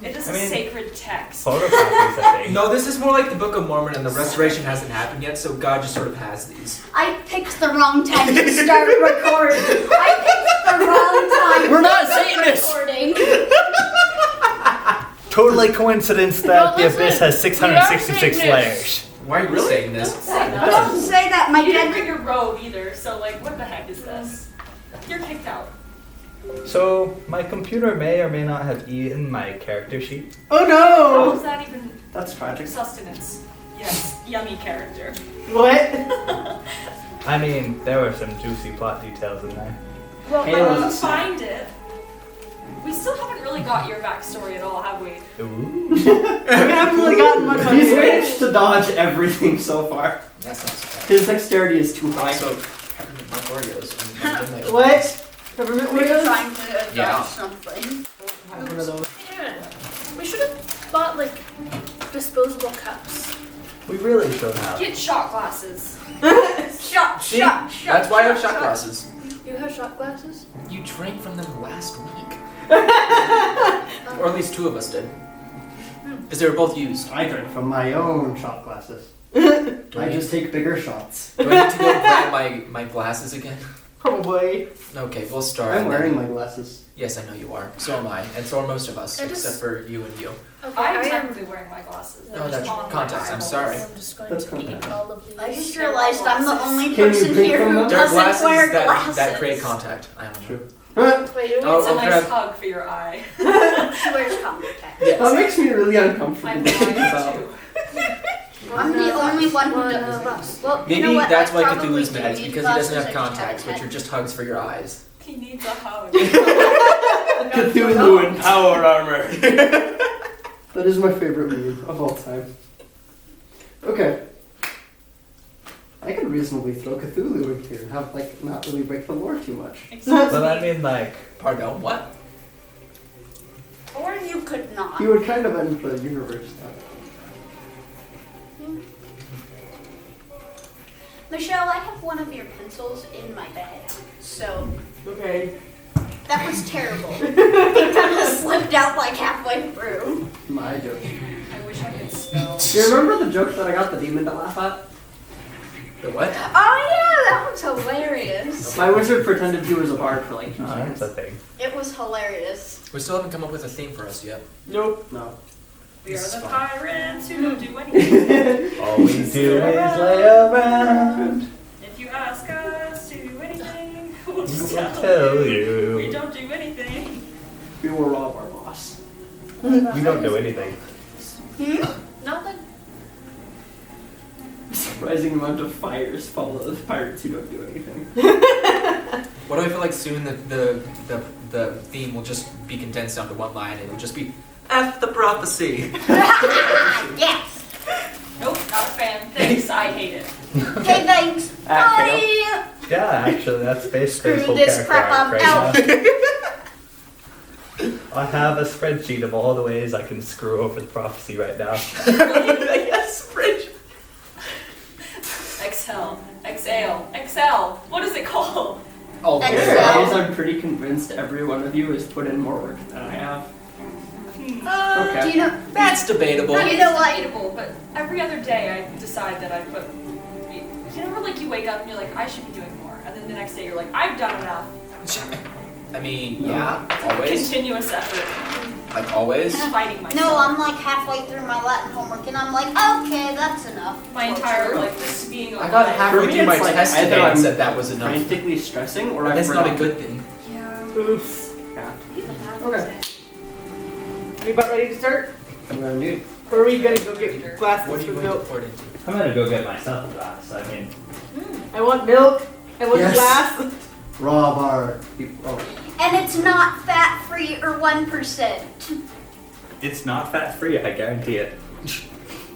It is a sacred text. Photocopies, I think. No, this is more like the Book of Mormon, and the restoration hasn't happened yet, so God just sort of has these. I picked the wrong time to start recording. I picked the wrong time. We're not to start Satanists. recording. Totally coincidence that No, the Abyss has 666 we are layers. Why are you saying this? Don't say that, my You didn't dad. bring your robe either, so like, what the heck is this? You're kicked out. So, my computer may or may not have eaten my character sheet. Oh How no! is that even That's tragic. sustenance? Yes, yummy character. What? I mean, there were some juicy plot details in there. Well, Hey, but let's- find it. We still haven't really got your backstory at all, have we? Ooh. We haven't really gotten much on He's it. managed to dodge everything so far. That's not so bad. His dexterity is too high. Also, peppermint Mark Oreos. What? Peppermint We're Oreos? trying to dodge Yeah. something. Have one of those. We should have bought like disposable cups. We really should have. Get shot glasses. Shot, See? shot, shot. That's why I have shot glasses. You have shot glasses? You drank from them last week. Or at least two of us did. Because they were both used. I drink from my own shot glasses. I just take bigger shots. Do I need to go grab my glasses again? Probably. Okay, we'll start. I'm wearing my glasses. Yes, I know you are. So am I. And so are most of us, I just- except for you and you. Okay, I'm I am. technically wearing my glasses. No, They're that's just on my contacts, I'm eyeballs. sorry. I'm just going That's to eat contact. all of these. I just They're realized I'm the glasses. only Can you person drink here from who them? There are doesn't glasses wear that, glasses. that create contact. I don't know. True. Wait, who Oh, It's a I'll nice grab- hug for your eye. She wears contact. That makes me really uncomfortable I'm to think blind about. too. I'm the only one who One does. of us. Well, Maybe you know what? that's I why probably Cthulhu's do mad. It's need because he doesn't glasses, have I just contacts, haven't which are just hugs for your eyes. He needs a hug. Cthulhu in power armor. That is my favorite meme of all time. Okay. I could reasonably throw Cthulhu in here and have, like, not really break the lore too much. Excuse But I me. mean, like, Pardon, what? Or you could not. He would kind of end the universe now. Michelle, I have one of your pencils in my bag. So Okay. that was terrible. It kind of slipped out like halfway through. My joke. I wish I could spell. Do you remember the joke that I got the demon to laugh at? The what? Oh yeah, that was hilarious. My wizard pretended he was a bard for like 2 oh, that's seconds. a thing. It was hilarious. We still haven't come up with a theme for us yet. Nope. No. We are This is the fun. pirates who don't do anything. All we do is lay around. If you ask us to do anything, we'll We'll just tell tell you. you. We don't do anything. We will rob our boss. We don't do anything. Nothing. Surprising amount of fires follow the pirates who don't do anything. What do I feel like soon the theme will just be condensed down to one line and it'll just be F the prophecy. Yes. Nope, not a fan. Thanks, I hate it. Okay, thanks. Bye. Yeah, actually, that's basically Screw this crap, I'm right out. now. I have a spreadsheet of all the ways I can screw over the prophecy right now. Yes, Bridge. Exhale, exhale, exhale. What is it called? Oh, Excel. there. Guys, I'm pretty convinced every one of you has put in more work than I have. Okay. Do you know? That's debatable. You know what? Debatable, but every other day I decide that I put. You know, like you wake up and you're like, I should be doing more, and then the next day you're like, I've done enough. I mean, yeah, always. Continuous effort. Like always. Fighting myself. No, I'm like halfway through my Latin homework and I'm like, okay, that's enough. My entire like just being alive. I got halfway For me, through my it's like test either today and I'm said that was enough. Frantically stressing, or And I've that's not a forgotten. good thing. Yeah. Oof. Yeah. Okay. Are you about ready to start? I'm gonna do. Or are we gonna go get What glasses are for you going to milk? pour it into? I'm gonna go get myself a glass. I mean, I want milk. I want Yes. glass. Raw bar. Oh. And it's not fat free or 1%. it's not fat free, I guarantee it.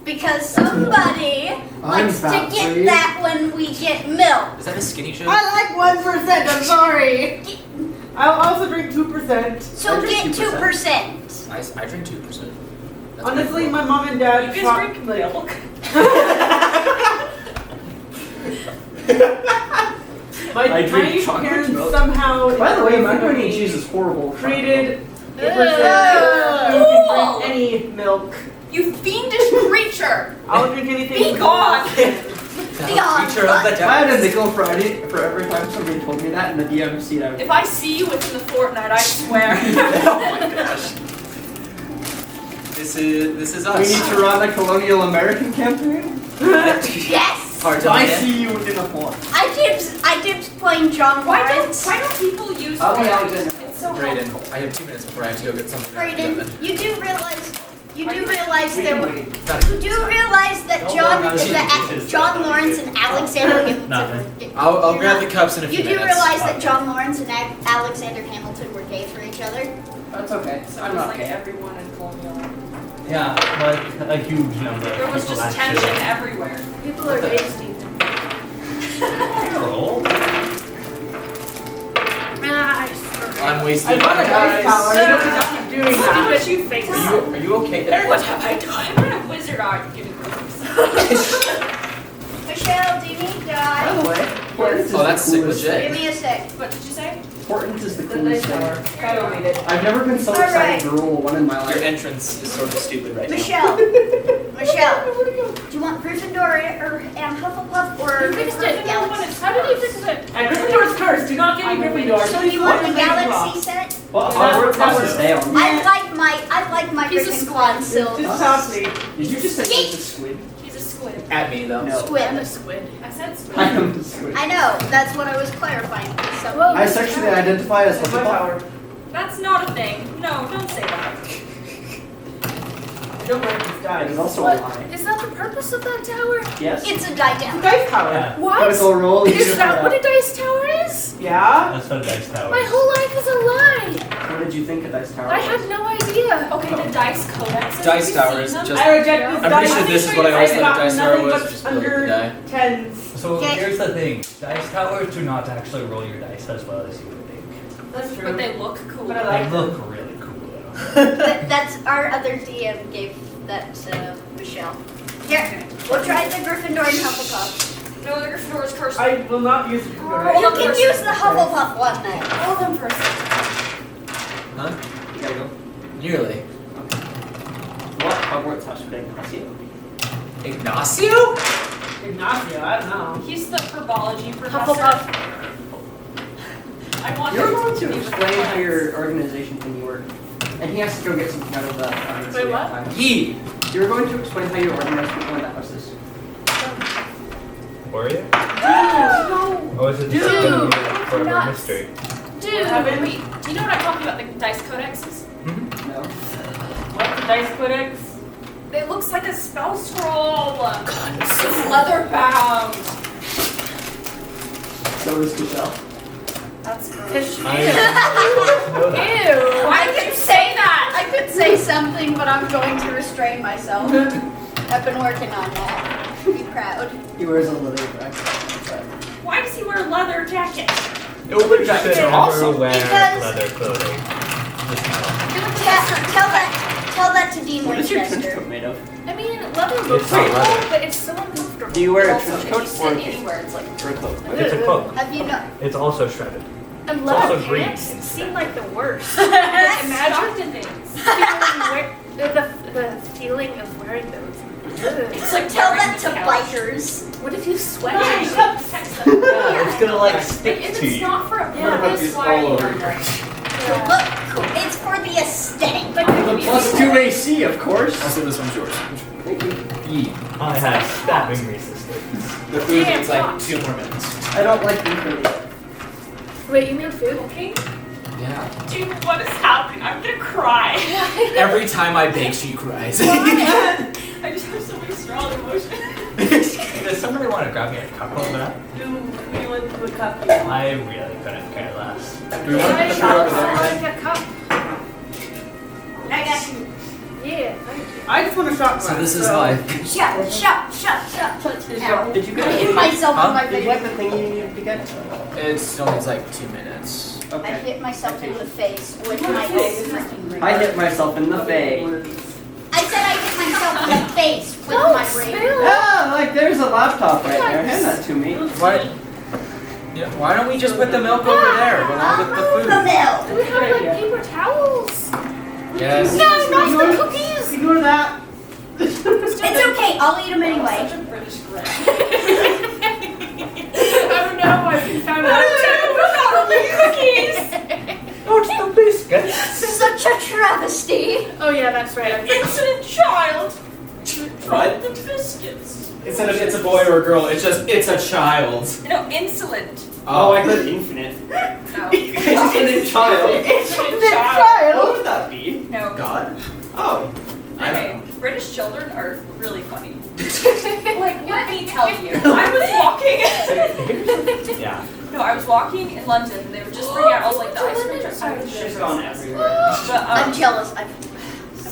Because somebody likes to fat get free. that when we get milk. Is that a skinny joke? I like 1%. I'm sorry. I'll also drink 2%. So I drink get 2%. I drink 2%. That's Honestly, pretty my mom and dad You shop, guys drink milk? my drink chocolate parents milk. somehow By the way, in macaroni and me cheese is horrible. created a Ew. percent any milk. You fiendish creature! I'll drink anything. Be gone! Beyond Creature of the If I had a depths. nickel for every time somebody told me that in the DM seat, I would. If I see you within the fortnight, I swear. Oh my gosh. This is us. We need to run a colonial American campaign. Yes! Hard to I get. see you in a fort. I dipped playing John Lawrence. Why don't people use Okay, words? Alexander. It's so Brayden, helpful. I have 2 minutes before I have to go get something. Brayden, you do realize We can wait. you do realize that John Lawrence and Alexander Hamilton. Nothing. I'll grab the cups in a few You do minutes. realize that John Lawrence and Alexander Hamilton were gay for each other? That's okay. So I'm it was not like gay. everyone in Colonial. Yeah, like a huge number. of There was people just actually. tension everywhere. People are gay, Steve. Carol. I'm I wasting bought a time. dice tower. You don't have to keep doing that. Stupid, you face. Are you okay there? What have I done? I'm not a wizard art. Give me the Michelle, do you need By dye? the way, Portland is Oh, that's the sick coolest legit. Give me a sec. What did you say? Portland is the The coolest dice tower. thing. Gotta read it. I've never been so All excited right. to roll one in my Your life. entrance is sort of stupid right now. Michelle, do you want Gryffindor or Hufflepuff or You fixed it. Galaxy? How did you fix it? And Gryffindor's cursed. Do not get me Gryffindor. So you want the Galaxy set? Well, That Hogwarts works. has to stay on. I like my He's a Gryffindor squid. silk. Just toss me. Did you just say it's a squid? He's a squid. At me though. No. I'm Squid. a squid. I said squid. I am a squid. I know. That's what I was clarifying. So Whoa. I sexually identify as That's my Hufflepuff. power. That's not a thing. No, don't say that. Don't like these dice. It's also a What? lie. Is that the purpose of that tower? Yes. it's a die It's a down. dice tower. Yeah, What? Critical roll. you Is just that had what a dice tower is? Yeah? that's what a dice tower. My whole life is a lie. What did you think a dice tower I was? had no idea. Okay, the dice codex. Dice tower is just. I reject this I'm dice. pretty sure this is what I always I've thought a got dice tower nothing was. but Just build the die. under tens. So Okay. here's the thing: dice towers do not actually roll your dice as well as you would think. That's true. But they look cool. But I like They look really cool though. That's our other DM gave that to Michelle. Here, we'll try the Gryffindor and Hufflepuff. No, the Gryffindor is cursed. I will not use it. Roll You them can first. use the Hufflepuff one then. Roll them first. Huh? You gotta go. Nearly. What Hogwarts house would Ignacio? Ignacio? Ignacio, I don't know. He's the herbology professor. Hufflepuff. I want You're him going to to be with explain how friends. your organization thing works. And he has to go get something out of the audience. Wait, what? He. You're going to explain how you organize people in the houses. Were you? No. Or is it just Dude, gonna be for a nuts. mystery? Dude. Wait, do you know what I'm talking about? The dice codexes? No. What's the dice codex? It looks like a spell scroll. It's leather bound. So is Michelle. That's gross. Cause I know that. Ew. Why did you say that? I could say something, but I'm going to restrain myself. I've been working on that. Be proud. He wears a leather jacket. Why does he wear a leather jacket? Nobody should Jackets are ever awesome. wear Because- leather clothing. Just Tell that to Dean What is your trench Winchester. coat made of? I mean, leather looks not cool, leather. but it's so uncomfortable. Do you wear a Also, trench if coat you or sit a anywhere, it's like or a cloak? It's a cloak. Have you not? It's also shredded. And It's leather also green pants instead. seem like the worst. imagine to things. The feeling of wearing those. Ugh. It's like Tell wearing that to the couch. bikers. What if you sweat? Nice. Text them. Yeah, it's gonna like Like, stick if to it's you. not for a Yeah, purpose, it's why are all you over wearing your it? Look, cool. It's for the aesthetic. Like, The plus 2 AC, of course. Also, this one's yours. Thank you. E. I have stabbing resistance. The food Yeah, takes like fuck. 2 more minutes. I don't like beef really. wait, you made food? Okay. Yeah. Dude, what is happening? I'm gonna cry. Every time I bake, she cries. I just have so many strong emotions. Does somebody want to grab me a cup of that? Do we want to a cup? I really couldn't care less. Do we want to put the food over there? Like a cup. I got you. Yeah, thank you. I just want a shot So glass. this is life. Shut. Ow. Did you I get hit myself Huh? in my Did you face. get the thing you needed to get? It still needs like 2 minutes. I Okay. hit myself in the face with my freaking ring. I hit myself in the One face. of these. I said I hit myself in the face with No, my spill. ring. Yeah, like there's a laptop right there. Hand that to me. Why? Yeah, why don't we just put the milk over there along with the Move the food? milk. Do we have like paper towels? Yes. No, not the cookies! Ignore that. It's okay. I'll eat them That was anyway. such a British grin. I don't know. I found out. Cookies! Oh, it's the biscuits. Such a travesty. Oh yeah, that's right. I forgot. Insolent child! What? Tried the biscuits. Instead of it's a boy or a girl, it's just it's a child. No, insolent. Oh, I heard infinite. No. Infinite child. Insolent What child. would that be? No. God? Oh. I don't Okay, know. British children are really funny. Like, let me tell you. I was walking. Yeah. No, I was walking in London and they were just bringing out all like the ice cream trucks. I was She's so gone obsessed. everywhere. But, I'm jealous. I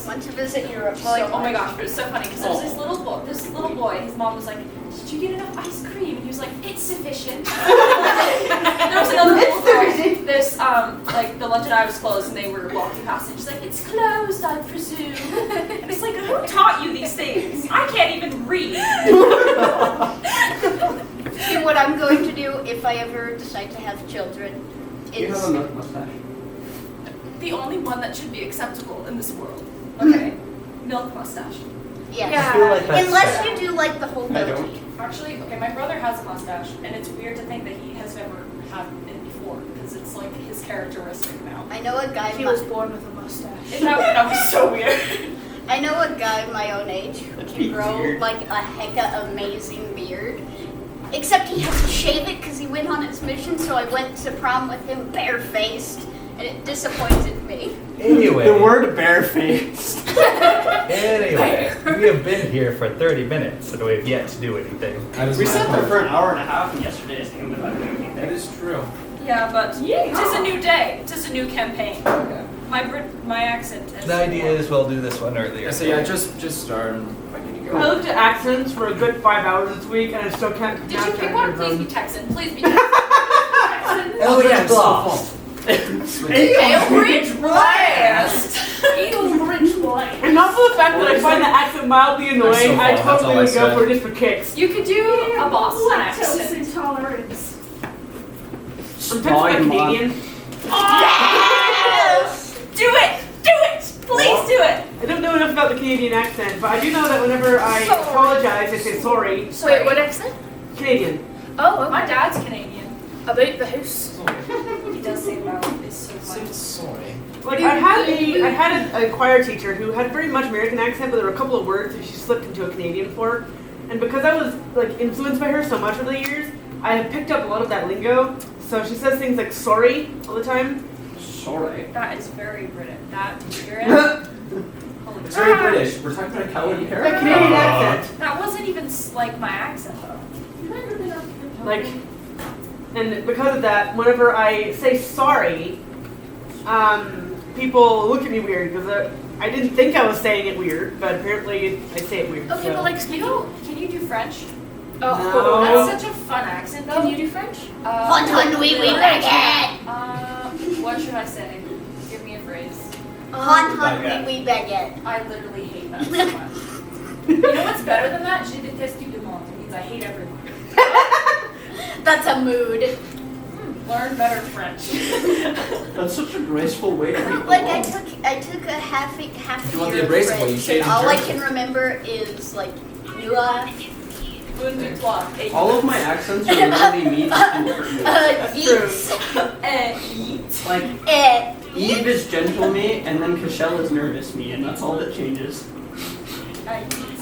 want to visit Europe. So, oh my gosh, but it's so funny because there was this little boy, his mom was like, "Did you get enough ice cream?" And he was like, "It's sufficient." There was another little girl, this, like, the London Eye was closed and they were walking past and she's like, "It's closed, I presume." And it's like, who taught you these things? I can't even read. See, what I'm going to do if I ever decide to have children You have a is milk mustache. The only one that should be acceptable in this world. Okay. Milk mustache. yes. I feel like that's Unless fair. you do like the whole I goatee. don't. Actually, okay, my brother has a mustache, and it's weird to think that he has never had it before, because it's like his characteristic now. I know a guy. He was born with a mustache. And that was so weird. I know a guy my own age who That'd can be grow weird. like a hecka amazing beard. Except he has to shave it because he went on his mission, so I went to prom with him barefaced, and it disappointed me. Anyway. The word barefaced. Anyway, we have been here for 30 minutes and we've yet to do anything. That is We my sat there point. for an hour and a half and yesterday is thinking about doing That anything. is true. Yeah, but it is a new day. It is a new campaign. My accent is. The idea is we'll do this one earlier. Yeah, so yeah, just start and if I need to I go. looked at accents for a good 5 hours this week, and I still can't. Did you pronounce pick any one? of Please them. be Texan. Please be Texan. Texan. Oh yeah, it's so Blast. fun. Ailbridge Blast. Ailbridge Blast. And not for the fact that I find the accent mildly annoying, so I fun, that's all totally I would go said. for it just for kicks. You could do a Boston Lactose accent. intolerance. I'm technically Canadian. Yes! Do it! Do it! Please do it! I don't know enough about the Canadian accent, but I do know that whenever I apologize, I say sorry. Wait, what accent? Canadian. Oh, okay. My dad's Canadian. About the house. He does say wow. It's so funny. Sorry. Like I had a choir teacher who had a very much American accent, but there were a couple of words that she slipped into a Canadian for. And because I was like influenced by her so much over the years, I have picked up a lot of that lingo. So she says things like sorry all the time. Sorry. That is very British. That, did you hear it? Holy It's crap. very British. We're talking about Cowan A character. Canadian accent. That wasn't even like my accent though. Like, and because of that, whenever I say sorry, people look at me weird because I didn't think I was saying it weird, but apparently I say it weird. Okay, so. but like You speaking. know, can you do French? No. That's such a fun accent though. Can you do French? Fun, fun, wee, wee, baguette! What should I say? Give me a phrase. Hun, hun, wee, wee, baguette. I literally hate that so much. You know what's better than that? Je déteste tout le monde. It means I hate everyone. That's a mood. Learn better French. That's such a graceful way to read the Like law. I took a half If you want year the of abrasive one, you French, say it and in all I German. can remember is like nua, Un, deux, trois. Et All of my accents are really mean and hurt. eat, Like, eh, Eve is gentle me, and then Cashel is nervous me, and that's all that changes. I eat.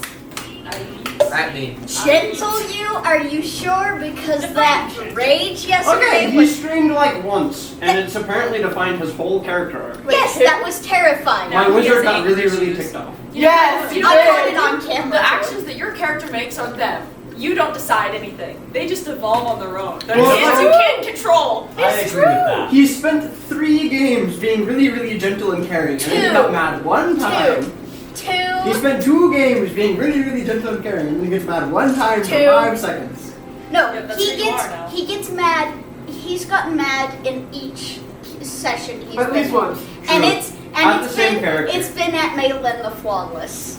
That name. gentle you? Are you sure? Because that rage yesterday Okay, he was. streamed like once, and it's apparently defined his whole character arc. Yes, that was terrifying. Now My he wizard has got anger really, really issues. ticked off. Yes, You know I what? caught it on camera. The actions that your character makes are them. You don't decide anything. They just evolve on their own. They're Well, kids you can't control. I agree with that. He spent 3 games being really, really gentle and caring, and then he Two. got mad one time. He 2. spent 2 games being really, really gentle and caring, and then he gets mad one time for Two. 5 seconds. No, Yeah, that's who you are now. he gets mad. He's gotten mad in each session he's At been least in. once. And True. it's Have it's the same been character. it's been at Maitland the Flawless.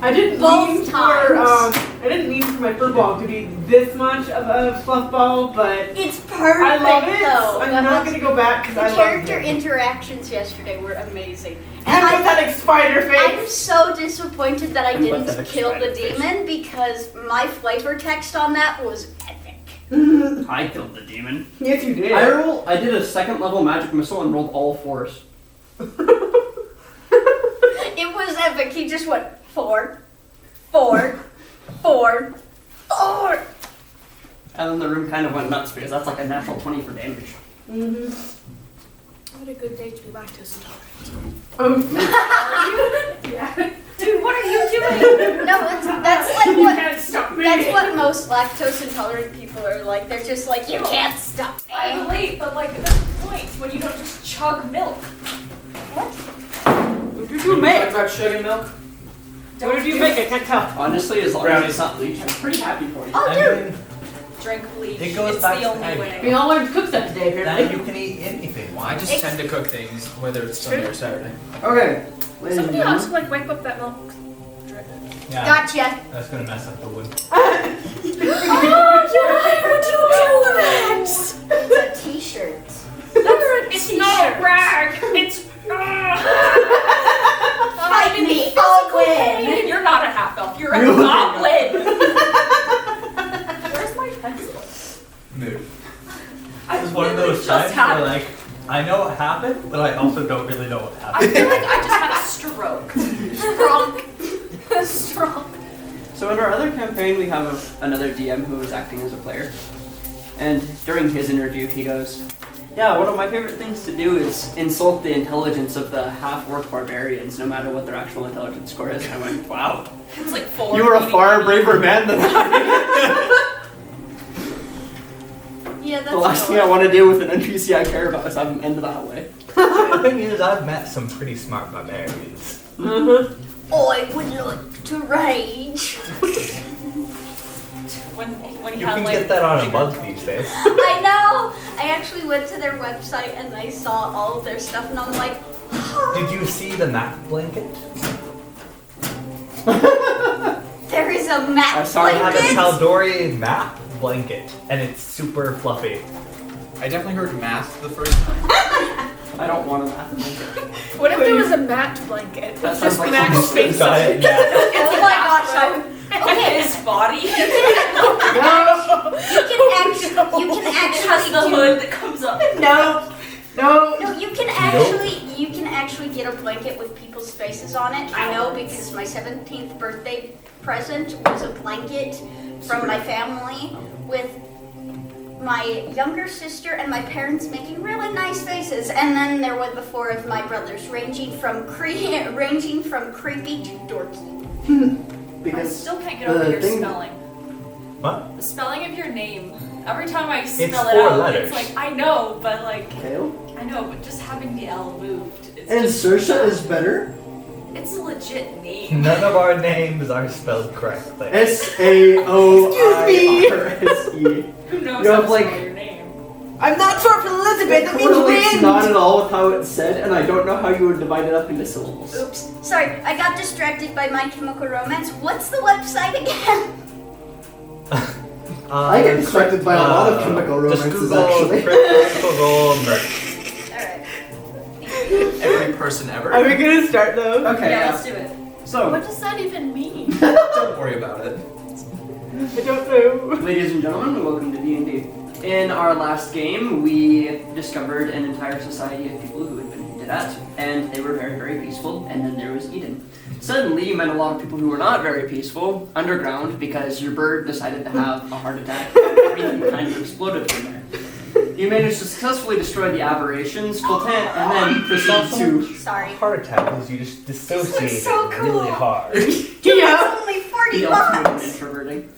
I didn't Both mean for times. I didn't mean for my fur ball to be this much of a fluff ball, but It's perfect I love it. though. I'm That not was- gonna go back because The I love character it. interactions yesterday were amazing. And And I pathetic spider I'm face. so disappointed that I didn't Pathetic kill the spider face. demon because my flavor text on that was epic. I killed the demon. Yes, you did. I did a second level magic missile and rolled all 4s. It was epic. He just went 4, 4, 4, 4. And then the room kind of went nuts because that's like a natural 20 for damage. What a good day to be lactose intolerant. Yeah. Dude, what are you doing? No, that's like what can't stop me. that's what most lactose intolerant people are like. They're just like, you can't stop I me. relate, but like there's a point when you don't just chug milk. What did you make? about sugar milk? What did you make? I can't tell. Honestly, as long as it's not bleach, I'm pretty happy for you. Oh, I dude. mean, Drink bleach. It goes it's back the to only egg. We way. all learned to cook stuff today, now apparently. you can eat anything. Well, I just tend to cook things, whether it's Sunday or Saturday. Okay, ladies and Somebody else gentlemen. like wipe up that milk. Yeah, Gotcha. that's gonna mess up the wood. It's a t-shirt. It's not a rag. It's. Fight me, I'll win. You're not a half elf. You're a You- goblin. Where's my pencil? Mood. It's one of those Just times where happened. like I know what happened, but I also don't really know what I happened. feel like I just had a stroke. Strong. So in our other campaign, we have another DM who is acting as a player. And during his interview, he goes, yeah, one of my favorite things to do is insult the intelligence of the half-orc barbarians, no matter what their actual intelligence score is. And I went, wow. It's like 4. You were a far braver man than I. Yeah, that's The last thing I want to do with an NPC I care about is have him end that way. The thing is, I've met some pretty smart barbarians. I would like to rage. When he You had can like. get that on a mug these days. I know. I actually went to their website and I saw all of their stuff and I'm like, Did you see the map blanket? there is a map I saw it I have a blanket. Tal'Dorei map blanket, and it's super fluffy. I definitely heard math the first time. I don't want a math blanket. What if there was a mat blanket? That With sounds just like Max something- face on Got it. it, yeah. Oh my gosh. Okay. His body. You can It has actually the do. hood that comes up. No. No. No, you can actually get a blanket with people's faces on it. I know because my 17th birthday present was a blanket from my family with my younger sister and my parents making really nice faces, and then there were the 4 of my brothers, ranging from creepy to dorky. I Because still can't get over the your thing- spelling. What? The spelling of your name. Every time I spell It's it 4 out, letters. it's like I know, but like Kale I know, but just having the L moved. It's and just, Saoirse is better. It's a legit name. None of our names are spelled correctly. SAOIRSE. Who knows You how have, to like- spell your name? I'm not short for Elizabeth. That means Correlates wind. not at all with how it's said, and I don't know how you would divide it up into syllables. Oops, sorry, I got distracted by My Chemical Romance. What's the website again? I get distracted by a lot of chemical just romances, Google actually. Critical Role merch. Alright. Every person ever. Are we gonna start though? Okay, Yeah, yeah. let's do it. So, What does that even mean? Don't worry about it. I don't know. ladies and gentlemen, welcome to D&D. In our last game, we discovered an entire society of people who had been hinted at, and they were very, very peaceful, and then there was Eden. Suddenly, you met a lot of people who were not very peaceful, underground, because your bird decided to have a heart attack, and everything kind of exploded from there. You managed to successfully destroy the aberrations, Fulton, and then proceed to... Sorry. Heart attack is you just dissociate so it really cool. hard. Yeah. Only 40 the ultimate in bucks. introverting.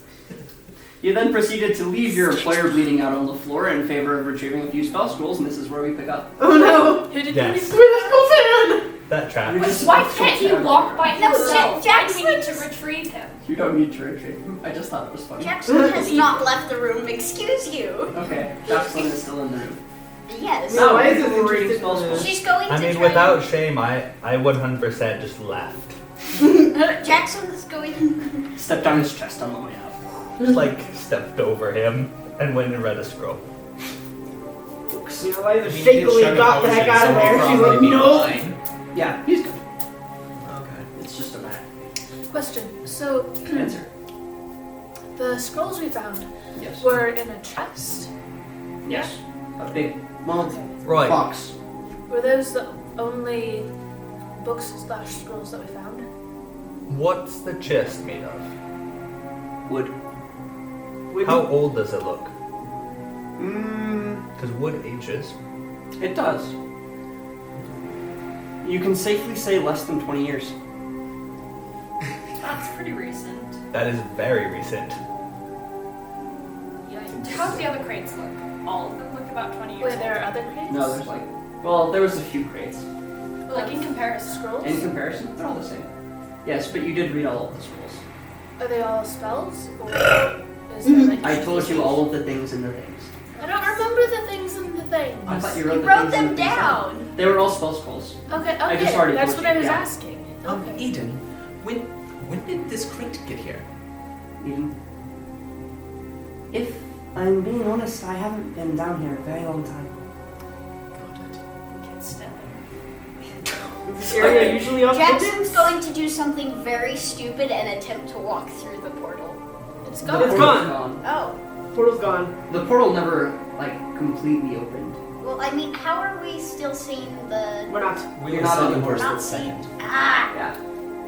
You then proceeded to leave your player bleeding out on the floor in favor of retrieving a few spell scrolls, and this is where we pick up. Oh no. Who did Yes. Where's Colton? That trap. You Wait, just- why can't he walk by No, himself? Why do we need to Jackson's- retrieve him? You don't need to retrieve him. I just thought it was funny. Jackson has not left the room, excuse you. Okay, Jackson is still in the room. Yes. No, why is We're this reading interested spell in this? scrolls. She's going I to mean, try without shame, I 100% just left. Jackson is going. Stepped on his chest on the way out. Just like stepped over him and went and read a scroll. You know, Eliza I mean, shakily he did got the chug a heck out of potion, so there. he'll She's like, probably be no. fine. Yeah, he's good. Okay. It's just a mat. Question. So, Answer. the scrolls we found Yes. were in a chest. Yes. A big, well, Right. box. Were those the only books/scrolls that we found? What's the chest made of? Wood. How old does it look? Mmm. Because wood ages. It does. You can safely say less than 20 years. That's pretty recent. That is very recent. Yikes. How do the other crates look? All of them look about 20 years Were there other crates? No, there's like, well, there was a few crates. old. Like in comparison. Scrolls? In comparison, they're all the same. Yes, but you did read all of the scrolls. Are they all spells? Or is there like I told you all of the things in the things. I don't remember the things in the things. I thought you You wrote the wrote things in them the things down. They were all spell scrolls. Okay, I okay. just already That's told what I you, was yeah. asking. Okay. Eden, when did this crate get here? Eden. If I'm being honest, I haven't been down here a very long time. Can't stand it. This area usually off Jackson's going to do something very stupid and attempt to walk through the portal. It's The gone. It's portal's gone. Oh, Portal's gone. The portal never, like, completely opened. well, I mean, how are we still seeing the? We're not. We You're were not on second the or Not second. seeing. Ah, Yeah.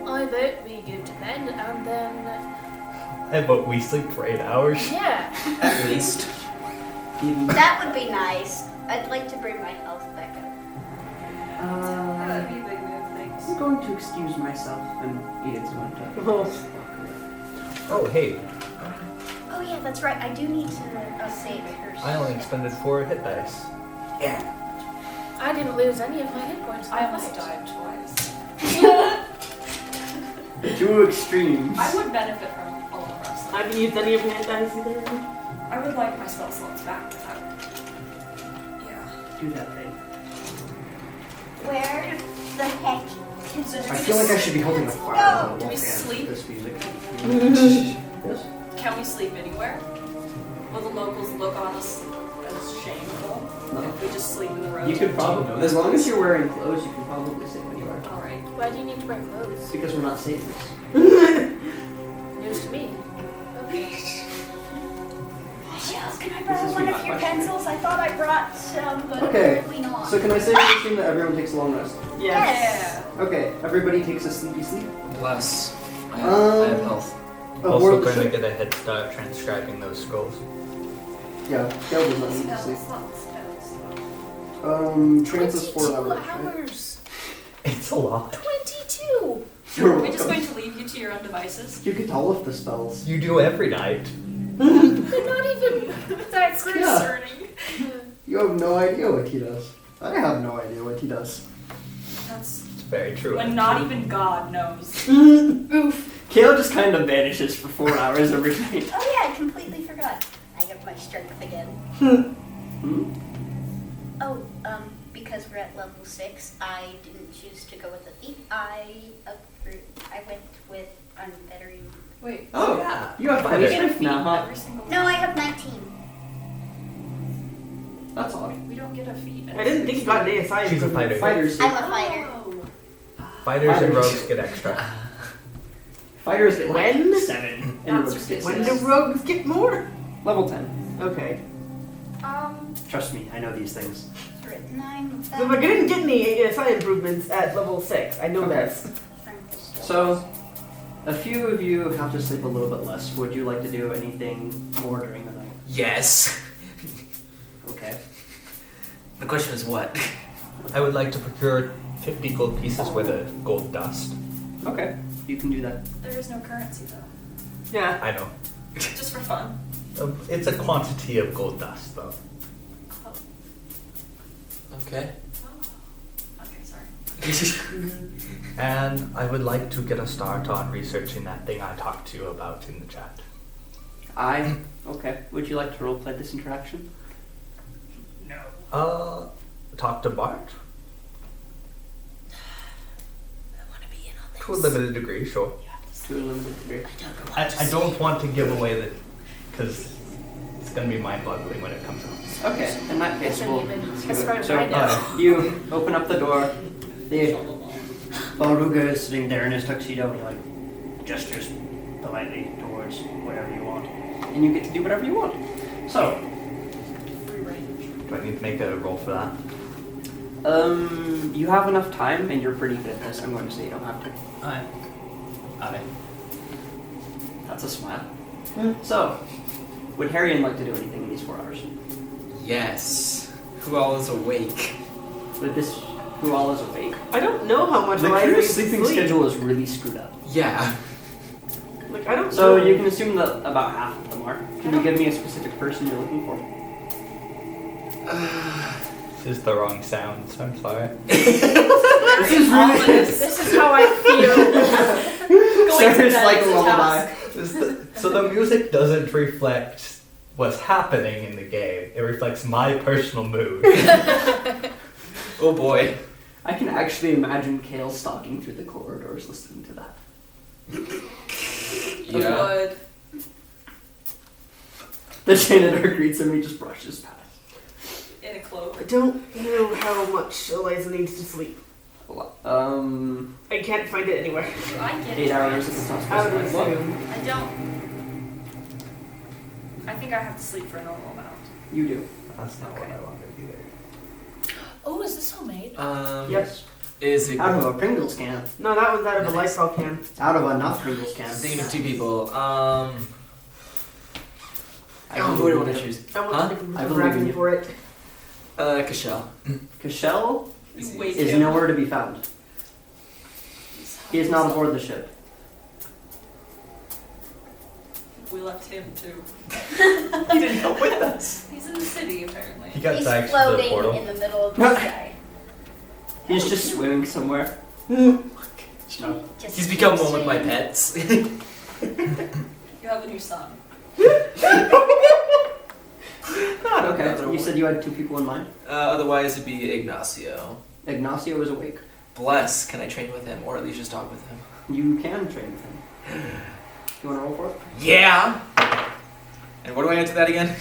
I vote we go to bed and then But we sleep for 8 hours. yeah. At least. Eden. that would be nice. I'd like to bring my health back up. That'd be a big move, thanks. I'm going to excuse myself, and Eden's going to. Oh. Oh, hey. Oh yeah, that's right. I do need to save her. I only expended 4 hit dice. I didn't lose any of my hit points. in I the almost fight. died twice. Two extremes. I would benefit from all of us. I haven't used any of my dice either. I would like my spell slots back without. Yeah. Do that thing. Where the heck? So do I we feel like I just- should be holding a fire No. on Do the we wall fan. sleep? This music. Yes. Can we sleep anywhere? Will the locals look on us as shameful No. if we just sleep in the road? You could probably, as long as you're wearing clothes, you can probably sleep anywhere. All right. Why do you need to wear clothes? Because we're not Satanists. News to me. Okay. Shells, can I This borrow is one my of your question. pencils? I thought I brought some, but Okay, apparently not. So can I say for this game that everyone takes a long rest? Yes. Okay, everybody takes a sleepy sleep. Bless. I have health. Also Aboard the going to ship. get a head start transcribing those scrolls. Yeah, Kel does not need to sleep. Trance is 4 hours. 22 Right? hours. It's a lot. 22. You're Are we just welcome. going to leave you to your own devices? You get all of the spells. You do every night. They're not even. That's Yeah. You have no idea what he does. I have no idea what he does. That's It's very true. when not even God knows. Kale just kind of vanishes for 4 hours every night. Oh yeah, I completely forgot. I have my strength again. Hmm? Oh, because we're at level 6, I didn't choose to go with the feat. I went with unbettering. Wait. Oh, yeah. You have We five get a strength feat now, huh? every single No, I have 19. That's odd. We don't get a feat. I didn't think you got an ASI. She's a fighter. Fighters. I'm a fighter. Fighters and Fighters. rogues get extra. Fighters get like When? 7. And That's rogues get When 6. do rogues get more? Level 10. Okay. Trust me, I know these things. 9. So if I didn't get any ASI improvements at level 6, I know Okay. this. So, a few of you have to sleep a little bit less. Would you like to do anything more during the night? Yes. Okay. The question is what? I would like to procure 50 gold pieces worth of gold dust. Okay, you can do that. There is no currency though. Yeah. I know. Just for fun. It's a quantity of gold dust, though. Okay. Okay, sorry. And I would like to get a start on researching that thing I talked to you about in the chat. Okay. Would you like to roleplay this interaction? Talk to Bart? I want to be in on this. To a limited degree, sure. To a limited degree. I don't want to give away the, because it's gonna be mind-boggling when it comes out. Okay, in that case, Doesn't we'll even- as far as so I know. you open up the door. The Balruga is sitting there in his tuxedo, and he like gestures politely towards wherever you want, and you get to do whatever you want. So, Do I need to make a roll for that? you have enough time, and you're pretty good at this. I'm going to say you don't have to. Aye. That's a smile. So, would Harrian like to do anything in these 4 hours? Yes. Who all is awake? With this, who all is awake? I don't know how much The life crew's is sleeping sleep. schedule is really screwed up. Yeah. Like I don't. So know. you can assume that about half of them are. Can you give me a specific person you're looking for? This is the wrong sound, so I'm sorry. This is really This is how I feel. Going to Sarah's bed like is a a lullaby. So the music doesn't reflect what's happening in the game. It reflects my personal mood. Oh boy. I can actually imagine Kale stalking through the corridors listening to that. Yeah. Would. The janitor greets him, he just brushes past. In a cloak. I don't know how much Eliza needs to sleep. A lot. I can't find it anywhere. I get 8 it. hours if it's not I would specified. assume. I don't. I think I have to sleep for a normal amount. You do. That's not what Okay. I wanted either. Oh, is this homemade? Yes. Is it? Out of a Pringles can. No, that was out of a Lysol can. Out of a not Pringles can. Thinking of 2 people. I Who do I want to choose? I want Huh? to make I a believe in bragging you. for it. Cashel. Cashel Wait, is too. nowhere to be found. He is not aboard the ship. We left him too. He didn't come with us. He's in the city apparently. He got He's back to the floating portal. in the middle of the sky. He's just swimming somewhere. Just He's become one with my sitting. pets. You have a new son. Okay, you said you had 2 people in mind. Otherwise, it'd be Ignacio. Ignacio is awake. Bless. Can I train with him, or at least just talk with him? You can train with him. You want to roll for it? Yeah. And what do I add to that again?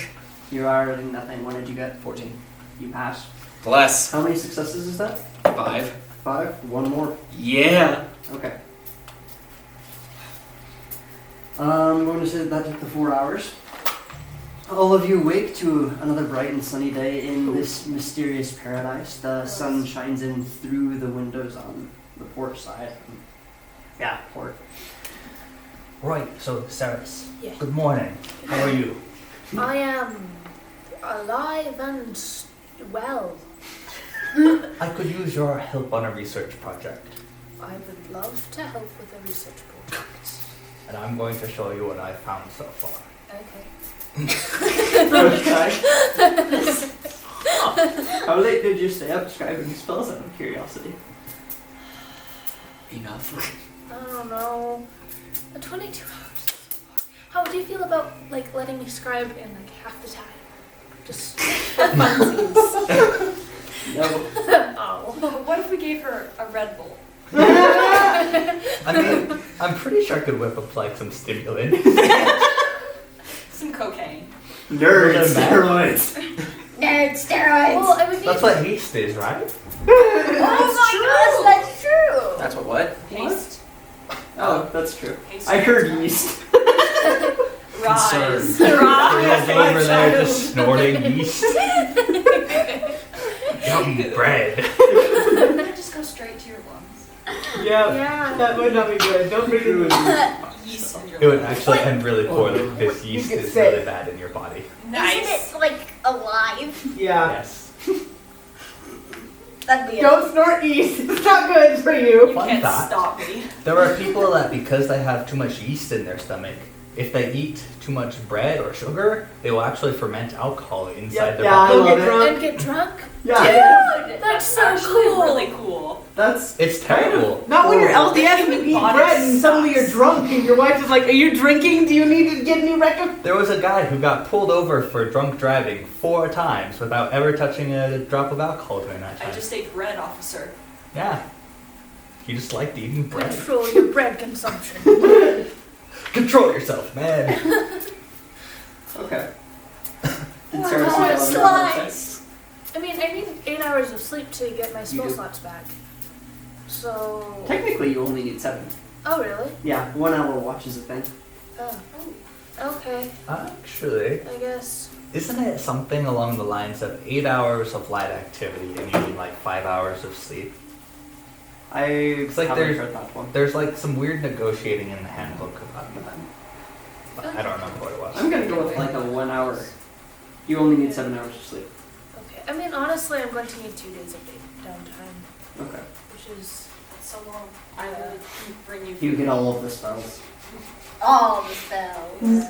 You are in nothing. What did you get? 14. You pass. Bless. How many successes is that? 5. 5. 1 more. Yeah. Okay. I'm going to say that took the 4 hours. All of you wake to another bright and sunny day in this mysterious paradise. The sun shines in through the windows on the port side. Yeah, port. Right, so Saris, Yeah. good morning. How are you? I am alive and well. I could use your help on a research project, I would love to help with the research project. and I'm going to show you what I've found so far. Okay. Okay. How late did you stay up scribing spells out of curiosity? Enough. I don't know. 22 hours. How would you feel about like letting me scribe in like half the time? Just for funsies. No. Oh. What if we gave her a Red Bull? I mean, I'm pretty sure I could whip up like some stimulant. Some cocaine. Nerd Doesn't matter. steroids. Nerd steroids. Well, it would be. That's what yeast is, right? Oh my gosh, that's true. That's what? Haste. Oh, that's true. Haste. I heard yeast. Rise. Girls Rise. over there just snorting yeast. Yum, bread. Wouldn't that just go straight to your lungs? Yeah, Yeah. that would not be good. Don't bring it in. Yeast in your It would lungs. actually end really poorly because yeast get is sick. really bad in your body. Nice. Isn't it like alive? Yeah. Yes. That'd be Don't snort yeast. It's not good for you. You Fun can't fact. stop me. There are people that because they have too much yeast in their stomach, if they eat too much bread or sugar, they will actually ferment alcohol inside Yep, their yeah, body. they'll get it. drunk. And get drunk? Yeah. Dude, That's so actually cool. really cool. That's It's terrible. Not when you're The LDS and you human eat body bread and suddenly you're sucks. drunk and your wife is like, "Are you drinking? Do you need to get a new record?" There was a guy who got pulled over for drunk driving 4 times without ever touching a drop of alcohol during that I time. just ate bread, officer. Yeah. You just liked eating bread. Control your bread consumption. Control yourself, man. Okay. Did Oh, Sarah see no, that it's on your website? slides. I mean, I need 8 hours of sleep to get my spell do. slots back. So. Technically, you only need 7. Oh, really? Yeah, 1 hour watch is a thing. Oh. Okay. Actually, I guess. isn't it something along the lines of 8 hours of light activity and you need like 5 hours of sleep? I like haven't there's- heard that one. There's like some weird negotiating in the handbook about that. But I don't remember what it was. I'm gonna go with like a 1 hour. You only need 7 hours of sleep. Okay. I mean, honestly, I'm going to need 2 days of downtime, Okay. which is. So long. I will bring you. You get all of the spells. All the spells.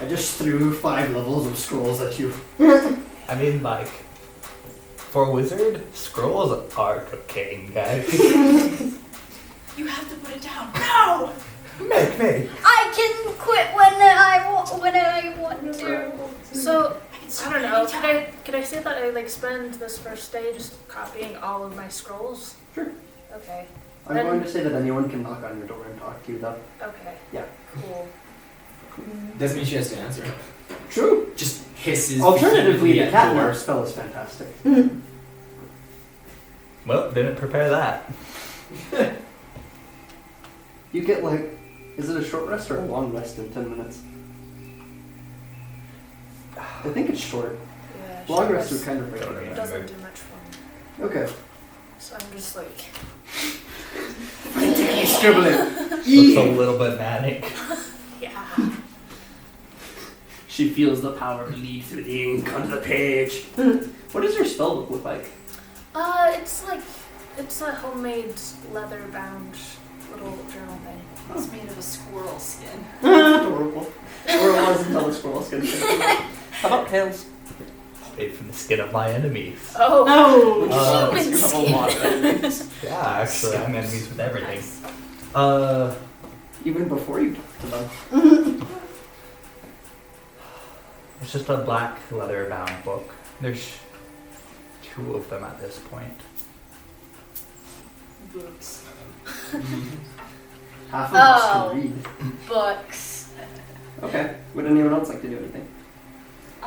I just threw 5 levels of scrolls at you. I mean, like, for a wizard, scrolls are cocaine, guys. You have to put it down. No! Make me. I can quit when I want to. So, I don't know. Could I say that I like spend this first day just copying all of my scrolls? Sure. Okay. I'm Then- going to say that anyone can knock on your door and talk to you, though. Okay. Yeah. Cool. Doesn't mean she has to answer. True. Just hisses. Alternatively, vehemently the at catnap door. spell is fantastic. Well, didn't prepare that. You get like, is it a short rest or a long rest in 10 minutes? I think it's short. Yeah. Long sure. rests are kind of Don't regular. It doesn't do much for me. Okay. So I'm just like. Scribbling. Looks a little bit manic. Yeah. She feels the power lead through the ink onto the page. What does your spell book look like? It's a homemade leather bound little journal thing. It's made of a squirrel skin. That's adorable. Or it was until the squirrel skin. How about tails? Made from the skin of my enemies. Oh. No. Human You have a lot of enemies. Yeah, actually, I'm enemies with everything. Even before you talk to them. It's just a black leather bound book. There's 2 of them at this point. Books. Half of us Oh. can read. Books. Okay. Would anyone else like to do anything?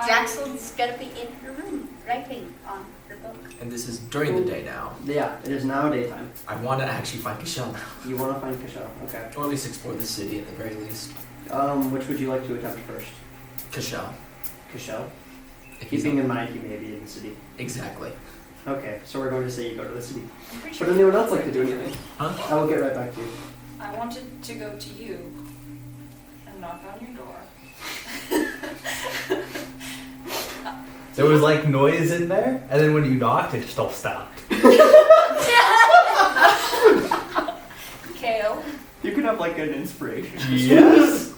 Jackson's gonna be in her room writing on the book. And this is during the day now. Yeah, it is now daytime. I want to actually find Kashel now. You want to find Kashel. Okay. Or at least explore the city at the very least. Which would you like to attempt first? Kashel. Kashel? If he's Keeping not- in mind he may be in the city. Exactly. Okay, so we're going to say you go to the city. I'm pretty Would sure anyone else like to do anything? Huh? I will get right back to you. I wanted to go to you and knock on your door. There was like noise in there, and then when you knocked, it just all stopped. Kale, You could have like an inspiration. Yes.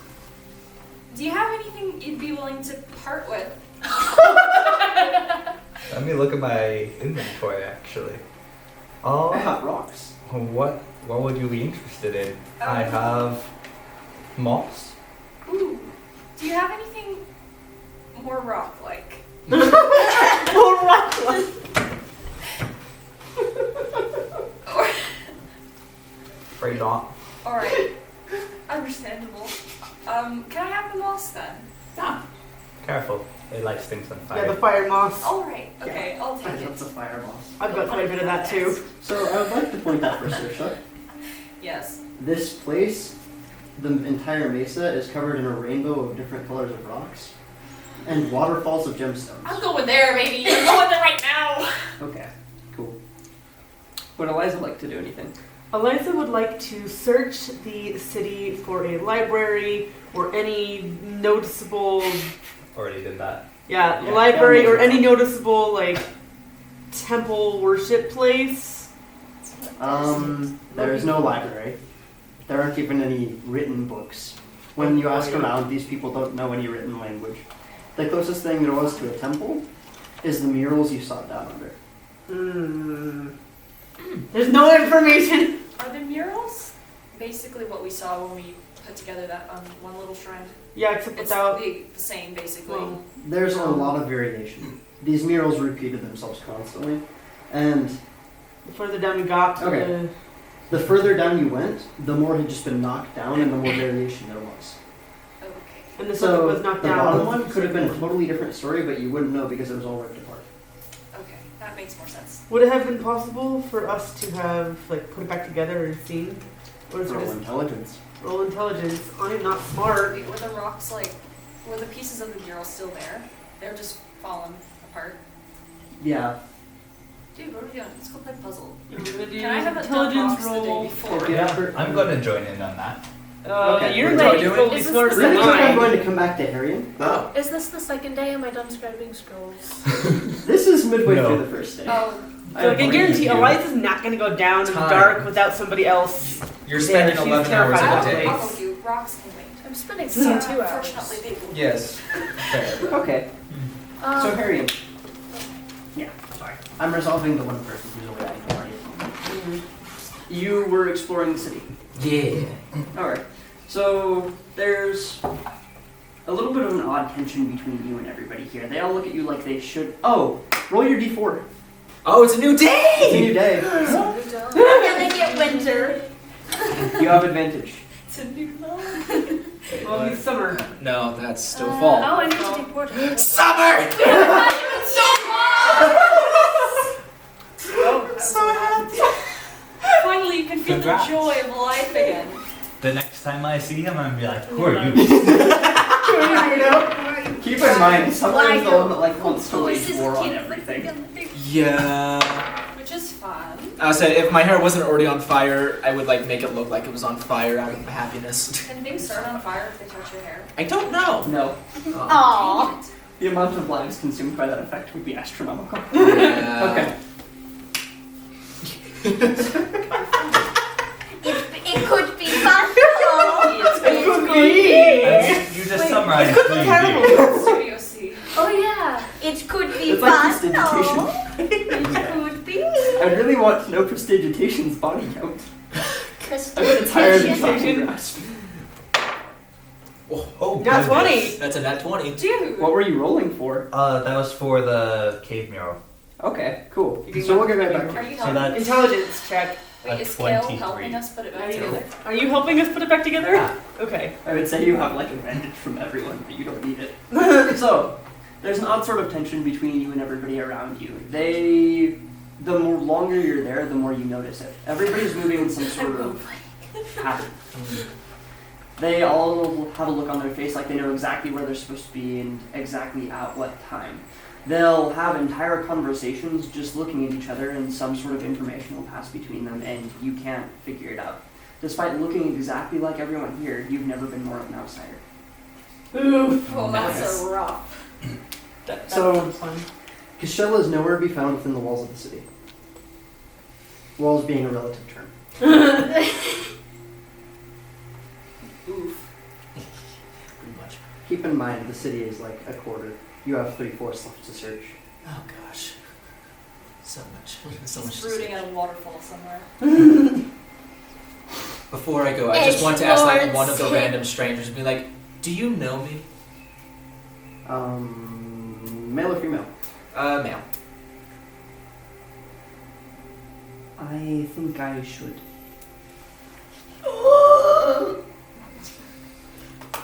do you have anything you'd be willing to part with? Let me look at my inventory actually. I Oh, have rocks. what would you be interested in? I have moss. Ooh. Do you have anything more rock-like? Or, Afraid not. all right. Understandable. Can I have the moss then? Careful, it lights things on Yeah, the fire. fire moss. All right. Okay, I'll take it. That's a fire boss. I've got quite a bit of that too. So I would like to point out for Saoirse, Yes. this place, the entire mesa is covered in a rainbow of different colors of rocks and waterfalls of gemstones. I'm going there, baby. I'm going there right now. Okay, cool. Would Eliza like to do anything? Eliza would like to search the city for a library or any noticeable, Already did that. Yeah, library or yeah. any noticeable like temple worship place. There is no library. There aren't even any written books. When you ask around, these people don't know any written language. The closest thing there was to a temple is the murals you saw down under. There's no information. Are the murals basically what we saw when we put together that one little shrine? Yeah, except It's without. the same, basically. Well, There's a lot of variation. These murals repeated themselves constantly, and the further down we got, Okay. The further down you went, the more had just been knocked down and the more variation there was. Okay. And this one So was knocked the down. bottom one could have been a totally different story, but you wouldn't know because it was all ripped apart. Okay, that makes more sense. Would it have been possible for us to have like put it back together and seen? Or is it Roll just intelligence. roll intelligence? I'm not smart. Wait, were the rocks like, were the pieces of the mural still there? They're just fallen apart. Yeah. Dude, what are we doing? Let's go play puzzle. We're gonna do Can I have a done intelligence rocks the day roll? before? Yeah, I'm gonna join in on that. Okay, Your we're intelligence doing- roll will be is this smarter the than Really quick, I'm mine. going to come back to Harrian. Oh. Is this the second day? Am I done scribing scrolls? This is midway No. through the first day. Oh, So I can guarantee you. Eliza's not gonna go down in the Time. dark without somebody else. You're spending she's 11 hours terrified a of day. I'll hold you. Rocks can wait. I'm spending So, 2 hours. unfortunately, they will. Yes. Fair. Okay, so Um, Harrian. Yeah, sorry. I'm resolving the one person who's away at the party. You were exploring the city. Yeah. Alright. So there's a little bit of an odd tension between you and everybody here. They all look at you like they should. Oh, roll your d4. Oh, it's a new day! It's a new day. And then get winter. You have advantage. It's a new life. Well, it's summer. No, that's still Oh, fall. I need to take water. Summer! So happy. Finally, you can feel Congrats. the joy of life again. The next time I see him, I'm gonna be like, who are you? Keep in mind, Summer Why is the no? one that like wants to wage Voices war on keep everything. Yeah. Which is fun. I said if my hair wasn't already on fire, I would like make it look like it was on fire out of happiness. Can things start on fire if they touch your hair? I don't know. No, Oh. Aww. the amount of lives consumed by that effect would be astronomical. Yeah. Okay. It could be fun. though. It could I be. mean, you just summarized who you Terrible. Studio C. Oh yeah. It could be It's like fun. prestidigitation. though. It could be. I really want to know prestidigitation's body count. I'm tired of Prestidigitation. talking grasp. Oh, Nat 20. goodness. That's a nat 20. Dude. What were you rolling for? That was for the cave mural. Okay, cool. You can So go- we'll get right back Are to you So helping? that's Intelligence check. Wait, a is Kale 23. helping us put it back There you go. together? Are you helping us put it back together? Yeah. Okay. I would say you have like advantage from everyone, but you don't need it. So, there's an odd sort of tension between you and everybody around you. The more longer you're there, the more you notice it. Everybody's moving in some sort of pattern. They all have a look on their face like they know exactly where they're supposed to be and exactly at what time. They'll have entire conversations just looking at each other and some sort of information will pass between them and you can't figure it out. Despite looking exactly like everyone here, you've never been more of an outsider. Ooh. Oh, that's Nice. a rough. So- fun. Kashella is nowhere to be found within the walls of the city. Walls being a relative term. Oof. Pretty much. Keep in mind, the city is like a quarter. You have 3/4 left to search. Oh gosh. So much. So much. He's to rooting say. at a waterfall somewhere. Before I go, I just want to ask like Edgelords one of the hit. random strangers and be like, do you know me? Male or female? Male. I think I should.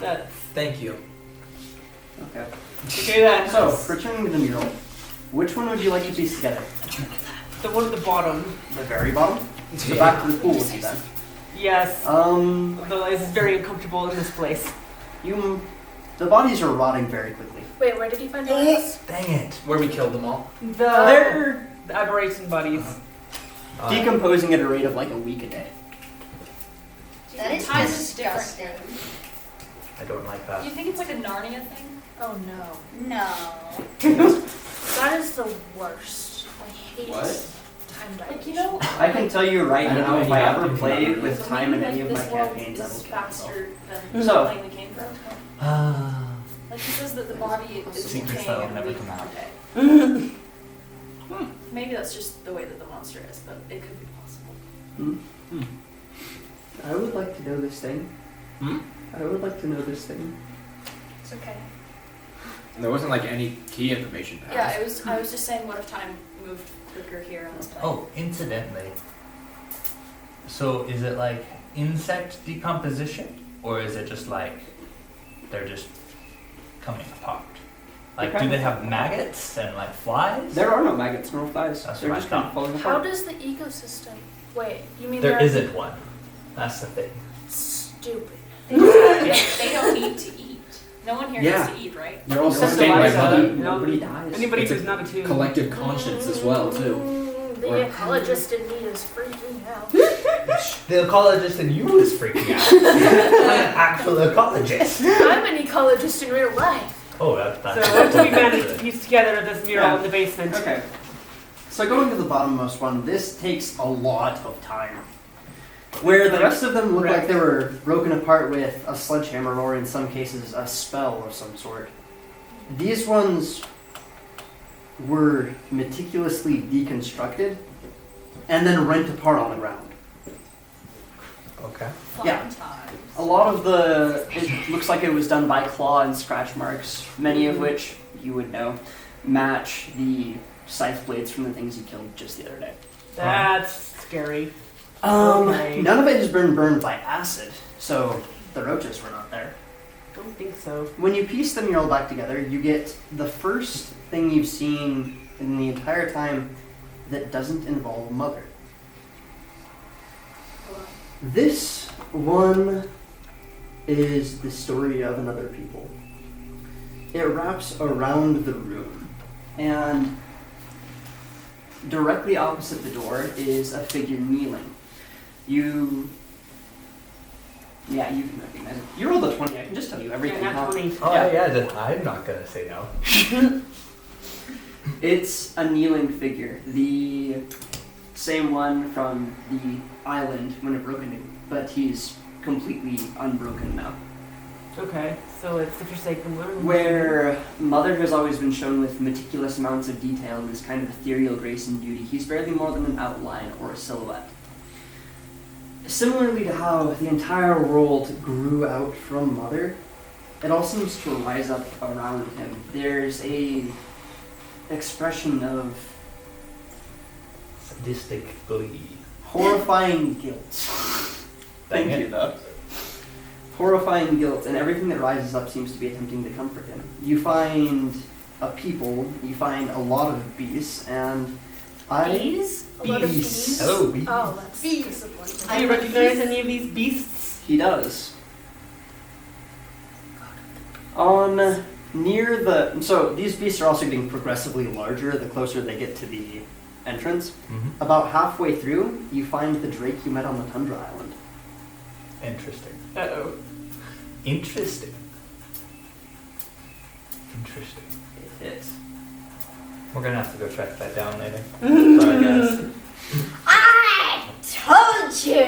That's Thank you. Okay. okay. That. So, returning to the mural, which one would you like to piece together? The one at the bottom. The very bottom? The back of the pool would be then. Yes. Um, It's very uncomfortable in this place. The bodies are rotting very quickly. Wait, where did you find those? Dang it. Where we killed them all. They're aberration bodies. decomposing at a rate of like a week a day. That is Times is disgusting. I don't like that. You think it's like a Narnia thing? Oh no. No. That is the worst. I hate What? time dilation. Like, you know, I can tell you right I don't now, know if if I you ever have to play do that. with time in any of my this world campaigns, I will is kill myself. faster than So- the plane we came from. Like he says that the body is Secrets decaying that'll every never week come out. per day. Maybe that's just the way that the monster is, but it could be possible. I would like to know this thing. Hmm? I would like to know this thing. It's okay. There wasn't like any key information passed. Yeah, it was. I was just saying, what if time moved quicker here on this plane? Oh, incidentally, So is it like insect decomposition, or is it just like they're just coming apart? Like, do they have maggots and like flies? There are no maggots nor flies. That's They're what I just kind of thought. falling How apart. does the ecosystem? Wait, you mean There they're isn't one. That's the thing. stupid? They don't need to eat. No one here Yeah. needs to eat, right? They're all That's the sustained by lifestyle. blood. You know, Nobody dies. Anybody It's a who's not attuned. Collective conscience as well too. The Or- ecologist in me is freaking out. The ecologist in you is freaking out. I'm an actual ecologist. I'm an ecologist in real life. Oh, that's So what do we manage to piece together this mural in the basement? Okay. So going to the bottommost one, this takes a lot of time. Where the rest of them look like they were broken apart with a sledgehammer or in some cases a spell of some sort. These ones were meticulously deconstructed and then rent apart on the ground. Okay. Fun Yeah. times. A lot of it looks like it was done by claw and scratch marks, many of which, you would know, match the scythe blades from the things you killed just the other day. That's scary. Okay. None of it has been burned by acid, so the roaches were not there. Don't think so. When you piece the mural back together, you get the first thing you've seen in the entire time that doesn't involve Mother. This one is the story of another people. It wraps around the room, and directly opposite the door is a figure kneeling. You can recognize it. You rolled a 20, I can just tell you everything. Yeah, huh? not 20. Oh Yeah. yeah, I'm not gonna say no. It's a kneeling figure, the same one from the island when it broke into, but he's completely unbroken now. Okay, so it's the Forsaken One. Where Mother has always been shown with meticulous amounts of detail and this kind of ethereal grace and beauty, he's barely more than an outline or a silhouette. Similarly to how the entire world grew out from Mother, it all seems to rise up around him. There's a expression of Sadistic glee. horrifying guilt. Dang Thank it. you, though. Horrifying guilt, and everything that rises up seems to be attempting to comfort him. You find a people, you find a lot of beasts, and Bees? A lot of Bees. bees? Hello, bees. Oh, that's disappointing. Do you recognize any of these beasts? he does. On near the so these beasts are also getting progressively larger the closer they get to the entrance. Mhm. About halfway through, you find the drake you met on the Tundra Island. Interesting. Uh-oh. Interesting. Interesting. It is. We're gonna have to go track that down later. Sorry guys. I told you!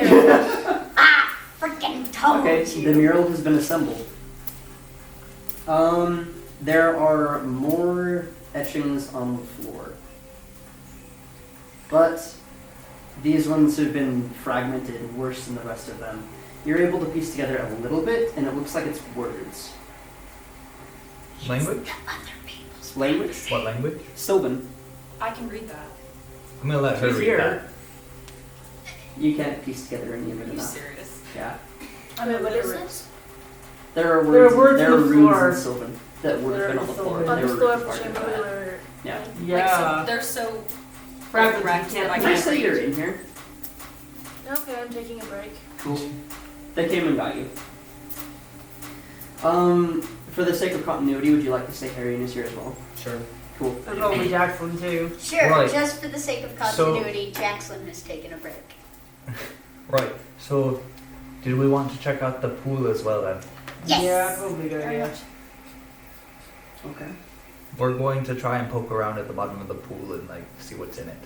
I freaking told Okay, you! the mural has been assembled. There are more etchings on the floor. But these ones have been fragmented worse than the rest of them. You're able to piece together a little bit, and it looks like it's words. Language? Language? What language? Sylvan. I can read that. I'm gonna let her She's read here. that. You can't piece together any of it Are you enough. serious? Yeah. Wait, what is this? There are There are words there on are the runes floor. in Sylvan that would have There been are on the Sylvan. floor. On On They the were floor of part the of chamber that. or Yeah. Like, Yeah. so, they're so Fragments wrecked you can't that I Can I can't say read. you're in here? Okay, I'm taking a break. Cool. They came and got you. For the sake of continuity, would you like to say Harrion is here as well? Sure. Cool. There's only Jackson too. Sure, Right. just for the sake of So- continuity, Jackson has taken a break. Right. So, did we want to check out the pool as well then? Yes! Yeah, probably good Very idea. much. Okay. We're going to try and poke around at the bottom of the pool and like see what's in it.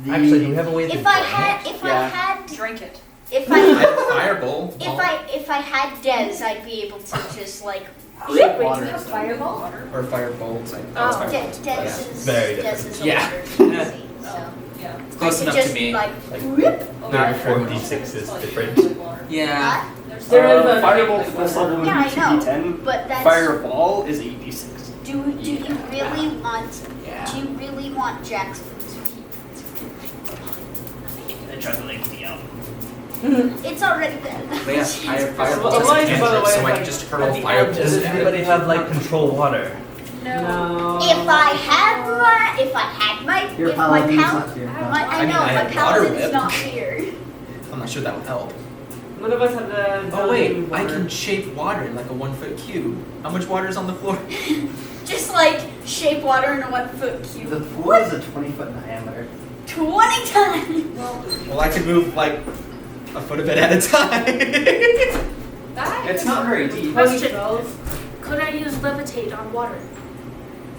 Actually, do we have a way to If I drain had, it? if Yeah. I had, Drink it. if I I, have a fireball. if I had Dez, I'd be able to just like. Wait, do you Water. have fireball? Or firebolts. I Oh. firebolts. Dez Yeah. is Very Dez different. is a Yeah. water species, so. Yeah. It's close I could enough just to be me. like, Like, whoop. Maybe 4d6 is different. Yeah. There is a fireball drink for this level would Yeah, I be know, 2d10. but that's. Fireball is 8d6. Do you really want? Yeah. Do you really want Jackson? juggling deal. It's already done. But yeah, I have fireball Well, as Elijah, a by the cantrip, way, so is I can like just at hurl the fireballs edge. Does at anybody it. have like control water? No. If I had my, Your if my paladin's pal, not here. I know, I my have water paladin is whip. not here. I'm not sure that will help. None of us have the. Oh wait, water. I can shape water in like a 1 foot cube. How much water is on the floor? Just like shape water in a 1 foot cube. The pool is a 20-foot diameter. 20 times! Well, I can move like a foot of it at a time. That It's not very deep. Question. Could I use levitate on water?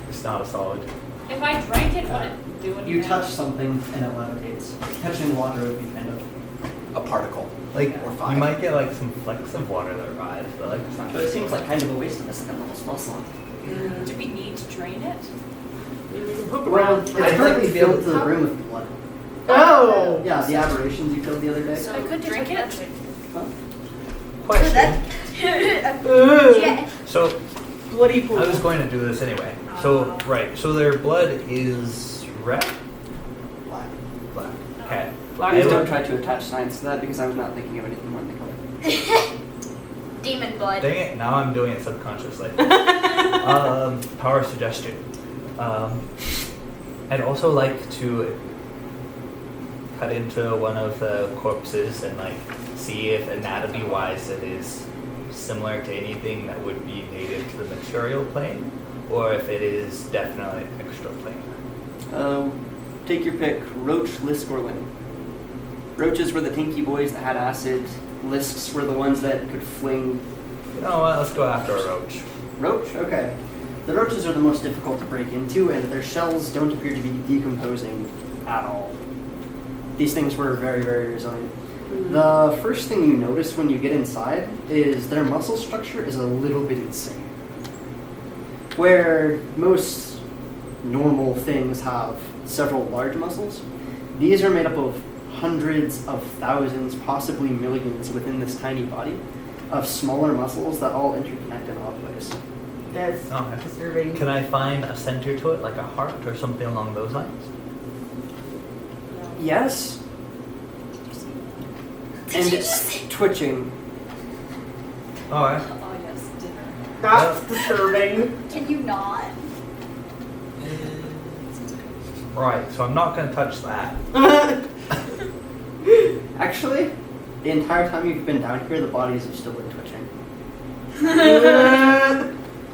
It's not a solid. If I drank it, would it do anything? You touch something and it levitates. Touching water would be kind of. A particle. Like Or you five. might get like some flecks of water that rise, but like it's not. But it seems like kind of a waste of a second level spell slot. Do we need to drain it? You can poke Well, around. it's I'd like currently to be able filled to the brim with blood. Oh! Yeah, the aberrations you killed the other day. So I could drink drink it. Question. Ugh. Yeah. So Bloody pool. I was going to do this anyway. So right, so their blood is red. Black. Black. Okay. Please don't try to attach science to that because I was not thinking of anything more than the color. Demon blood. Dang it! Now I'm doing it subconsciously. Power suggestion. I'd also like to cut into one of the corpses and like see if anatomy-wise it is similar to anything that would be native to the material plane, or if it is definitely extra plane. Take your pick, Roach, Lisk, or Lin. Roaches were the tanky boys that had acid. Lisks were the ones that could fling. You know what? Let's go after a roach. Roach? Okay. The roaches are the most difficult to break into, and their shells don't appear to be decomposing at all. These things were very, very resilient. The first thing you notice when you get inside is their muscle structure is a little bit insane. Where most normal things have several large muscles, these are made up of hundreds of thousands, possibly millions within this tiny body of smaller muscles that all interconnect in odd ways. That's Okay. disturbing. Can I find a center to it, like a heart or something along those lines? Yes, and it's twitching. Alright. Oh yes, dinner. That's disturbing. Can you not? Right, so I'm not gonna touch that. Actually, the entire time you've been down here, the bodies have still been twitching.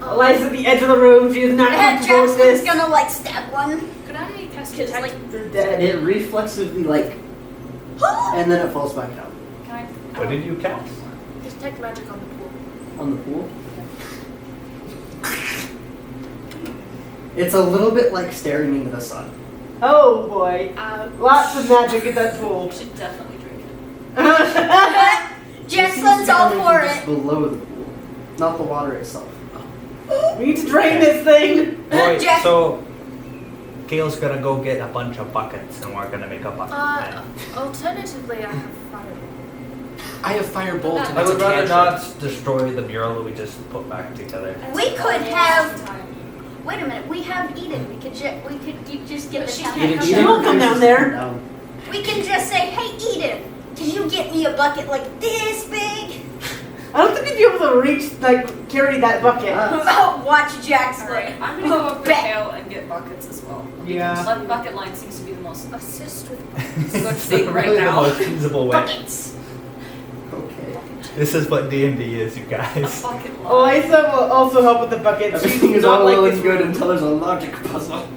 Eliza's at the edge of the room. She is not comfortable with Jackson's this. gonna like stab one. Could I cast Cause detect? like, They're dead. It reflexively, like, and then it falls back down. Can I? What did you cast? Detect magic on the pool. On the pool. It's a little bit like staring into the sun. Oh boy. Lots of magic in that We pool. should definitely drink it. Jackson's all for Just it. below the pool, not the water itself. We need to drain this thing. Right, Jack- so Gail's gonna go get a bunch of buckets and we're gonna make a bucket. Alternatively, I have fire. I have firebolt and I it's a would rather cantrip. not destroy the mural that we just put back together. We could have. Wait a minute. We have Eden. We could just get the She town. can't She won't come down there. Down. We can just say, "Hey, Eden, can you get me a bucket like this big?" I don't think you'd be able to reach, like, carry that bucket. Watch Jackson. Alright, I'm gonna go up with Bet. Kale and get buckets as well. Yeah. But bucket line seems to be the most Assist with good thing right Really the now. most feasible way. Buckets. Okay. This is what D&D is, you guys. Bucket line. Eliza will also help with the buckets. Everything She's is not all like well this and good room. until there's a logic puzzle.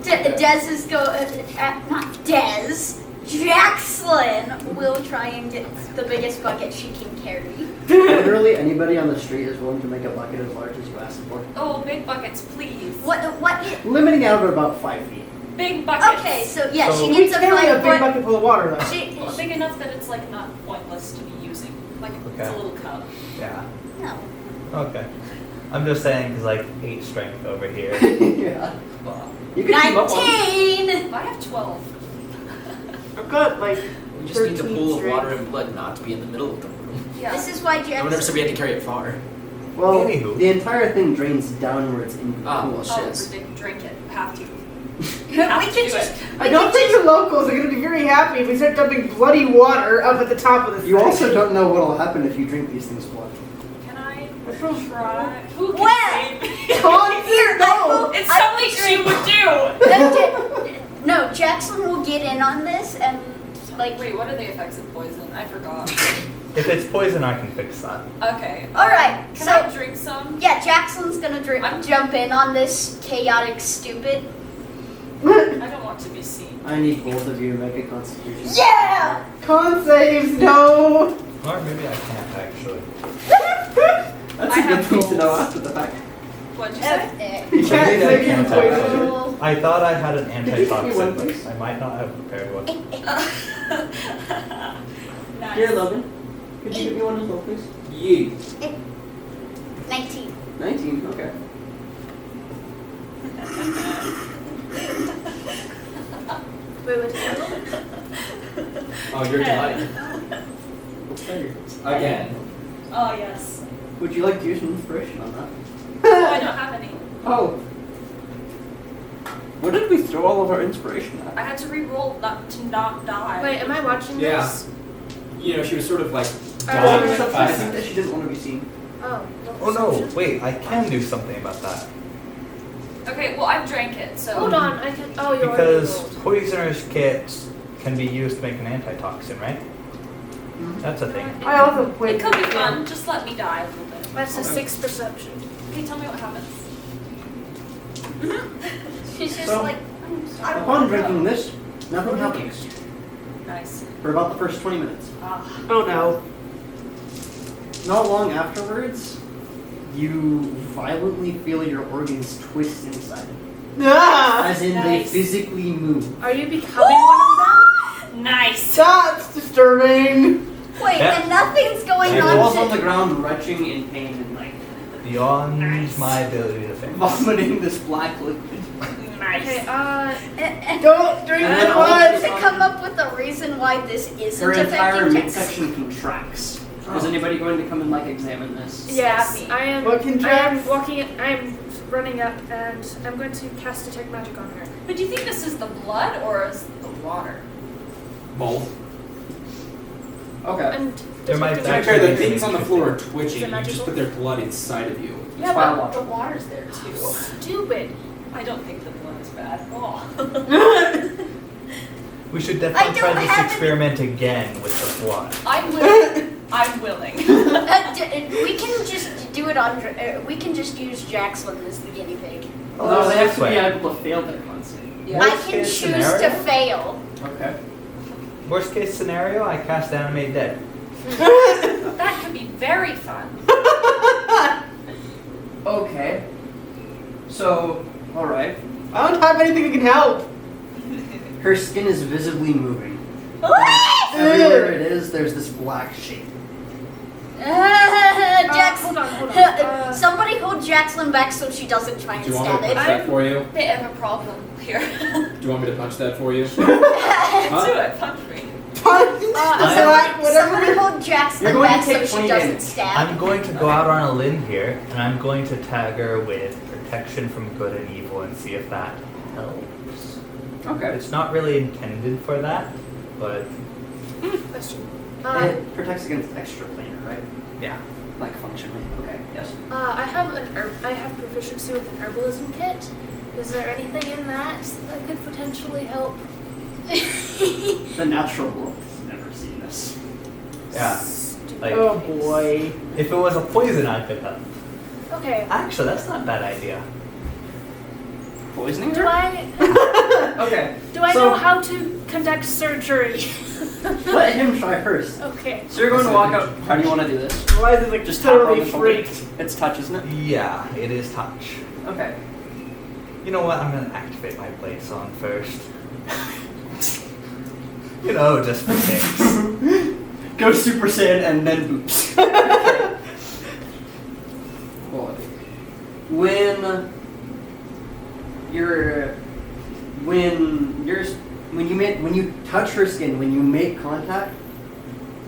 Dez is not Dez. Jackson will try and get the biggest bucket she can carry. Literally anybody on the street is willing to make a bucket as large as you ask for. Oh, big buckets, please. What? Limiting out at about 5 feet. Big buckets. Okay, so yeah, So- she We gets a carry a 5 big foot. bucket full of water, though. She, Well, big enough that it's like not pointless to be using. Like it's Okay. a little cup. Yeah. no. Okay. I'm just saying, because like 8 strength over here. Yeah. You can keep up on 19. I have 12. I've got, like, We just need a 13 pool of strength. water and blood not to be in the middle of the room. Yeah. This is why No one ever Jackson. said we had to carry it far. Well, Anywho. the entire thing drains downwards into the Ah, pool. well, Oh, shit. drink it. Have to. We have We to could do just. it. I don't think the locals are going to be very happy if we start dumping bloody water up at the top of the You thing. also don't know what'll happen if you drink these things blood. Can I Well, try? Who can Well, save me? Here, I It's will something she would do. No, Jackson will get in on this and like. Wait, what are the effects of poison? I forgot. If it's poison, I can fix that. Okay. All right, Can so I drink some? yeah, Jackson's gonna I'm- jump in on this chaotic stupid. I don't want to be seen. I need both of you to make a constitution. Yeah. Con saves, no! Or maybe I can't actually. That's I a good have thing to know goals. after the fact. What'd you say? Okay. You can't Maybe I save you can't from poison. actually. I thought I had an Could you give me one, antitoxin, please? but I might not have prepared one. Nice. Here, Logan. Could you give me one as well, please? Yee. 19. 19, okay. Wait, wait, wait. Oh, you're dying. Again. Oh yes. Would you like to use an inspiration on that? Oh, I don't have any. Oh. What did we throw all of our inspiration I at? had to re-roll to not die. Wait, am I watching Yeah. this? You know, she was sort of like Uh, dying Wait, for I 5 think that minutes. she didn't want to be seen. Oh. Oh no, wait, I can do something about that. Okay, well I drank it, so. Hold on, I can. Oh, you already Because rolled. poisoner's kits can be used to make an antitoxin, right? That's a thing. I also played. It could be fun. Just let me die a little bit. That's a 6 perception. Okay, tell me what happens. She's just So, like. I don't Upon wanna drinking go. this, nothing happens Nice. for about the first 20 minutes. Ah. Oh no. Not long afterwards, you violently feel your organs twist inside, Ah! as in they Nice. physically move. Are you becoming one of them? Nice. That's disturbing. Wait, Yeah. and nothing's going He on. falls on the ground, retching in pain and like Beyond Nice. my ability to think. vomiting this black liquid. Nice. Okay, Don't drink And the then blood. all- To come up with a reason why this isn't Her entire affecting Jackson. midsection contracts. Is anybody going to come and like examine this? yes, me. I am. What can I am Jax? walking. I am running up, and I'm going to cast detect magic on her. But do you think this is the blood or is the water? Both. Okay. And There might To detecting be actually fair, the be things on the floor are Is twitching. it You just magical? put their blood inside of you. Yeah, Fire but water. the water's there too. Stupid. I don't think the blood is bad. Oh. We should I definitely try don't this have experiment again with the blood. I'm willing. I'm willing. We can just do it on. We can just use Jackson as the guinea pig. No, they have to be Wait. able to fail their concept. Yeah. I Worst can case choose scenario? to fail. Okay. Worst case scenario, I cast animate dead. That could be very fun. Okay. So, alright. I don't have anything that can help. Her skin is visibly moving. Ah! Everywhere it is, there's this black shape. Jackson. Hold on. Somebody hold Jackson back so she doesn't try and Do you want me stab to punch it. that for you? Bit of a problem here. Do you want me to punch that for you? Do it. Punch me. Punch the sack, Somebody whatever. hold Jackson You're going to back take so 20 she doesn't damage. stab. I'm going to go out on a limb here, and I'm going to tag her with protection from good and evil and see if that helps. Okay. It's not really intended for that, but Question. It protects against extraplanar, right? yeah. Like functionally. Okay, yes. I have I have proficiency with an herbalism kit. Is there anything in that that could potentially help? The natural world has never seen this. Yeah. Like, Oh boy. if it was a poison, I could help. Okay. Actually, that's not a bad idea. Poisoning Do her? I Okay. do I So- know how to conduct surgery? Let him try first. Okay. So you're going to walk up. How do you want to do this? Why is it like Just tap her on totally the shoulder. freaked? It's touch, isn't it? Yeah, it is touch. Okay. You know what? I'm gonna activate my blade song first. You know, just for kicks. Go Super Saiyan and then boops. Well, when you touch her skin, when you make contact,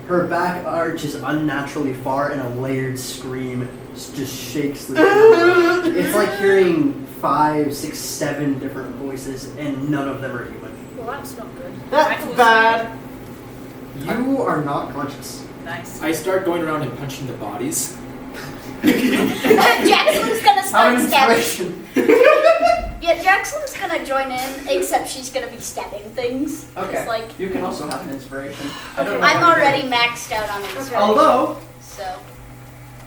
Her back arches unnaturally far, and a layered scream just shakes the room. It's like hearing 5, 6, 7 different voices, and none of them are human. Well, that's not good. That's bad. You are not conscious. Nice. I start going around and punching the bodies. Jackson's gonna Have start an stabbing. inspiration. Yeah, Jackson's gonna join in, except she's gonna be stabbing things. Okay. It's like, You can also have an inspiration. I don't know I'm how to do already maxed out on inspiration. Although, So,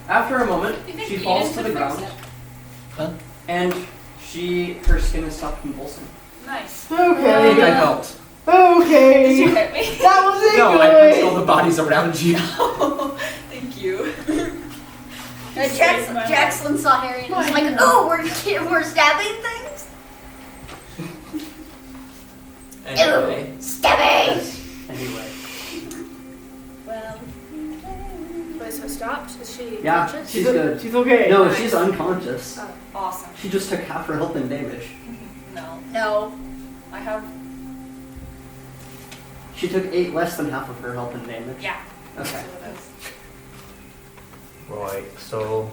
after a moment, You think she Eden falls to could the fix ground, it? Huh? and her skin has stopped convulsing. Nice. I think Okay. I helped. Did you Okay. hit me? That wasn't No, I punched all good. the bodies around you. Thank you. Jackson saw Harry and was like, "Oh, we're stabbing things. Anyway. Ew, stabbing." Anyway, Well, Wait, so it stopped? Is she Yeah, conscious? she's good. She's okay. No, she's unconscious. awesome. She just took half her health and damage. No, No. I have. She took 8 less than half of her health and damage. Yeah. Okay. That's what it is. Right. So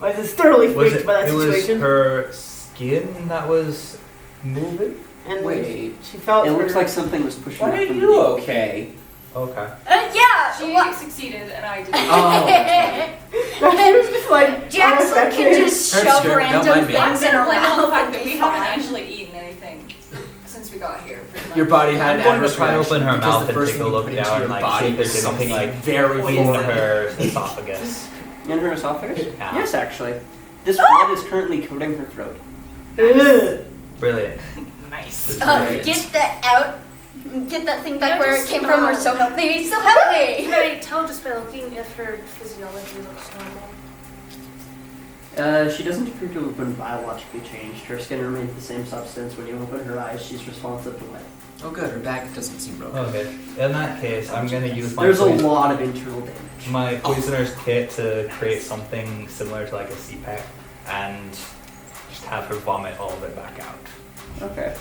I was thoroughly was freaked it? by that It was situation. her skin that was moving. And Wait. she felt It her- looks like something was pushing Why her are from you the- okay? Okay. Yeah. She what- succeeded and I didn't. Oh, She was just like Jackson unaffected. can just Hurts, shove Jared, don't random mind me. I'm things in gonna her blame on the mouth fact and that be we haven't fine. actually eaten anything since we got here. pretty much. Your body had I'm an going to adverse try to reaction open her because mouth the and first take a thing you look put into down, your like body see if was there's anything something like very in foreign. her esophagus. In her esophagus? Yeah. Yes, actually. This blood is currently coating her throat. Ugh. Brilliant. Nice. This is great. Get that out. Get that thing back Yeah, where it just came from. Or smell. so help me. So help me. Can I tell just by looking if her physiology looks normal? She doesn't appear to have been biologically changed. Her skin remains the same substance. When you open her eyes, she's responsive to light. Oh, good. Her back doesn't seem broken. Okay. In that case, I'm gonna use my There's a poison- lot of internal damage. my poisoner's kit to create something similar to like a CPAC and just have her vomit all of it back out. Okay.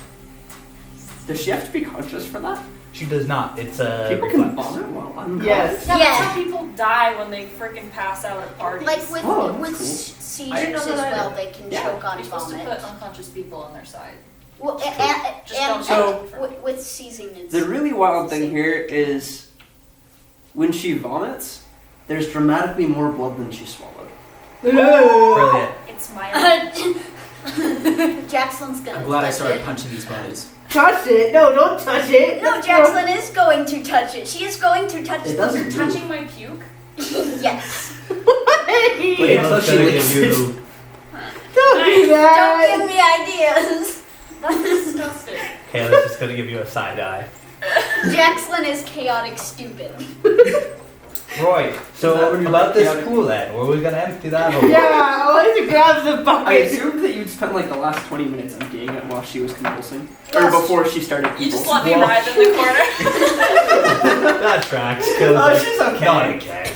Does she have to be conscious for that? She does not. It's a People can reflex. vomit while unconscious. Yes. Yeah, Yeah. that's how people die when they freaking pass out at parties. Like with Oh, that's with cool. seizures I didn't know as that well, either. they can Yeah. choke on You're supposed to vomit. put unconscious people on their side. Well, Just and don't So- with seizing it's The really wild thing here is when she vomits, there's dramatically more blood than she swallowed. Ugh. Brilliant. It's my Jackson's gonna I'm glad I touch started it. punching these bodies. Touch it. No, don't touch it. No, Jackson is going to touch it. She is going to touch It doesn't You're touching my puke? Yes. Wait, Caleb's so gonna she give licks you. Don't do Don't that. give me ideas. That's disgusting. Caleb's just gonna give you a side eye. Jackson is chaotic stupid. Right. Is that So when you're about this chaotic? pool then, were we gonna empty that or Yeah, I wanted to grab the I bucket. assumed that you'd spent like the last 20 minutes emptying it while she was convulsing. Yes. Or before she started You just convulsing. let me Well- ride in the corner. that tracks? Caleb's Oh, like, she's okay. Not okay.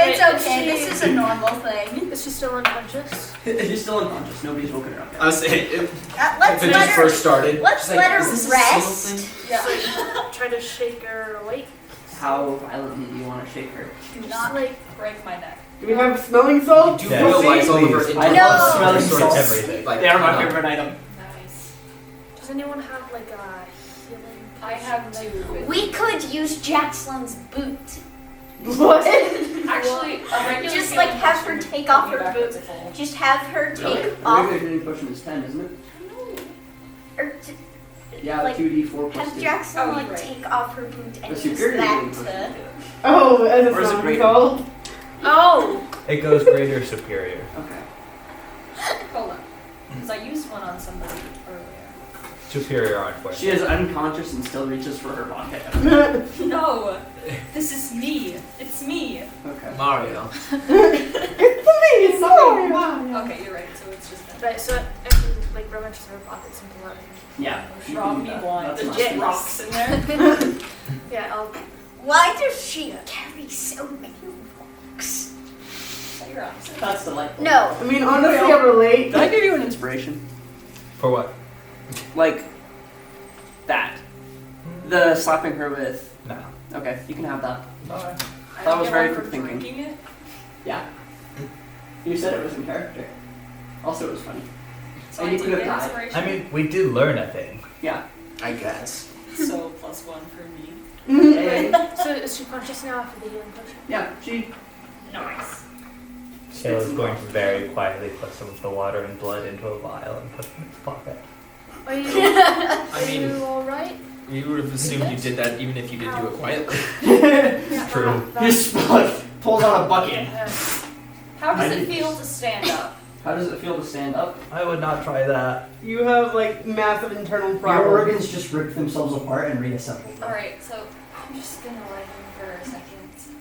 It's Wait, okay. is she- This is a normal thing. Is she still unconscious? She's still unconscious. Nobody's woken her up yet. I was saying, Let's if it let just her. first started, Let's she's let her is this a rest. single thing? Yeah. Try to shake her awake. How violently do you want to shake her? Do Just not. like Break my neck. Do we have smelling salts? Do Yeah, realize all of her please. I know. intelligence smelling is sort of salts. Everything. like, They are my you know, favorite item. Nice. does anyone have like a healing? I have two. We could use Jackson's boot. What? Actually, a regular Just like healing have potion her take would off be her back boots. at full. Just have her take Really? A off. regular healing potion is 10, isn't it? Or Yeah, like 2d4 plus have 2. Jackson Oh, like right. take off her boot and The use superior that healing to. potion. Oh, as a Or is it smelling greater? salt. Oh! It goes greater superior. Okay. Hold on. Because I used one on somebody earlier. Superior aren't what? She is unconscious and still reaches for her vodka. No! This is me. It's me. Okay. Mario. It's sorry. Okay, you're right. So it's just that. Right, so I can like rummage through her pockets and pull out Yeah. you Rob can me do that. blind. That's There's nice. just rocks in there. Yeah, I'll Why does she carry so many rocks? Is that your accent? That's delightful. No. I mean, honestly, I relate. Did I give you an inspiration? For what? Like that. The slapping her with. No. Okay, you can have that. Alright. I That don't was get very one for quick thinking. drinking it. Yeah. You said it was in character. Also, it was funny. So And I you did could get have died. inspiration. I mean, we did learn a thing. Yeah. I guess. So +1 for me. And, So is she conscious now after the healing potion? yeah, she. Nice. Shale is going to very quietly put some of the water and blood into a vial and put it in his pocket. Are you? I Are mean, you all right? you would have assumed you did that even if you didn't do it quietly. Yeah, True. that- He just pulls out a bucket. How does I it did- feel to stand up? How does it feel to stand up? I would not try that. You have like massive internal Your problems. organs just rip themselves apart and reassemble. Alright, so I'm just gonna lie down for a second.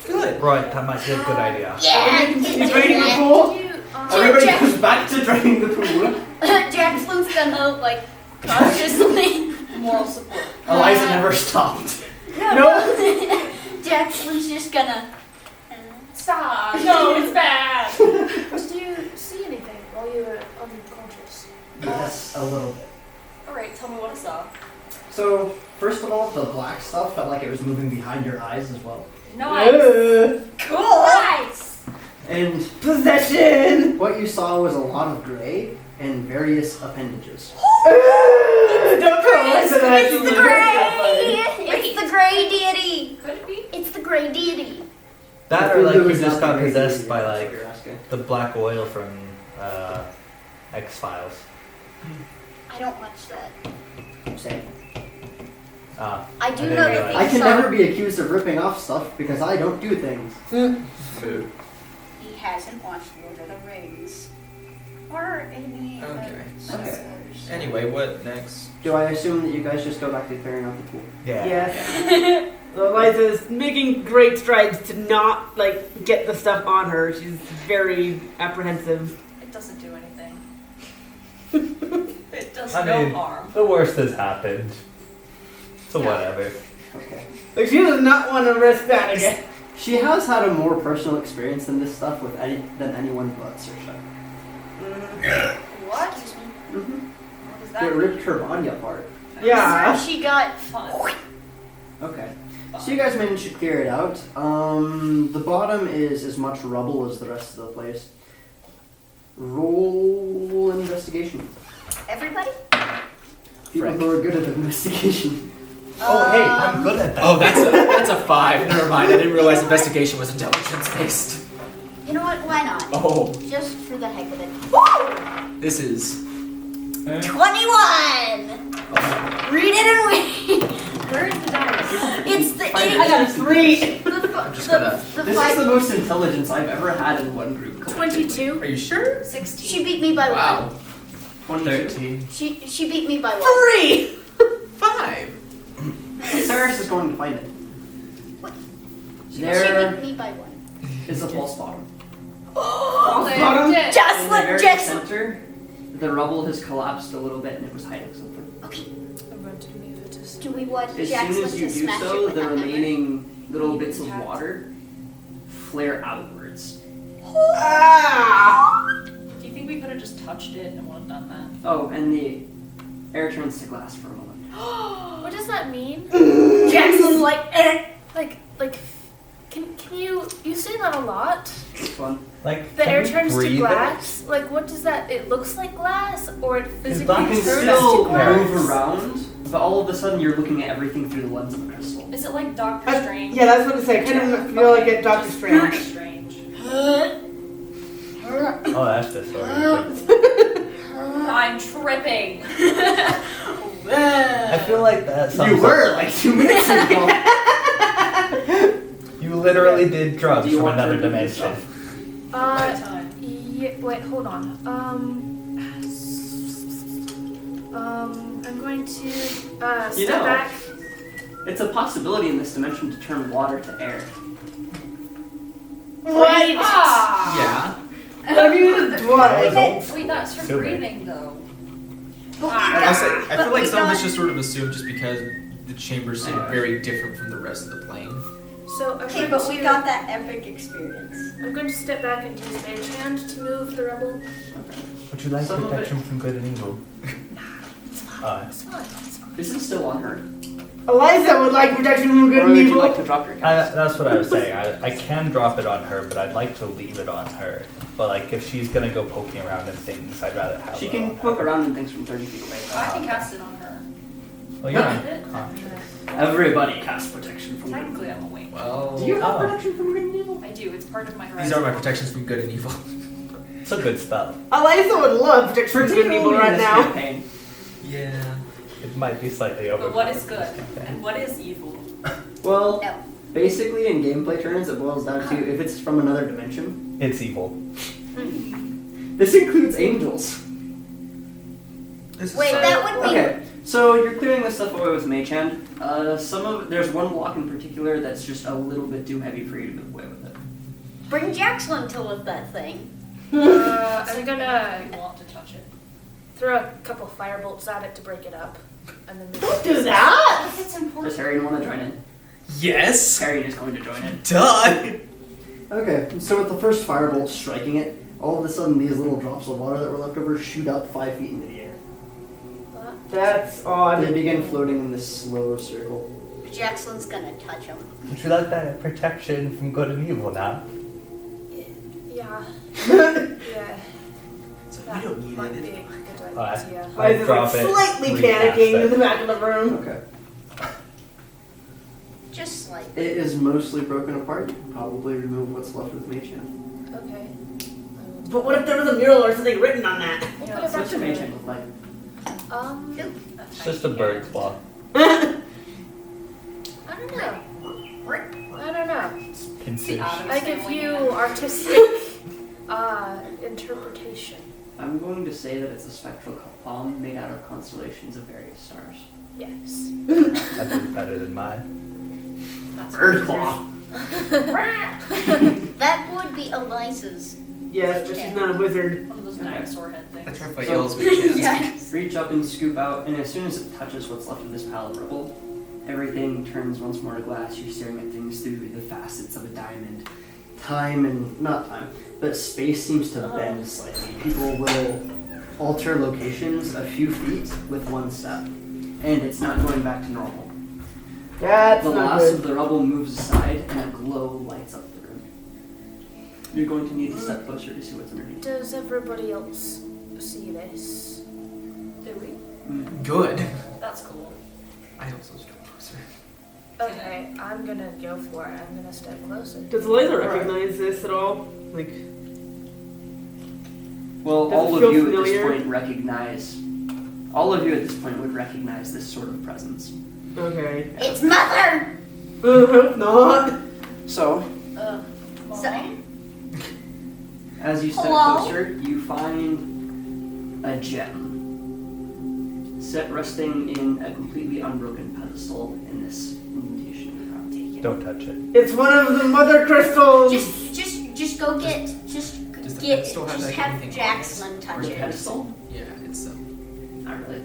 Good. Right, that might be a good idea. He's waiting in the pool. Did you, Everybody Jack- goes back to draining the pool. Jackson's gonna like cautiously. Moral support. Eliza never stopped. No. Jackson's just gonna. Stop! No, it's bad! Did you see anything while you were unconscious? Yes, a little bit. Alright, tell me what I saw. So, first of all, the black stuff felt like it was moving behind your eyes as well. Nice! Cool! Nice. And Possession. what you saw was a lot of gray and various appendages. Don't tell Alexa that. It's the gray. It's the gray deity. Could it be? It's the gray deity. That I or like think it you was just not got the possessed gravy, by that's like what you're asking. the black oil from X-Files. I don't watch that. Same. Ah, I do I know didn't that realize. they I can saw- never be accused of ripping off stuff because I don't do things. Food. He hasn't watched Lord of the Rings. Or any of Okay. the Okay. others. Anyway, what next? Do I assume that you guys just go back to clearing out the pool? yeah. Yes. Eliza's making great strides to not like get the stuff on her. She's very apprehensive. It doesn't do anything. It does I no mean- harm. The worst has happened. So Yeah. whatever. Okay. Like she does not want to risk that again. She has had a more personal experience in this stuff with than anyone but Saoirse. What? Mm-hmm. What does that It mean? ripped her body apart. Yeah. She got. Fun. Okay. So you guys managed to clear it out. The bottom is as much rubble as the rest of the place. Roll investigation. Everybody? People who are good at investigation. Oh hey, I'm good at that. Oh, that's a 5. Never mind. I didn't realize investigation was intelligence based. You know what? Why not? Oh, Just for the heck of it. this is. 21! Read it and wait. Where's the dice? It's the I idiot. got a 3. I'm just gonna. The This is the five. most intelligence I've ever had in one group. 22. Are you sure? 16. She beat me by Wow. 13. one. She beat me by one. 3. 5. Saris is going to find it. What? She There beat me by one. is a false bottom. Oh, there Bottom. it is. Just In the let very Jackson. center, the rubble has collapsed a little bit and it was hiding something. Okay. I'm going to move it to. Do we want As Jackson soon as you to do smash it so, with the that hammer? remaining little bits of water flare outwards. Ah. Do you think we could have just touched it and it wouldn't have done Oh, and the air turns to glass for a moment. What does that mean? Jackson's like, Like, can you say that a lot? It's fun. Like The can air we turns to breathe it? glass? Like, what does that, it looks like glass? Or it physically that You turns can can still to glass? move around, but all of a sudden you're looking at everything through the lens of a crystal. that? Is it like Doctor Strange? Yeah, that's what I say. I kind of feel like it Doctor Just Strange. Doctor Strange. Oh, that's the story. I'm tripping. I feel like that sums You up- were like 2 minutes ago. You literally did drugs Do you from want to another do dimension. stuff? My time. Yeah, wait, hold on. I'm going to You step know. back. It's a possibility in this dimension to turn water to air. Right. Ah! Yeah. Have you used water? Wait, that's for Super. breathing though. I feel like we some of this got- just sort of assumed just because the chambers seem very different from the rest of the plane. So I'm Okay, going but to, we got that epic experience. I'm going to step back and use Mage Hand to move the rebel. Would you like Some of protection from good and evil? It's fine. Alright. It's fine. It's fine. This is still on her. Eliza would like protection from good Or and would you evil. like to drop your cast? That's what I was saying. I can drop it on her, but I'd like to leave it on her. But like, if she's gonna go poking around in things, I'd rather have She it can on poke her. around in things from 30 feet away. I can cast it on her. Well, you're Yeah. unconscious. Everybody casts protection from good. Technically, I'm a wing. Well, Do you have Oh. protection from good and evil? I do. It's part of my horizon. these are my protections from good and evil. It's a good spell. Eliza would love protection from good and evil right in this now. campaign. Yeah. It might be slightly over. But what is good and what is evil? Well, No. basically in gameplay terms, it boils down to if it's from another dimension. It's evil. This includes angels. This is Wait, that would be. Okay, so you're clearing this stuff away with Mage Hand. There's one block in particular that's just a little bit too heavy for you to move away with it. Bring Jackson to lift that thing. I'm gonna I want to touch it. throw a couple firebolt at it to break it up, and then Don't do that! If it's Does important. Harry want to join in? Yes. Harry is going to join in. Duh. Okay, so with the first firebolt striking it, all of a sudden these little drops of water that were left over shoot up 5 feet into the air. That's odd. They begin floating in this slow circle. Jackson's gonna touch him. Would you like that protection from good and evil now? yeah, yeah. So we don't need Might it. be a good Alright. idea. Eliza's drop like it, slightly recast panicking it. in the back of the room. Okay. Just like. It is mostly broken apart. You can probably remove what's left with Mage Hand. Okay. But what if there was a mural or something written on that? We'll Yeah, put it back What's your Mage Hand together. look like? It's just a bird's claw. I don't know. I don't know. Pincers. I give you artistic interpretation. I'm going to say that it's a spectral palm made out of constellations of various stars. Yes. That is better than mine. Bird claw. That would be Eliza's. Yes, but she's not a wizard. One of those dinosaur head things. That's Raphael's So- Mage Hand. Yes. Reach up and scoop out, and as soon as it touches what's left of this pile of rubble, everything turns once more to glass. You're staring at things through the facets of a diamond. Time and not time, but space seems to bend slightly. People will alter locations a few feet with one step, And it's not going back to normal. That's The not last good. of the rubble moves aside, and a glow lights up the room. You're going to need to step closer to see what's underneath. Does everybody else see this? Do we? Good. That's cool. I also step closer. Okay, I'm gonna go for it. I'm gonna step closer. Does Eliza recognize this at all? Like, Well, Does it all of feel you familiar? at this point recognize. All of you at this point would recognize this sort of presence. okay. It's Mother! Hope not. So, So, as you step Hello? closer, you find a gem set resting in a completely unbroken pedestal in this indentation in the ground. Don't touch it. It's one of the mother crystals. just go get, Does the get, pedestal have, just like, have anything Jackson Or touch the it. pedestal? Yeah, it's Not really.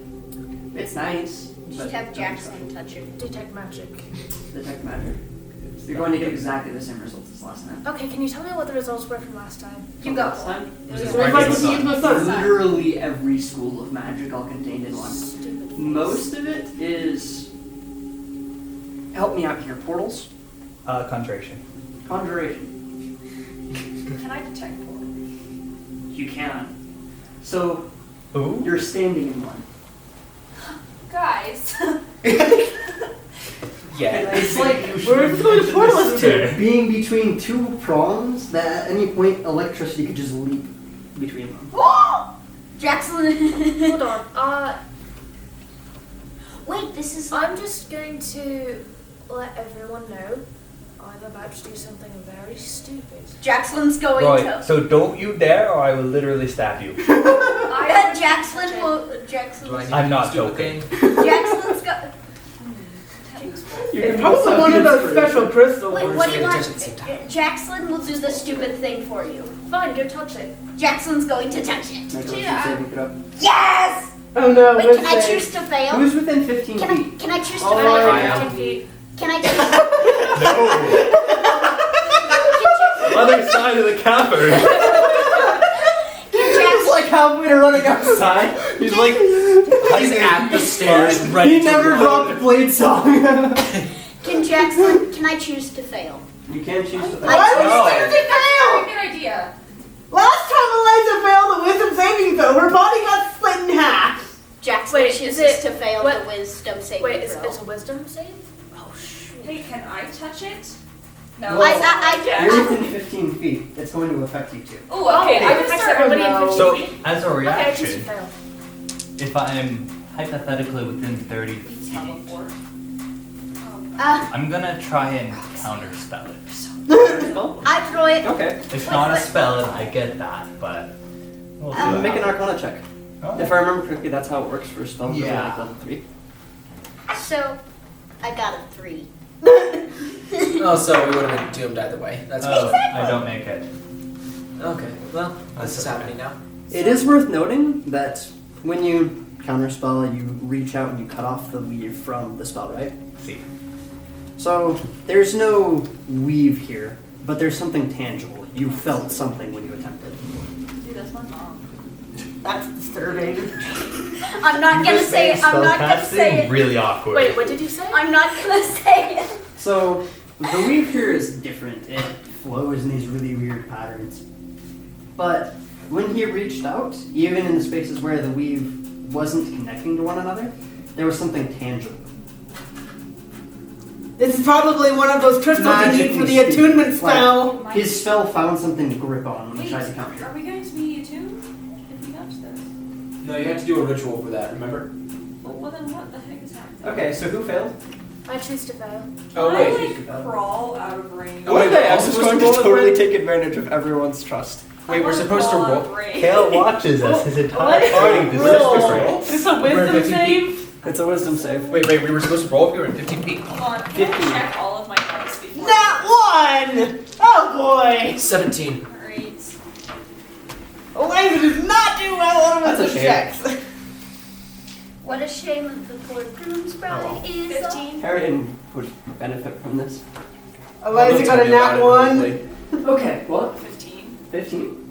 It's nice. Just but have don't Jackson touch it. Detect magic. detect magic. You're going to get exactly the same results as last time. Okay, can you tell me what the results were from last time? You go. Last time, This It's is like right the sun. heat of the sun. literally every school of magic all contained in one. Stupid face. Most of it is. Help me out here. Portals, Conjuration. conjuration. Can I detect portal? You can. So Ooh. you're standing in one. Guys. Yeah. It's like Where's the portal is to? Being between two prongs, that at any point electricity could just leap. between them. Jackson! Hold on. Wait, this is. I'm just going to let everyone know I'm about to do something very stupid. Jackson's going Right. to. So don't you dare, or I will literally stab you. Jackson will. Jackson. Do I need I'm to not do the joking. thing? Jackson's go. It's probably one of those special crystals. Wait, We're what do just you gonna want? touch it sometime. Jackson will do the stupid thing for you. Fine, go touch it. Jackson's going to touch it. Make a Yeah. saving throw. Yes! Oh no, Wait, let's can I say- choose to fail? Who's within 15 Can feet? I choose to Oh, fail? yeah. 10 feet. Can I choose? No. Other side of the cavern. Can It's Jackson? like halfway to running outside. He's like He's at the stairs, ready He to never run. dropped Blade Song. Can I choose to fail? You can choose to Why would No. you choose to fail? Good idea. Last time Eliza failed the wisdom saving throw, her body got split in half. Jackson Wait, is chooses it- to fail what- the wisdom saving Wait, it's throw. a wisdom save? Oh shoot. Hey, can I touch it? No. Well, Yeah. You're within 15 feet. It's going to affect you too. Oh, okay. Okay, I I can affects start. everybody in no. 15 So, feet. as a Okay, I choose to reaction, fail. if I'm hypothetically within 30 feet, Teleport. I'm gonna try and counterspell it. I I throw it. Okay. It's not a spell, and I get that, but we'll see what Make an happens. Arcana check. Oh. If I remember correctly, that's how it works for spells that are Yeah. like level 3. So, I got a 3. Oh, so we would have been doomed either way. That's Oh, I don't make it. Okay, well, this is okay. happening now. It is worth noting that when you counterspell, you reach out and you cut off the weave from the spell, right? See. So there's no weave here, but there's something tangible. You felt something when you attempted. Dude, that's my mom. That's disturbing. I'm not You gonna just say made it. I'm not gonna spellcasting say it. really awkward. Wait, what did you say? I'm not gonna say it. So the weave here is different. It flows in these really weird patterns. But when he reached out, even in the spaces where the weave wasn't connecting to one another, there was something tangible. This is probably one of those crystals you need for the Magically attunement speaking, spell. His spell found something to grip on when he Wait, tried to counter. are we going to be too? If we touch this? No, you have to do a ritual for that, remember? Well, then what the heck is happening? Okay, so who failed? I choose to fail. Oh, Can wait. I, like, crawl out of range? Oh, wait, Okay, I'm also just supposed going to to roll totally with take advantage of everyone's trust. Wait, we're supposed to roll. Kale watches us his entire What? party. This Roll. is great. Is this a We're wisdom 15 save? It's a wisdom save. Wait, we were supposed to roll if we were in 15 feet. Hold on, can 15. I check all of my dice before? Nat 1! Oh boy! 17. Alright. Eliza does not do well on That's a wisdom shame. checks. What a shame that the poor Bloomsbury is. 15. Harridan would benefit from this. Eliza Don't got tell a me nat about it, 1. hopefully. Okay, well, 15. 15.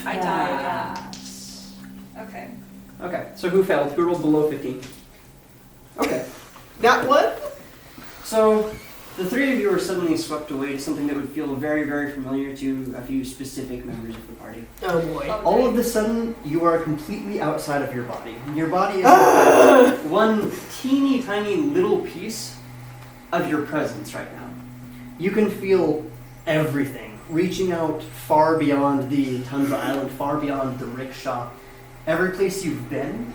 I died. Okay. Okay, so who failed? Who rolled below 15? Okay, Nat 1? so the three of you are suddenly swept away to something that would feel very, very familiar to a few specific members of the party. Oh boy. All of a sudden, you are completely outside of your body. Your body is one teeny tiny little piece of your presence right now. You can feel everything, reaching out far beyond the Tundra Island, far beyond the rickshaw. Every place you've been,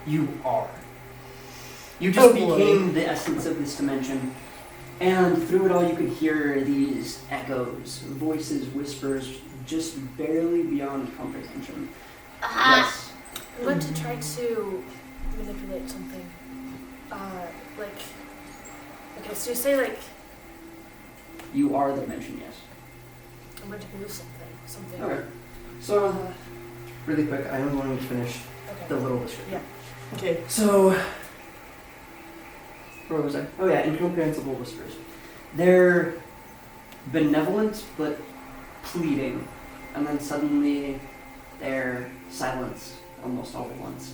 you are. You just Oh, boy. became the essence of this dimension. And through it all, you could hear these echoes, voices, whispers, just barely beyond comprehension. Ah. Yes. I'm going to try to manipulate something. Like, okay, so you say like, You are the dimension, yes. I'm going to move something. Okay. So, really quick, I am going to finish Okay. the little description. Okay. So, where was I? Oh yeah, incomprehensible whispers. They're benevolent but pleading, and then suddenly they're silence almost all at once.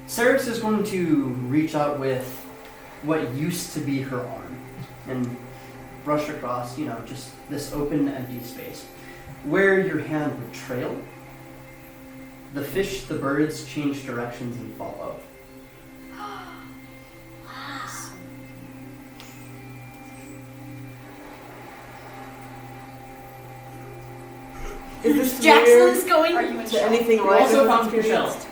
Ceres is going to reach out with what used to be her arm and brush across, just this open, empty space. Where your hand would trail, the fish, the birds change directions and follow. Is this Jackson's familiar going Are you in to shock? anything You like also this found experience?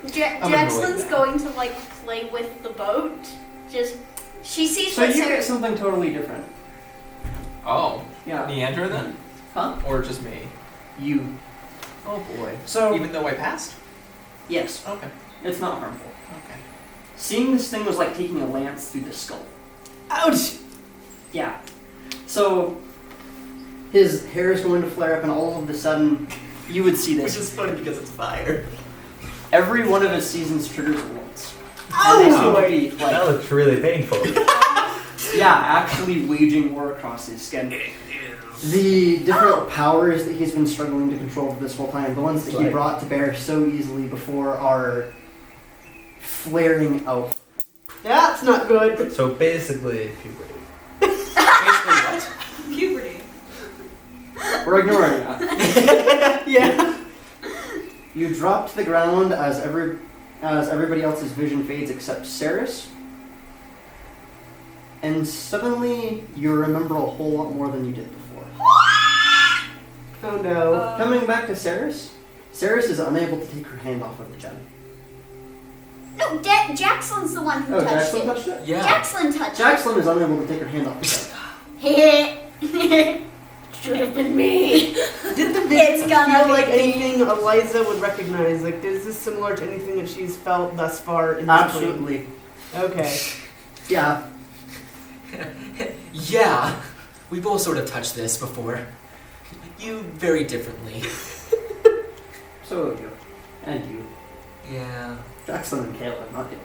Michelle. Jackson's going to like play with the boat. Just she sees So what you Sarah. get something totally different. Oh, Yeah. Neander then? Huh? Or just me? You. Oh boy. So, Even though I passed? yes, Okay. it's not harmful. Okay. Seeing this thing was like taking a lance through the skull. Ouch! Yeah. So, his hair is going to flare up, and all of a sudden, you would see this. Which is funny because it's fire. Every one of his seasons triggers once. Ow! And they seem to be, That like, looks really painful. yeah, actually waging war across his skin. the different powers that he's been struggling to control this whole time, the ones that he Right. brought to bear so easily before, are flaring out. That's not good. So basically, puberty. Basically what? Puberty. We're ignoring that. Yeah. You drop to the ground as everybody else's vision fades except Saris. And suddenly you remember a whole lot more than you did before. Oh no. Coming back to Saris, Saris is unable to take her hand off of the gem. No, Jaxlin's the one who Oh, touched Jaxlin it. touched it? Yeah. Jaxlin touched Jaxlin is unable to take her hand off the gem. it. Should have been me. Did the It's vision gonna feel be like me. anything Eliza would recognize? Like, is this similar to anything that she's felt thus far in this game? Absolutely. Okay. Yeah. Yeah. We both sort of touched this before. You very differently. So have you. And you. Yeah. Jackson and Caleb, not you.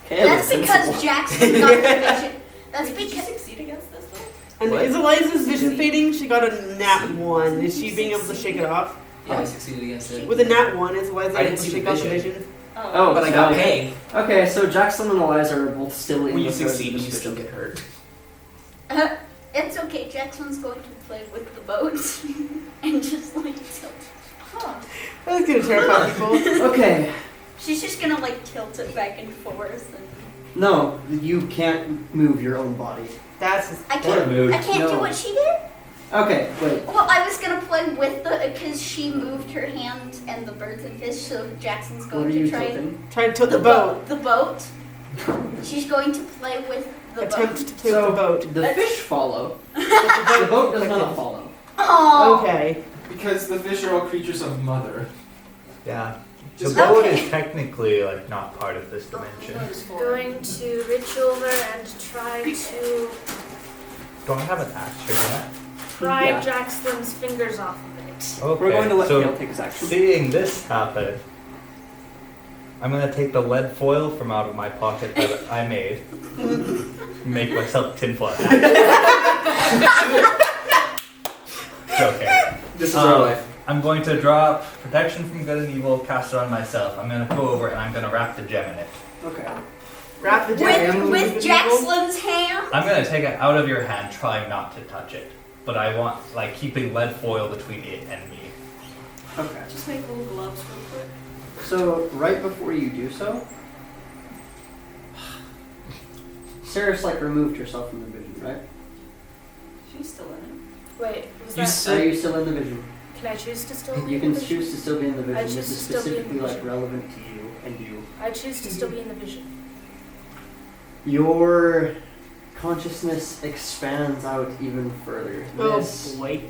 That's because Jackson got the vision. That's Did you because. succeed against this though? And What? is Eliza's vision fading? She got a nat 1. Is she being able to shake it off? Yeah, I succeeded against it. With a nat 1, is Eliza I able didn't to see shake the off the vision. vision? Oh, But I got so- paid. Okay, so Jackson and Eliza are both still in When you the throes of succeed, this you still vision. get hurt. It's okay. Jackson's going to play with the boat and just like tilt. Huh. That's gonna terrify people. Okay, She's just gonna like tilt it back and forth. And no, you can't move your own body. That's I What a can't. mood. I can't do No. what she did. Okay, wait. Well, I was gonna play with the because she moved her hand and the birds and fish. So Jackson's What going are to you try and tilting? trying to tilt the boat. The boat. She's going to play with the Attempt boat. to tilt the boat. The fish follow. The boat does not follow. Oh. Okay. Because the fish are all creatures of mother. Yeah. The Just- boat Okay. is technically like not part of this dimension. Going to reach over and try to Do I have an action yet? pry Yeah. Jackson's fingers off of it. Okay. We're going to let so Gale take his action. seeing this happen, I'm gonna take the lead foil from out of my pocket that I made, make myself tinfoil hat. Okay. This is our life. I'm going to draw protection from good and evil, cast it on myself. I'm gonna go over and I'm gonna wrap the gem in it. Okay. Wrap the gem With Jackson's hand. I'm gonna take it out of your hand, trying not to touch it. But I want, like, keeping lead foil between it and me. Okay. Just make little gloves real quick. So, right before you do so, Saris, like, removed herself from the vision, right? She's still in it. Wait, was You that? said- Are you still in the vision? Can I choose to still be You in can the vision? choose to still be in the I vision. choose This is to still be in the specifically, like, vision. relevant to you and you. I choose to still be in the vision. Your consciousness expands out even further. Oh This, boy.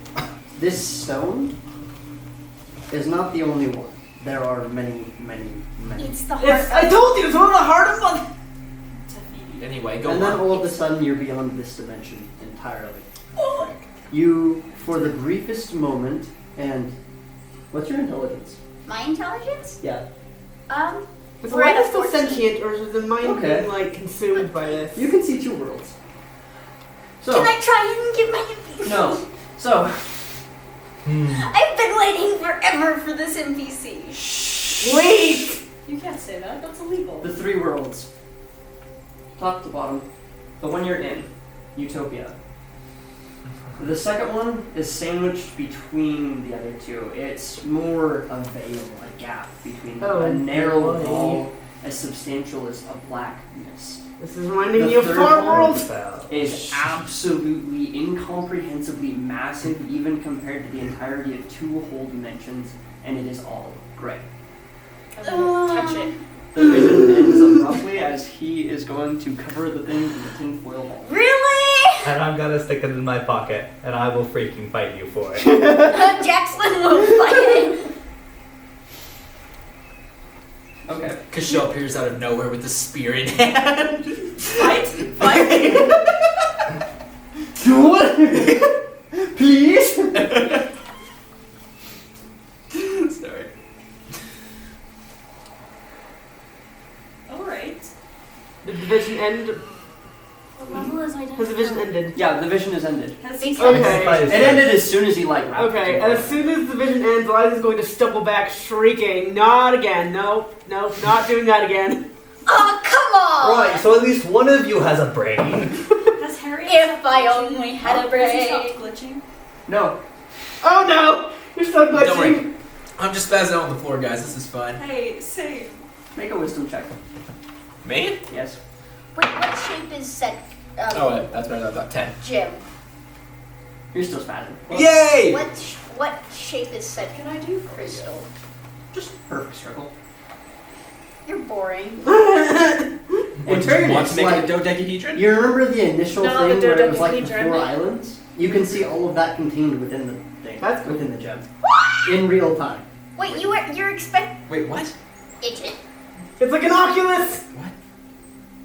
this stone is not the only one. There are many, many, many. It's the heart. It's, I told you, it's one of the hardest ones. Tafiti. Anyway, go And then on. all of a sudden you're beyond this dimension entirely. You, for the briefest moment, and what's your intelligence? My intelligence. Yeah. Is We're at Eliza a still 14. sentient, or is the mind Okay. being, like, consumed by this? You can see two worlds. So, Can I try and get my? no. So, I've been waiting forever for this NPC. Wait! You can't say that. That's illegal. the three worlds. Top to bottom. The one you're in, Utopia. The second one is sandwiched between the other two. It's more a veil, a gap between them. Oh, A narrow boy. wall as substantial as a black mist. This is reminding The me of third Far one World. is absolutely incomprehensibly massive, even compared to the entirety of two whole dimensions, and it is all gray. I'm gonna touch it. The vision ends abruptly as he is going to cover the thing with a tin foil ball. Really? And I'm gonna stick it in my pocket, and I will freaking fight you for it. Jackson will fight it. Okay. Kashil appears out of nowhere with a spear in hand. Fight? Fight? Do it! Please! Sorry. Alright. Did the vision end? level is identified? Has the vision ended? Yeah, the vision is ended. Has Because- Okay. It ended as soon as he like wrapped Okay, it. as soon as the vision ends, Eliza's going to stumble back, shrieking, "Not again! Nope, not doing that again." Oh, come on! Right, so at least one of you has a brain. Has Harry If I stopped only glitching? had a Has he brain. stopped glitching? No. Oh no! You're so glitchy. Don't worry. I'm just spazzing out on the floor, guys. This is fun. Hey, same. Make a wisdom check. Me? Yes. Wait, what shape is said Oh, wait, that's better than I thought. 10. Jim? You're still spazzing. Yay! What shape is said What can I do for crystal? Just perfect circle. You're boring. In Want fairness, to make like, a dodecahedron? you remember the initial No, thing the where it was like the dodecahedron. 4 islands? You can see all of that contained within the thing. That's cool. within the gem. In real time. Wait, you're expect Wait, what? it. It's like an Oculus! What?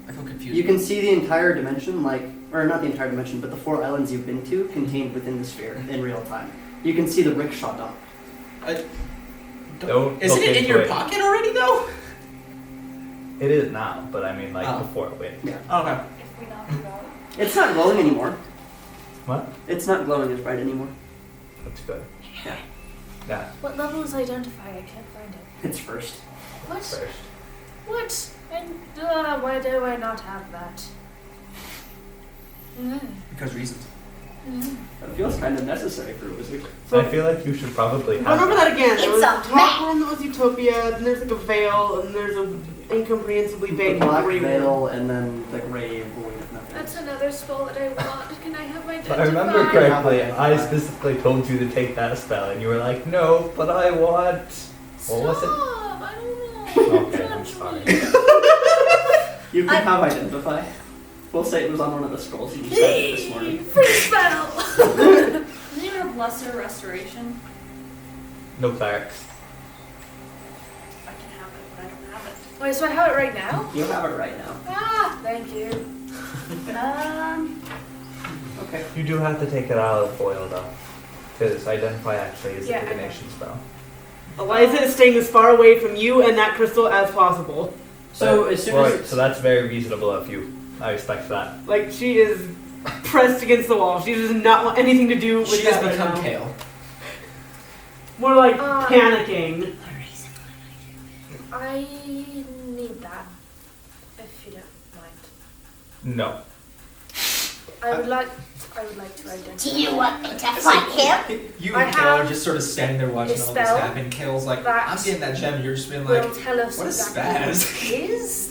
I feel confused. You can see the entire dimension, or not the entire dimension, but the 4 islands you've been to contained within the sphere in real time. You can see the rickshaw dock. Don't Isn't look it in into your it. pocket already, though? It is now, but I mean, like Oh. before it went. Okay. If we knock it out. It's not glowing anymore. What? It's not glowing as bright anymore. That's good. Yeah. Yeah, What level is identified? I can't find it. It's first. What? first. What? And why do I not have that? Because reasons. It feels kind of necessary for a wizard. So, I feel like you should probably run have over that again. There It's was a a top room that was Utopia, then there's like a veil, and there's a incomprehensibly The vague black grey room. veil and then the gray void of nothing. That's another spell that I want. Can I have If identified? I remember correctly, I specifically told you to take that spell, and you were like, no, but I want... What was it? Stop! I don't know. Okay, I'm Judge sorry. me. You can have identify. We'll say it was on one of the scrolls you started this morning. Free spell! Doesn't even have lesser restoration. No clerics. I can have it, but I don't have it. Wait, so I have it right now? You have it right now. Ah, thank you. Okay. You do have to take it out of foil, though. Because identify actually is Yeah, a I know. divination spell. Eliza is staying as far away from you and that crystal as possible. So as soon Right, as so that's very reasonable of you. I respect that. Like, she is pressed against the wall. She does not want anything to do with She has that right become now. kale. More like Uh, panicking. I need that. If you don't mind. No. I would like to identify. Do you want me to fight him? You I and Kale are have just sort of standing there watching a all this spell happen. Kale's like, that I'm getting that gem. You're just being like, will tell us what is exactly spaz? what it is.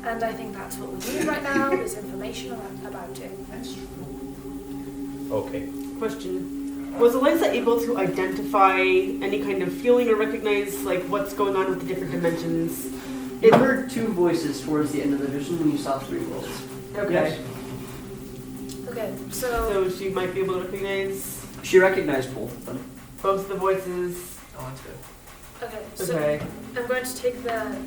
And I think that's what we need right now, is information about it. Okay. Question. Was Eliza able to identify any kind of feeling or recognize, like, what's going on with the different dimensions? you heard 2 voices towards the end of the vision and you saw 3 wolves. Okay. Yes. Okay, So she might be able to recognize She recognized both of them. both the voices. Oh, that's good. okay, so Okay. I'm going to take the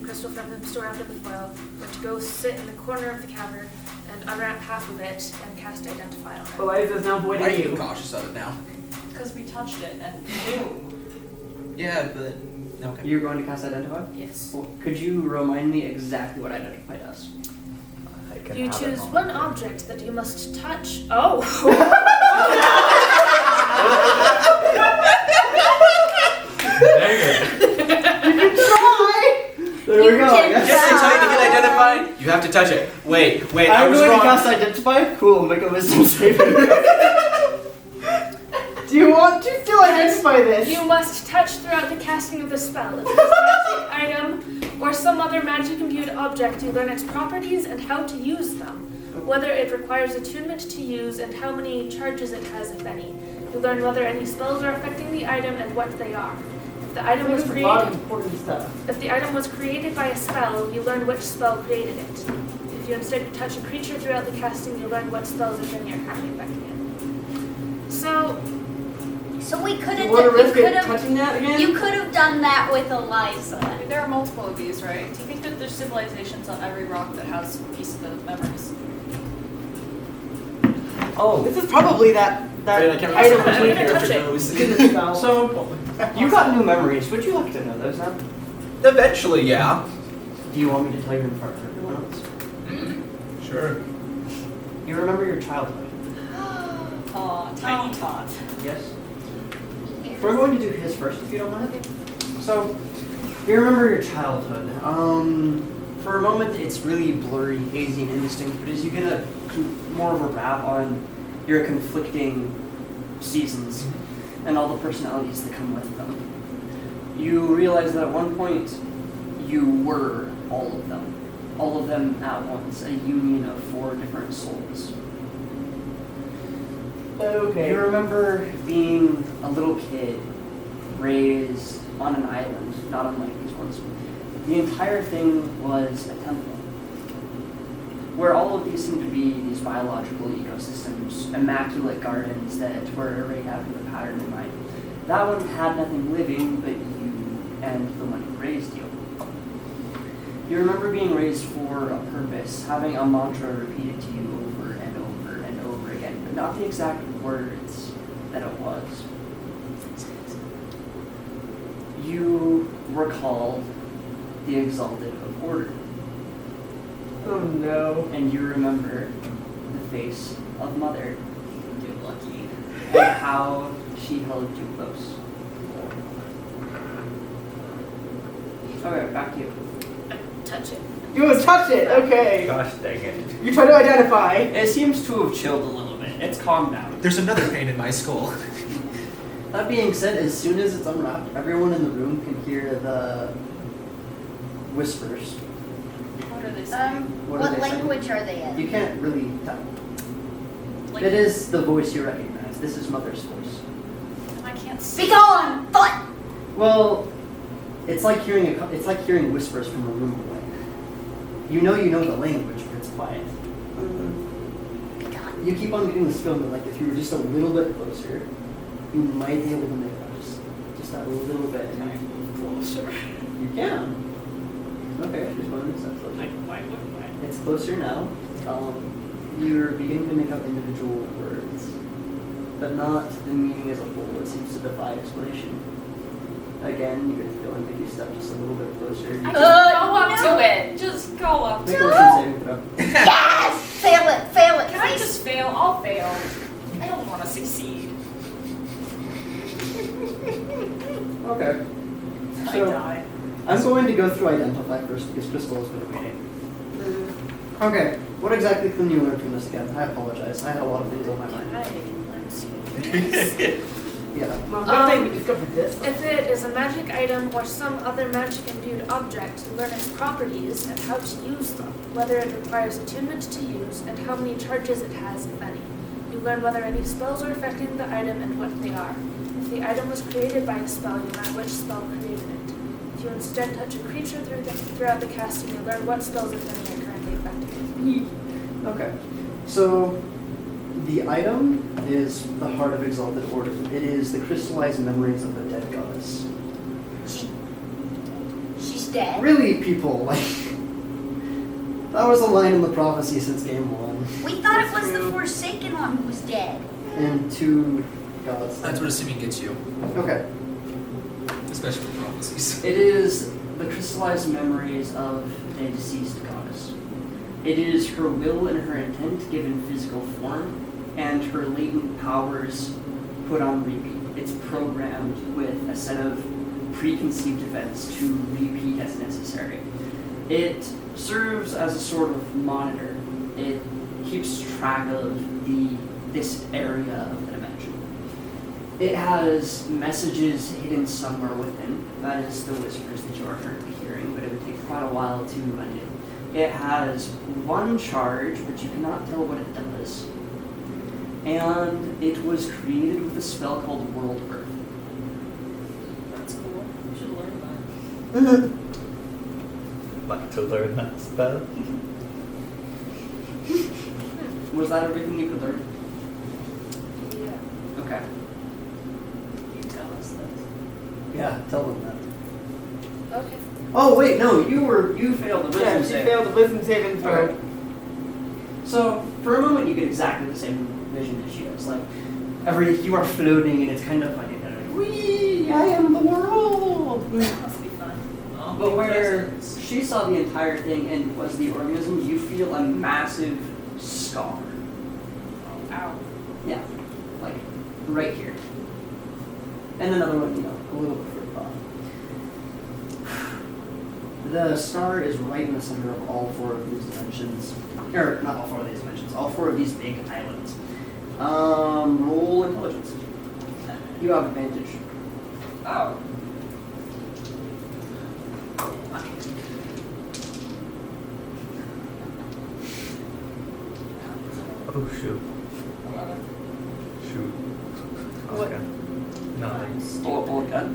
crystal from the store after the foil. I'm going to go sit in the corner of the cavern and unwrap half of it and cast identify on it. Eliza's now Why are avoiding you you. cautious of it now? Because we touched it and boom. Yeah, but okay. You're going to cast identify? Yes. Well, could you remind me exactly what identify does? I can You have it choose on. one object that you must touch. Oh! Dang it. There You we go. can Yes. Yes, they tell you to get identified. You have to touch it. Wait, I I'm was going wrong. to cast identify. Cool. Make a wisdom saving. Do you want to still identify this? You must touch throughout the casting of the spell. If it's a magic item or some other magic imbued object, you learn its properties and how to use them. Whether it requires attunement to use and how many charges it has, if any. You learn whether any spells are affecting the item and what they are. If the item was There's a lot of created, important stuff. if the item was created by a spell, you learn which spell created it. If you instead touch a creature throughout the casting, you learn what spells, if any, are currently affecting it. So we could Do have you want to risk it done. touching that again? You could have done that with Eliza. There are multiple of these, right? Do you think that there's civilizations on every rock that has a piece of the memories? Oh, This is probably that Wait, I can't item remember I'm my gonna touch character it. knows. goodness spell. so you got new memories. Would you like to know those now? Eventually, yeah. Do you want me to tell you in front of everyone else? Sure. You remember your childhood? Aw, tiny tot. Yes. We're going to do his first, if you don't mind. So, you remember your childhood. For a moment, it's really blurry, hazy, and indistinct, but as you get more of a wrap on your conflicting seasons and all the personalities that come with them, you realize that at one point, you were all of them at once, a union of 4 different souls. Okay. You remember being a little kid, raised on an island, not unlike these ones. The entire thing was a temple, where all of these seemed to be these biological ecosystems, immaculate gardens that were arrayed after the pattern in mind. That one had nothing living but you and the one who raised you. You remember being raised for a purpose, having a mantra repeated to you over and over and over again, but not the exact words that it was. You recalled the Exalted of Order, Oh no. and you remember the face of Mother You're lucky. and how she held you close. Okay, back to you. Touch it. You want to touch it? Okay. Gosh dang it. You try to identify. It seems to have chilled a little bit. It's calmed down. There's another pain in my skull. That being said, as soon as it's unwrapped, everyone in the room can hear the whispers. What are they saying? What What are they saying? language are they in? You can't really tell. Like, It is the voice you recognize. This is Mother's voice. I can't see. Be gone, foot! Well, it's like hearing it's like hearing whispers from a room away. You know the language, but it's quiet. Be gone. You keep on getting this feeling that like if you were just a little bit closer, you might be able to make out just that little bit. Closer. You can. Okay, just one step closer. Why wouldn't I? It's closer now. You're beginning to make out individual words, but not the meaning as a whole. It seems to defy explanation. Again, you get the feeling that you step just a little bit closer. I just go up to it. Just go up Make to a it. wisdom saving throw. Yes! Fail it, Can I please. just fail? I'll fail. I don't want to succeed. Okay. I So, die. I'm going to go through Identify first because Crystal has been waiting. Okay, what exactly can you learn from this again? I apologize. I had a lot of things on my mind. Yeah. Well, good thing we discovered this. If it is a magic item or some other magic imbued object, you learn its properties and how to use them, whether it requires attunement to use, and how many charges it has, if any. You learn whether any spells are affecting the item and what they are. If the item was created by a spell, you learn which spell created it. If you instead touch a creature throughout the casting, you learn what spells, if any, are currently affecting it. Okay. So, the item is the Heart of Exalted Order. It is the crystallized memories of the dead goddess. She's dead. Really, people, like, that was a line in the prophecy since game 1. We thought it was the Forsaken one who was dead. And 2 gods. That's what assuming gets you, Okay. especially with prophecies. It is the crystallized memories of a deceased goddess. It is her will and her intent given physical form, and her latent powers put on repeat. It's programmed with a set of preconceived events to repeat as necessary. It serves as a sort of monitor. It keeps track of this area of the dimension. It has messages hidden somewhere within. That is the whispers that you are currently hearing, but it would take quite a while to undo. It has 1 charge, but you cannot tell what it does. And it was created with a spell called World Earth. That's cool. You should learn that. Like to learn that spell. Was that everything you could learn? Yeah. Okay. You tell us that. Yeah, tell them that. Okay. Oh, wait, no, You failed the Yeah, wisdom she save. failed the wisdom saving throw. Okay. So for a moment, you get exactly the same vision as she does. Like you are floating, and it's kind of funny. Like, wee, I am the world. That must be fun. Oh, But where presents. she saw the entire thing and was the organism, you feel a massive scar Ow. Yeah, like right here. And another one, a little bit further off. The star is right in the center of all 4 of these dimensions. Or, not all 4 of these dimensions, all 4 of these big islands. Roll intelligence. You have advantage. Oh. Oh shoot. 11. Shoot. What? Okay. Nine. Bullet gun.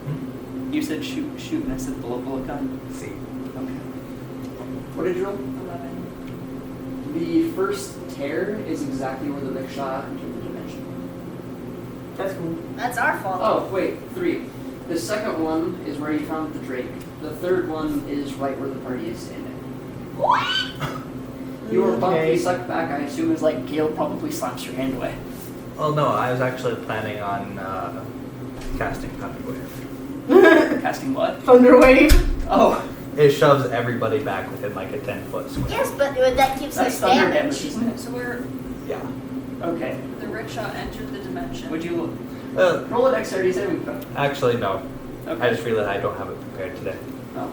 Hmm? You said shoot, and I said bullet gun. See. Okay. What did you roll? 11. The first tear is exactly where the rickshaw entered the dimension. That's cool. That's our fault. Oh, wait, 3. The second one is where you found the Drake. The third one is right where the party is standing. You were bumped, Okay. you sucked back, I assume it's like Gale probably slaps your hand away. Well, no, I was actually planning on casting Thunderwave. Casting what? Thunderwave. Oh, It shoves everybody back within like a 10-foot square. Yes, but that gives that's us thunder damage. damage, isn't it? So we're Yeah. Okay. the rickshaw entered the dimension. Would you Uh, roll a dexterity saving throw? actually, no. I Okay. just realized I don't have it prepared today. Oh.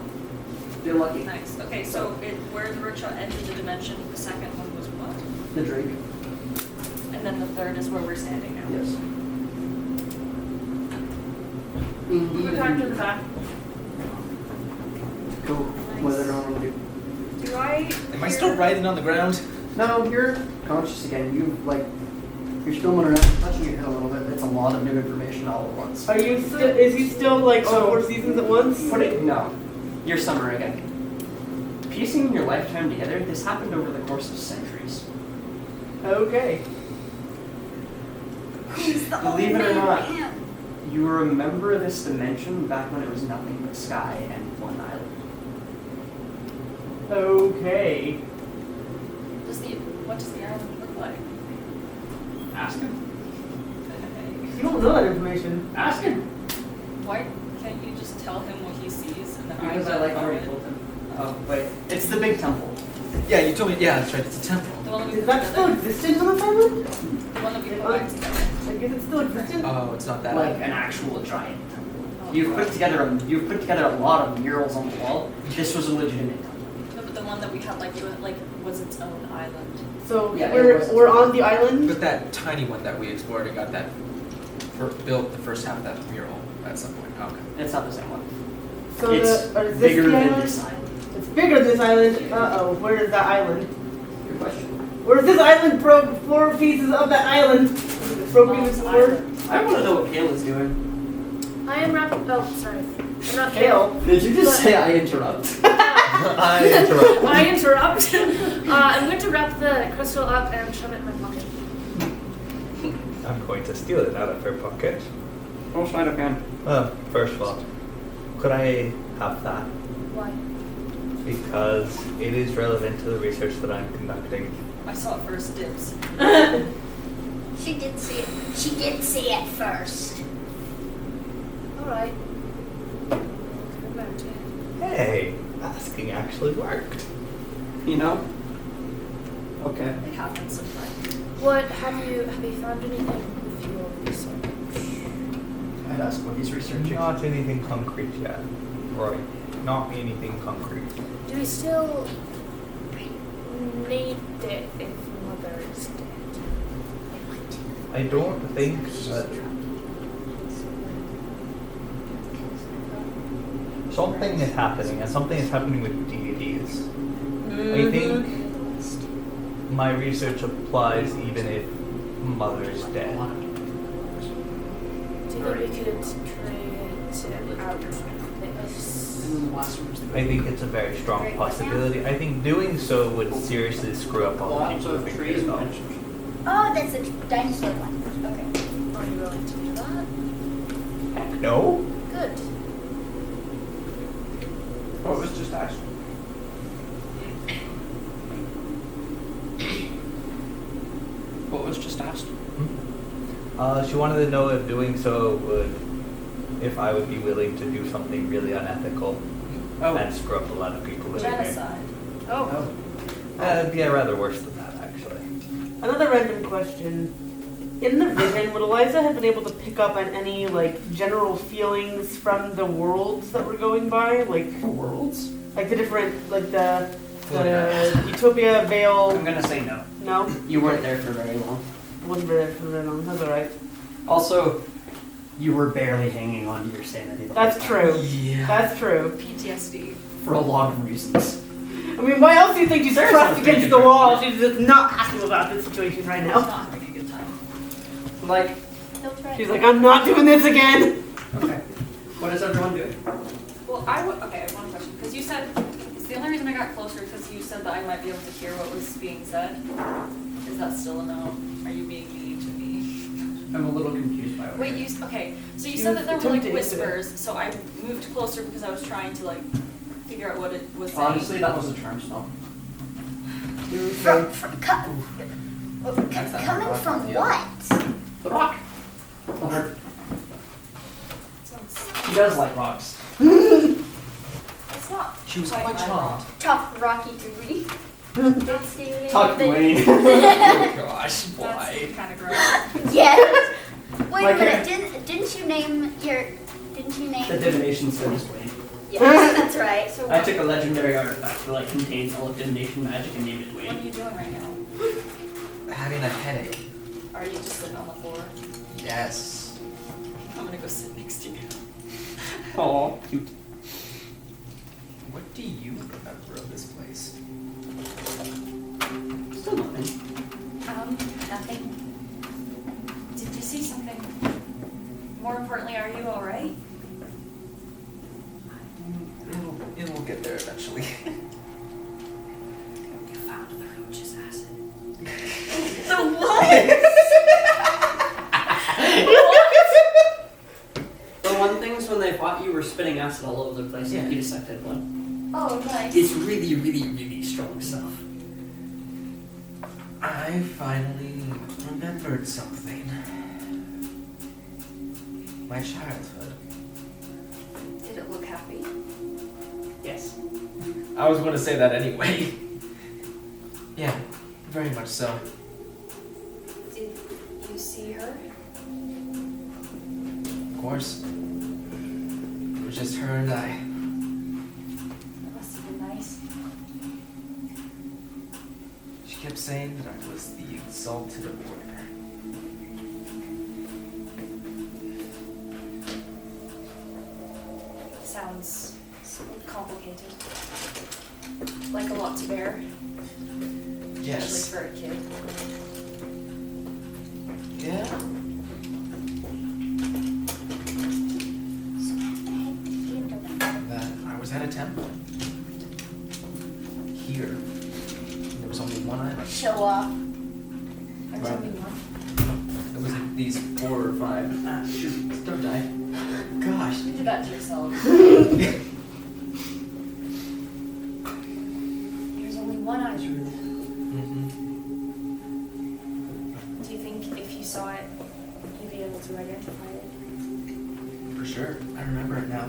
You're lucky. Nice. Okay, so where the rickshaw entered the dimension, the second one was what? The Drake. And then the third is where we're standing now. Yes. We're back to the back. Cool. What did everyone do? Do I? Am I still writhing on the ground? No, you're conscious again. You're still moving around, touching your head a little bit. It's a lot of new information all at once. Are you still? Is he still like So- 4 seasons at once? No. You're summer again. Piecing your lifetime together, this happened over the course of centuries. Okay. He's the Believe only it or not. man. You remember this dimension back when it was nothing but sky and one island. Okay. What does the island look like? Ask him. You don't know that information. Ask him. Why can't you just tell him what he sees and then Because I I like know already it? told him. Oh, wait. It's the big temple. Yeah, you told me. Yeah, that's right. It's a temple. The one that we Is put that still together. existent on this island? The one that we put back together. I guess it's still existent. Oh, it's not that. Like an actual giant temple. You've put together a lot of murals on the wall. This was a legitimate temple. No, but the one that we had was its own island. So Yeah, it we're was. we're on the island. But that tiny one that we explored and got that built the first half of that mural at some point. Okay. It's not the same one. So It's is this bigger the than island? this island. It's bigger than this island. Uh-oh, where is that island? Good question. Where's this island broke 4 pieces of that island? It's broken into 4. I want to know what Kale is doing. I am wrapping. Oh, sorry. I'm not Kale. Did you just say I interrupt? I interrupt. I interrupt. I'm going to wrap the crystal up and shove it in my pocket. I'm going to steal it out of her pocket. Roll sleight of hand. First of all, could I have that? Why? Because it is relevant to the research that I'm conducting. I saw it first, dibs. She did see it. She did see it first. All right. Hey, asking actually worked. You know? Okay. It happens sometimes. What have you found anything with your research? I'd ask what he's researching. Not anything concrete yet. Right. Not anything concrete. Do we still need it if Mother is dead? I don't think that something is happening, and something is happening with deities. I think my research applies even if Mother is dead. Do you think we could trade it out with this? And then the last one was the I think it's a very strong possibility. I think doing so would seriously screw up all the lots people who of think trees they and know. branches. Oh, that's a dinosaur one. Okay. Are you willing to do that? No? Good. What was just asked? What was just asked? She wanted to know if doing so if I would be willing to do something really unethical Oh. and screw up a lot of people living here. Genocide. Oh. Oh. Yeah, rather worse than that, actually. Another random question. In the vision, would Eliza have been able to pick up on any like general feelings from the worlds that were going by, like The worlds? like the different like the Utopia, Vale? I'm gonna say no. No, You weren't there for very long. wasn't there for very long. That's alright. Also, you were barely hanging on to your sanity. the whole That's time. true. Yeah. That's true. PTSD. For a lot of reasons. I mean, why else do you think she's Sarah pressed sounds pretty against the good. wall? She's just not happy about this situation right I'm now. not having a good time. Like, He'll try. She's like, I'm not doing this again. okay. What is everyone doing? Well, I have one question. Because you said, it's the only reason I got closer because you said that I might be able to hear what was being said. Is that still a no? Are you being mean to me? I'm a little confused by what Wait, you're okay. So you You said that there were like attempted to. whispers, so I moved closer because I was trying to like figure out what it was saying. Honestly, that was a charm spell. Coming rock from on the what? The rock. Sounds- He does like rocks. It's not. She was quite quite my charmed. Talk Rocky to me. Don't see me. Talk Dwayne. Oh gosh, why? That's kind of gross. Yes. Wait Like a minute. Didn't you name your? Didn't you name? The divination stone is Dwayne. Yes, that's right. So I took a legendary artifact that like contains all of divination magic and named it What are Dwayne. you doing right now? Having a headache. Are you just sitting on the floor? Yes. I'm gonna go sit next to you. Oh, cute. What do you remember of this place? Still nothing. Nothing. Did you see something? More importantly, are you alright? It'll get there eventually. You found the roach's acid. The one thing's when they fought you were spitting acid all over the place Yeah. and you dissected one. Oh, nice. It's really, really, really strong stuff. I finally remembered something. My childhood. Did it look happy? Yes. I was going to say that anyway. Yeah, very much so. Did you see her? Of course. It was just her and I. That must have been nice. She kept saying that I was the exalted of order. Sounds complicated. Like a lot to bear. Yes. Especially for a kid. Yeah. That I was at a temple. Here. There was only one island. show off. There's Right. only one. There was like these 4 or 5. Ah, shoot, don't die. Gosh. You did that to yourself. There's only one island. Mm-hmm. Do you think if you saw it, you'd be able to identify it? For sure. I remember it now.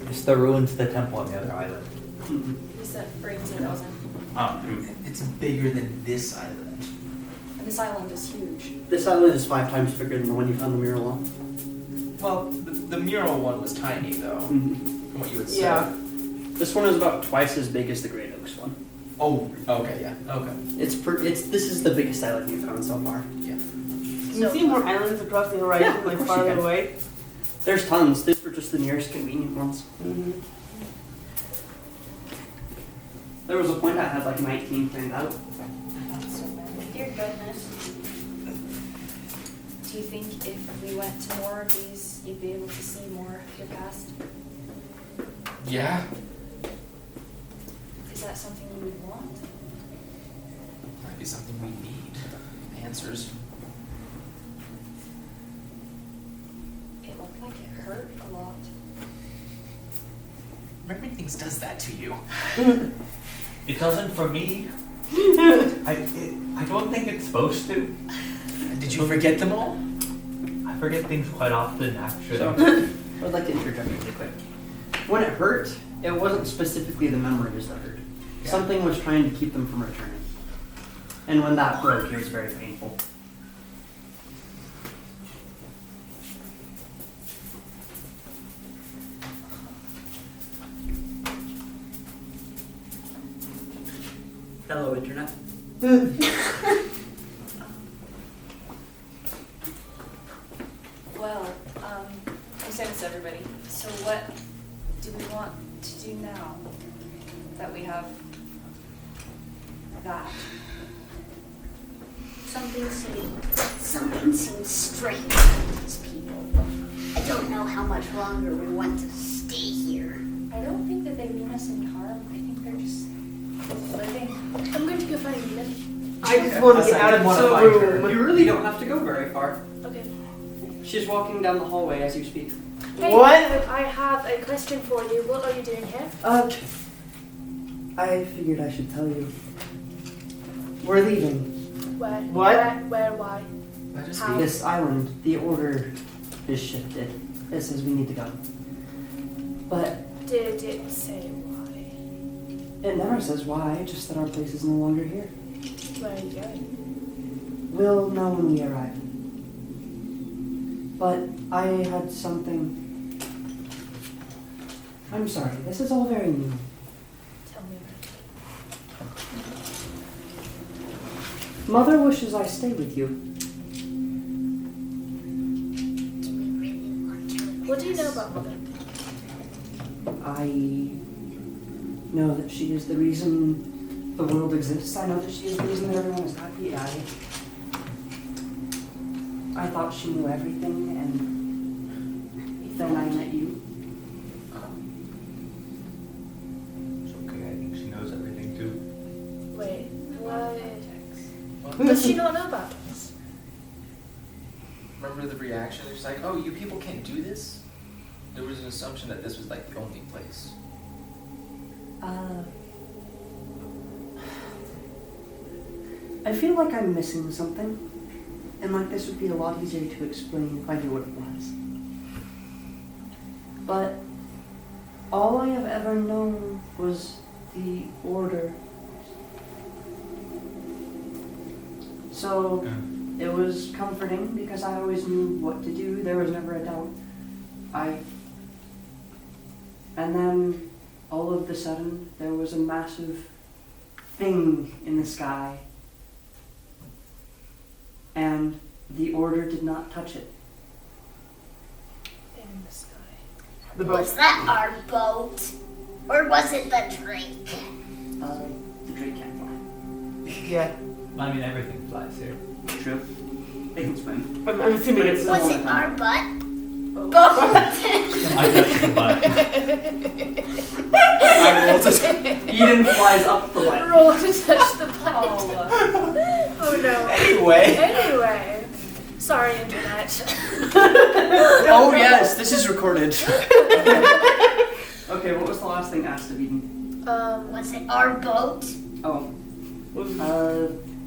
It's the ruins of the temple on the other island. You said brains it doesn't. It's bigger than this island. And this island is huge. This island is 5 times bigger than the one you found the mural on. Well, the mural one was tiny though, from what you had said. Yeah. This one is about twice as big as the Great Oaks one. Oh, okay, yeah. Okay. This is the biggest island you've found so far. Yeah. Can you see more islands across the horizon, Yeah, of like course you farther can. away? There's tons. These were just the nearest convenient ones. Mm-hmm. There was a point I had like 19 planned out. Dear goodness. Do you think if we went to more of these, you'd be able to see more of your past? Yeah. Is that something you would want? Might be something we need. Answers. It looked like it hurt a lot. Remembering things does that to you. It doesn't for me. I don't think it's supposed to. Did you forget them all? I forget things quite often, actually. So, I would like to interject really quick. When it hurt, it wasn't specifically the memories that hurt. Yeah. Something was trying to keep them from returning. And when that broke, it was very painful. Hello, Internet. Well, I'm saying this to everybody. So what do we want to do now that we have that? Something seems strange about these people. I don't know how much longer we want to stay here. I don't think that they mean us any harm. I think they're just living. I'm going to go find Eden. I just want to get out of want the to find her. room. You really don't have to go very far. Okay. She's walking down the hallway as you speak. Hey, What? I have a question for you. What are you doing here? I figured I should tell you. We're leaving. Where? What? Where? Why? How? This island, the order is shifted. It says we need to go. But Did it say why? it never says why, just that our place is no longer here. Where are you going? We'll know when we arrive. But I had something. I'm sorry, this is all very new. Tell me about it. Mother wishes I stay with you. Do we really want to? What do you know about Mother? I know that she is the reason the world exists. I know that she is the reason that everyone is happy. I thought she knew everything, and then I met you. It's okay, I think she knows everything too. Wait, what? Does she not know about us? Remember the reaction? It's like, oh, you people can't do this? There was an assumption that this was like the only place. I feel like I'm missing something, and like this would be a lot easier to explain if I knew what it was. But all I have ever known was the order. So it was comforting because I always knew what to do. There was never a doubt. And then all of a sudden there was a massive thing in the sky. And the order did not touch it. In the sky. The boat. Was that our boat? Or was it the Drake? The Drake can't fly. Yeah. I mean, everything flies here. True. They can swim. I'm assuming it's. Was it our butt? Boat. I touched the butt. Eden flies up the ledge. Roll to touch the planet. Oh, Oh no. Anyway. Anyway. Sorry, Internet. Oh yes, this is recorded. Okay, what was the last thing asked of Eden? Was it our boat? Oh.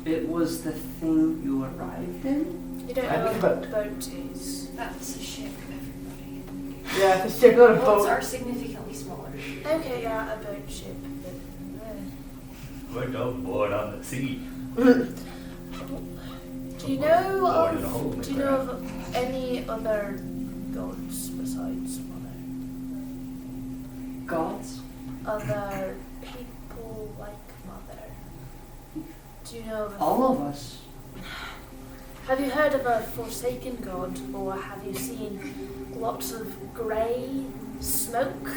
It was the thing you arrived in? You don't I know think what a about- boat is. that's a ship, everybody. Yeah, it's a ship, not a Boats boat. are significantly smaller. Okay, yeah, a boat ship. We're no board on the sea. Do you know Board in a hole in of the Do you know of any other gods besides Mother? Gods? Other people like Mother? Do you know of All of us. Have you heard of a forsaken god, or have you seen lots of grey smoke,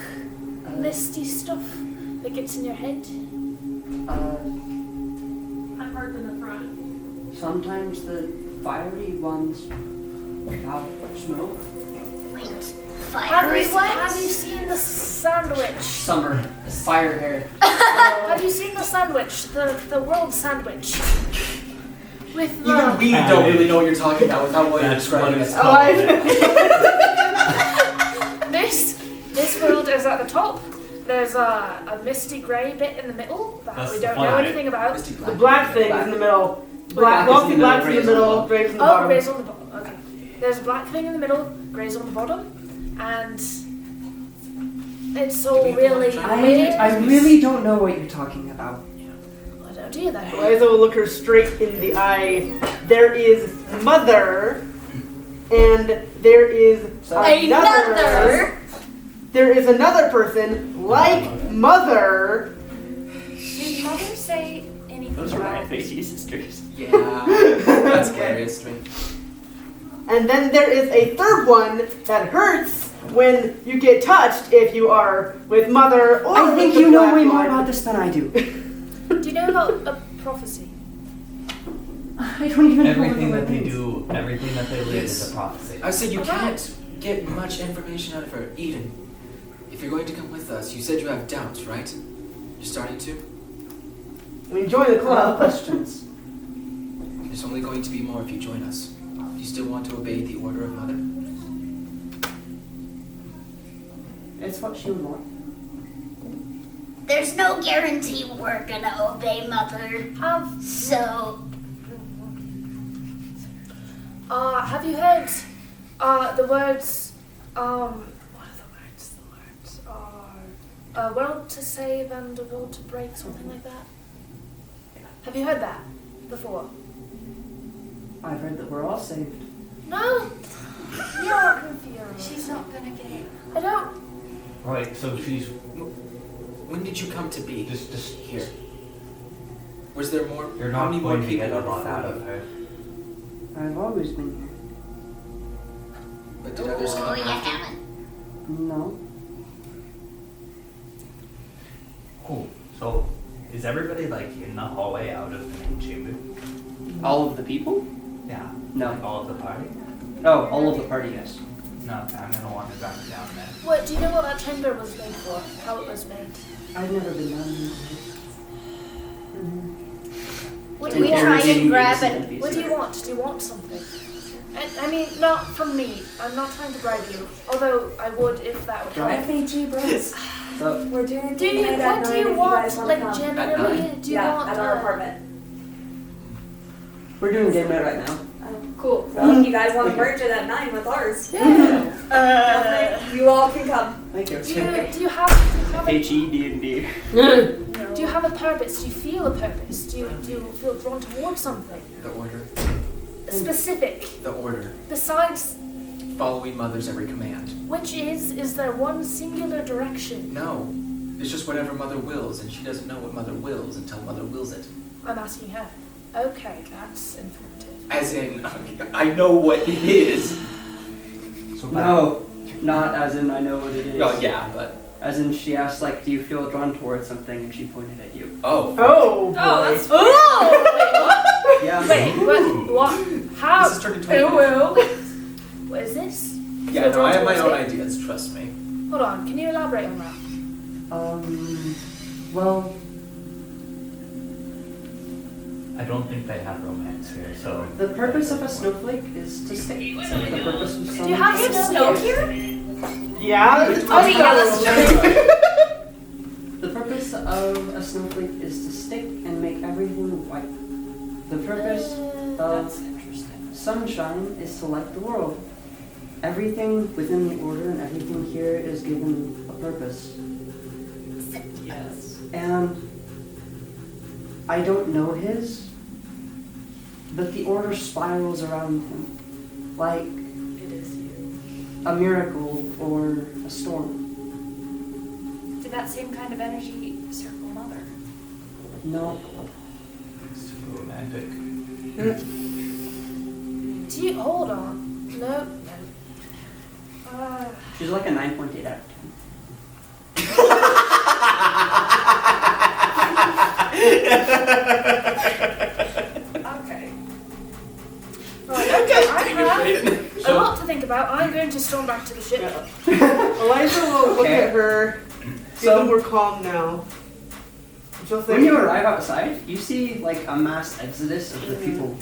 misty stuff that gets in your head? I'm parked in the front. Sometimes the fiery ones have smoke. Wait, fiery Have you ones? seen the sandwich? Summer. Fire hair. Have you seen the sandwich? The world sandwich? With the Even we don't really know what you're talking about without what you're That's describing what it. it's Oh, I. this world is at the top. There's a misty grey bit in the middle that That's we the don't know flag. anything about. The black thing is in the middle. Black Black, is in the lofty black's in the middle, middle, gray's in the Oh, bottom. grey's on the bottom. Okay. There's a black thing in the middle, grey's on the bottom, and it's all really weird. I really don't know what you're talking about. I don't know, do you though? Eliza will look her straight in the eye. There is Mother, and there is Another. There is another person like Mother. Did Mother say anything Those are my about facey sisters. Yeah, that's hilarious to me. And then there is a third one that hurts when you get touched if you are with Mother or I think with the you know black way more one. about this than I do. Do you know about a prophecy? I don't even know Everything what that they means. do, everything that they live Yes. is a prophecy. I said you can't get much information out of her. Eden, if you're going to come with us, you said you have doubts, right? You're starting to? I mean, join the club. Questions. There's only going to be more if you join us. You still want to obey the order of Mother? It's what she would want. There's no guarantee we're gonna obey Mother. So, Have you heard the words, what are the words? The words are a world to save and a world to break, something like that. Have you heard that before? I've heard that we're all saved. No? You're confused. she's not gonna get it? I don't. Right, so she's When did you come to be? just Here. Was there more? you're how not many more going to people get a were lot out before of you? her. I've always been here. But did others oh, come you after? haven't. No. Cool. So, is everybody like in the hallway out of the main chamber? All of the people? Yeah. No. Like all of the party? Oh, all of the party, yes. No, I'm gonna want to drive down there. What, do you know what that chamber was made for? How it was made? I've never been down here. What Do we try and grab it? What do you want? Do you want something? I mean, not from me. I'm not trying to bribe you. Although I would if that would help. FHE Bros. So, We're doing Do you, date night at what do 9 you if want? guys wanna Like come. generally, do you Yeah, want? at our apartment. we're doing game night right now. Cool. Well, if you guys want to merge it at 9 with ours, you all can come. Thank you. Do you have H-E-D-and-D. do you have a purpose? Do you feel a purpose? Do you feel drawn towards something The order. specific? The order. Besides Following Mother's every command. which is there one singular direction? No. It's just whatever Mother wills, and she doesn't know what Mother wills until Mother wills it. I'm asking her. Okay, that's informative. As in, I know what it is. So No, not as in I know what it is. Well, yeah, but. As in she asked, like, do you feel drawn towards something? And she pointed at you. Oh. Oh, boy. Oh, that's Yeah. Wait, what? How? This is turning into What is this? Yeah, Feel no, drawn I have my towards own it? ideas, trust me. Hold on, can you elaborate on that? Well, I don't think they have romance here, so. the purpose of a snowflake is to stick. The purpose of some. Do you have some snow here? Yeah. Oh, yeah, that's The purpose of a snowflake is to stick and make everything white. The purpose of That's interesting. sunshine is to light the world. Everything within the order and everything here is given a purpose. Yes. And I don't know his, but the order spirals around him like It is you. a miracle or a storm. Did that same kind of energy circle Mother? No, It's too romantic. Do you hold on? No. she's like a 9.8 out of 10. Okay. Right, okay, I have a lot to think about. I'm going to storm back to the ship. Eliza will look Okay. at her. See So- them more calm now. She'll say, When you arrive outside, you see like a mass exodus of the people.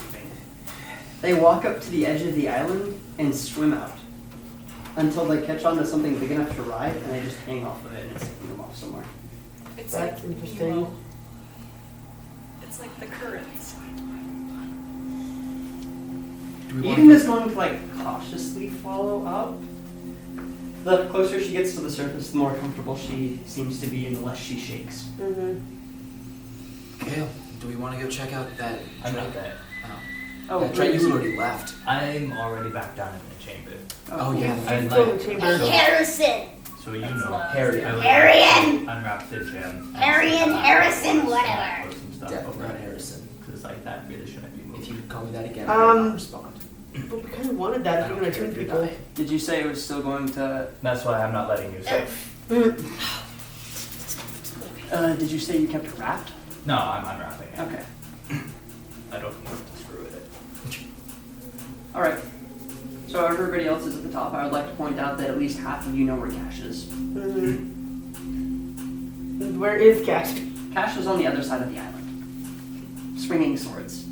They walk up to the edge of the island and swim out until they catch on to something big enough to ride, and they just hang off of it and it's taking them off somewhere. It's That's like interesting. Emo. It's like the currents. Eden is going to like cautiously follow up. The closer she gets to the surface, the more comfortable she seems to be, and the less she shakes. Mhm. Kale, Do we want to go check out that? I'm not there. Oh, That Trent, you already left. I'm already back down in the chamber. Oh yeah. I'd Still in like, the chamber. Hey, Harrison. so you know, Harry. I would Harrian. unwrap the gem. Harrian, Harrison, whatever. Put some stuff Definitely over not it. Harrison. Because like that really shouldn't be moved. If you call me that again, I will Um, not respond. But we kind of wanted that if I we're don't gonna care tune if you people. die. Did you say it was still going to? That's why I'm not letting you say. Did you say you kept it wrapped? No, I'm unwrapping it. Okay. I don't want to screw with it. All right. So everybody else is at the top. I would like to point out that at least half of you know where Cash is. Where is Cash? Cash is on the other side of the island, swinging swords.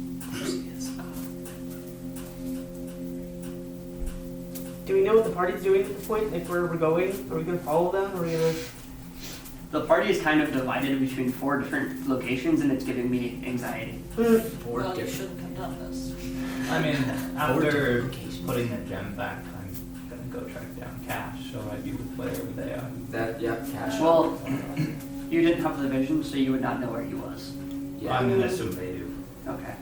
Do we know what the party's doing at this point? Like where we're going? Are we gonna follow them? Or are we gonna? The party is kind of divided between 4 different locations, and it's giving me anxiety. Four Well, you different. shouldn't have done this. I mean, Four after different locations. putting the gem back, I'm gonna go track down Cash, so I'd be with wherever they are. That yeah, Cash. Well, you didn't have the vision, so you would not know where he was. yeah. I'm gonna assume they do. Okay.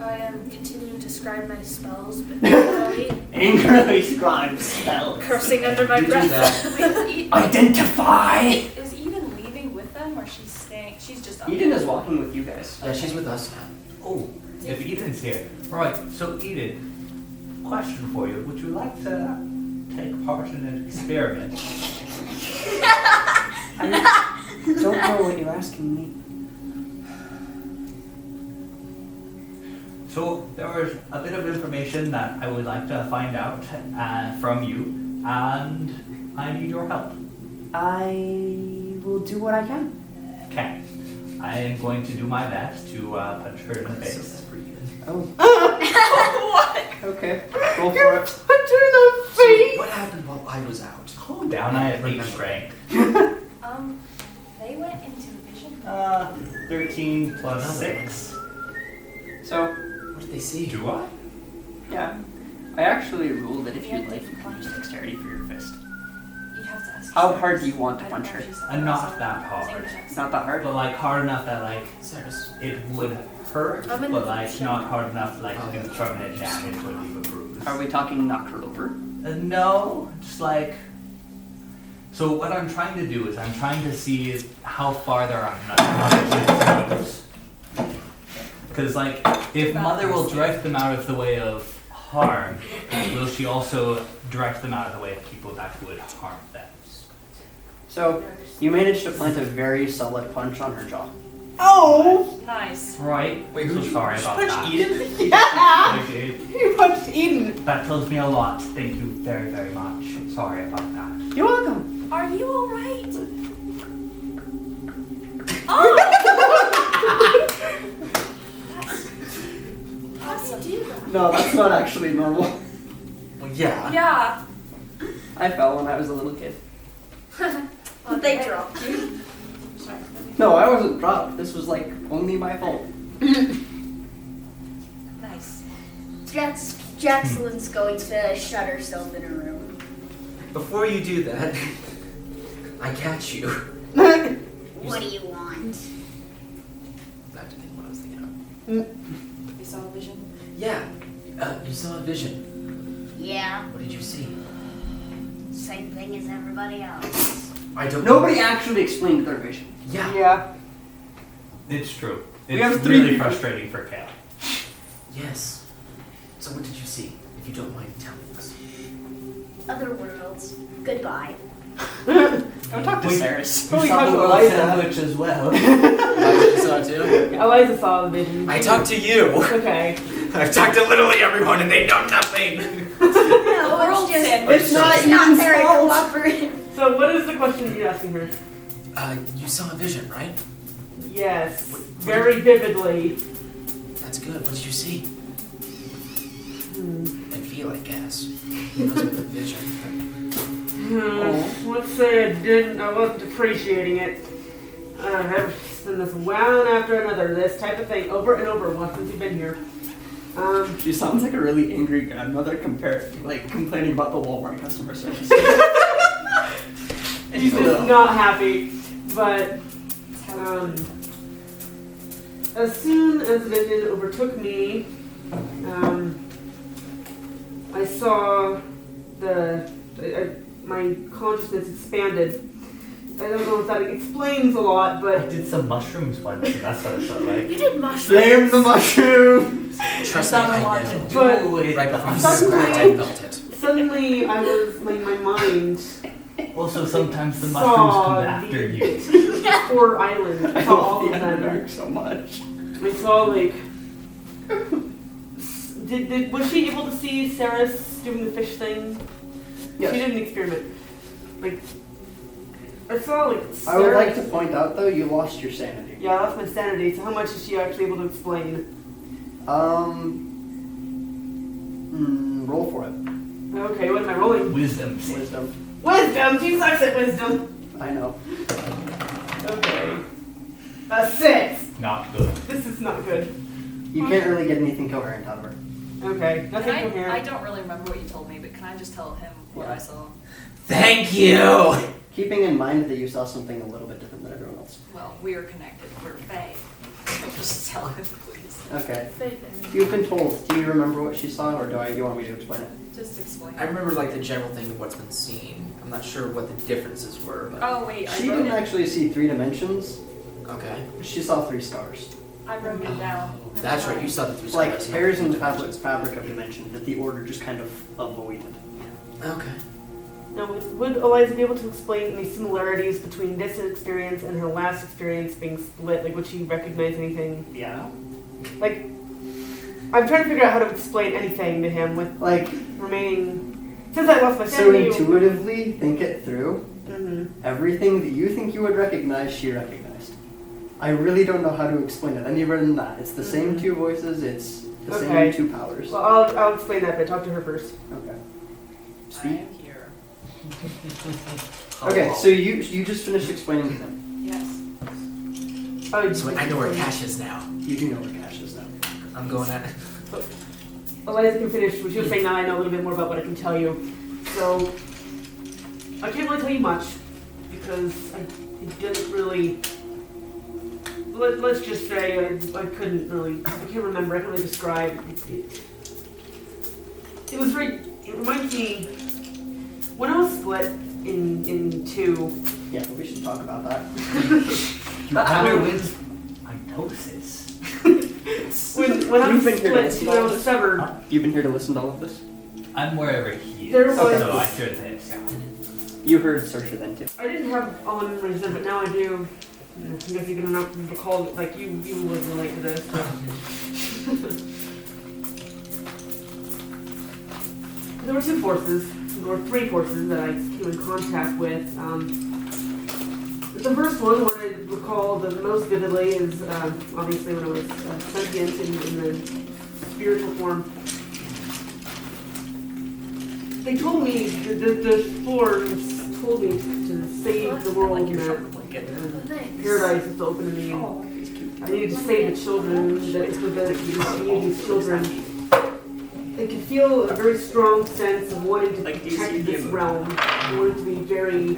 I am continuing to scribe my spells, but angrily Angrily scribe spell. cursing under my You do breath. that. Wait, is Eden, Identify! is Eden leaving with them, or she's staying? She's just up Eden is walking with you guys. Yeah, she's with us now. Oh, if Eden's here. Right, so Eden, question for you. Would you like to take part in an experiment? I don't know what you're asking me. So there was a bit of information that I would like to find out from you, and I need your help. I will do what I can. Okay. I am going to do my best to punch her in the face. Oh. What? Okay. Roll for it. Punch her in the face. What happened while I was out? Calm down, I have 8 strength. They went into vision. 13 plus 6. So, What did they see? Do I? yeah. I actually ruled that if you'd like, you can use dexterity for your fist. You'd have to ask. How her. hard do you want to I don't punch know her? if she's- Not that hard. It's not that hard. But like hard enough that like Cyrus. it would hurt, I'm in but the like motion. not hard enough to like do permanent damage or leave a bruise. Are we talking knock her over? No, just like. So what I'm trying to do is I'm trying to see how farther I'm not goes. Because like, if Mother will direct them out of the way of harm, will she also direct them out of the way of people that would harm them? So, you managed to plant a very solid punch on her jaw. Oh! Nice. Right. Wait, so who did you sorry about punch? that. Eden? Yeah! I did. You punched Eden. That tells me a lot. Thank you very, very much. Sorry about that. You're welcome. Are you alright? How do you do that? No, that's not actually normal. Well, yeah. Yeah. I fell when I was a little kid. They dropped you. Sorry. No, I wasn't dropped. This was like only my fault. Nice. Jackson's going to shut herself in a room. Before you do that, I catch you. What do you want? Back to think what I was thinking of. You saw a vision? Yeah. You saw a vision. Yeah, What did you see? same thing as everybody else. I don't know. Nobody actually explained their vision. Yeah. Yeah. It's true. We It's have 3 really people. frustrating for Kayla. Yes. So what did you see? If you don't mind telling us. Other worlds. Goodbye. Go talk to Wait. Saris. Oh, we saw talked the to world Eliza. sandwich as well. You saw too? Eliza saw the vision. I talked to you. Okay. I've talked to literally everyone and they know nothing. No, World it's just sandwich. It's not it's not Eden's very fault. cooperative. So what is the question you're asking her? You saw a vision, right? Yes. Very vividly. That's good. What did you see? Hmm. And feel, I guess. Who knows what the vision? Let's say I wasn't appreciating it. I've seen this one after another, this type of thing, over and over once since you've been here. She sounds like a really angry grandmother complaining about the Walmart customer service. She's just not happy, but as soon as the vision overtook me, I saw my consciousness expanded. I don't know if that explains a lot, I but did some mushrooms once, and that's what it felt like. You did mushrooms. Flame the mushroom! Trust me, I know. But Right before you suddenly- squirt, I felt it. suddenly I was, like, my mind Also, sometimes the Saw mushrooms come the- after you. four islands. I I saw all love of the them. Underdark so much. I saw like. Was she able to see Saris doing the fish thing? Yes. She did an experiment. Like, I saw like. I would like Saris- to point out though, you lost your sanity. Yeah, I lost my sanity. So how much is she actually able to explain? Roll for it. Okay, what am I rolling? Wisdom. save. Wisdom. Wisdom. She sucks at wisdom. I know. Okay. A 6. Not good. This is not good. You can't really get anything coherent out of her. Okay, nothing Can coherent. I don't really remember what you told me, but can I just tell him what Yeah. I saw? Thank you! Keeping in mind that you saw something a little bit different than everyone else. Well, we are connected. We're Fae. Just tell him, please. Okay. Faith in me. You've been told. Do you remember what she saw, or do you want me to explain it? Just explain. I remember like the general thing of what's been seen. I'm not sure what the differences were, but Oh wait, She I wrote didn't it. actually see 3 dimensions. okay. She saw 3 stars. I wrote it down. That's right, you saw the three Like stars. pairs in the fabric of dimension that the order just kind of avoided. Okay. Now, would Eliza be able to explain any similarities between this experience and her last experience being split? Like, would she recognize anything? Yeah. Like, I'm trying to figure out how to explain anything to him with Like, remaining. Since I lost my so sanity. intuitively think it through. Mm-hmm. Everything that you think you would recognize, she recognized. I really don't know how to explain it any better than that. It's the same 2 voices, it's the Okay. same 2 powers. Well, I'll explain that, but talk to her first. Okay. I Speak. am here. Okay, so you just finished explaining to them. Yes. Oh, So I know where Cash is now. You do know where Cash is now. I'm going at Eliza can finish. What she was saying now, I know a little bit more about what I can tell you. So, I can't really tell you much because it didn't really. Let's just say I couldn't really. I can't remember. I can't really describe. It was very. It reminds me when I was split in 2. Yeah, but we should talk about that. You underwent mitosis. When I was You've been here to split, listen when I to all was this? severed. You've been here to listen to all of this? I'm wherever he is. There was- So I hear this. You heard Saoirse then too. I didn't have all the memories then, but now I do. I guess you can recall, like, you would relate to this. There were 2 forces, or 3 forces that I came in contact with. The first one, what I recall the most vividly, is obviously when I was sentient in the spiritual form. They told me, the forms told me to save the world and that paradise is open to me. Oh. I needed to save the children, that it would benefit these communities' children. I could feel a very strong sense of wanting to protect this realm. I wanted to be very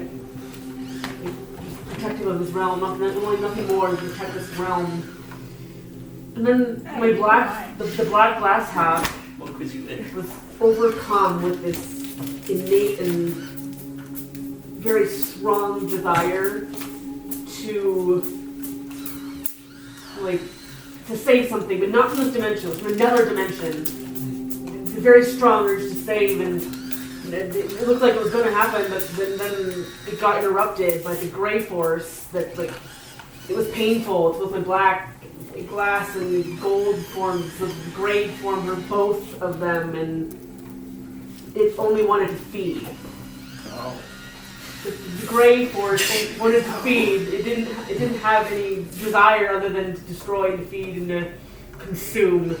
protective of this realm, nothing more than protect this realm. And then my the black glass half What could you do? was overcome with this innate and very strong desire to save something, but not from this dimension, from another dimension. It's a very strong urge to save, and it looked like it was going to happen, but then it got interrupted by the gray force that, like, it was painful. It was my black glass and gold forms, the gray form were both of them, and it only wanted to feed. Oh. The gray force wanted to feed. It didn't have any desire other than to destroy, to feed, and to consume.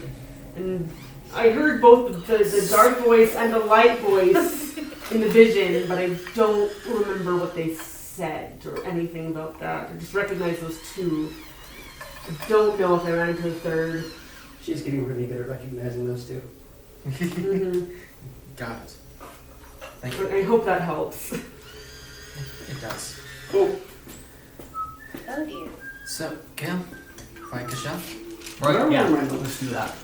And I heard both the dark voice and the light voice in the vision, but I don't remember what they said or anything about that. I just recognize those 2. I don't know if I ran into a third. She's getting really good at recognizing those 2. Mm-hmm. Got it. Thank But you. I hope that helps. It does. Cool. Oh dear. So, Gail, By Kashel? Right, yeah, Never mind. let's do that.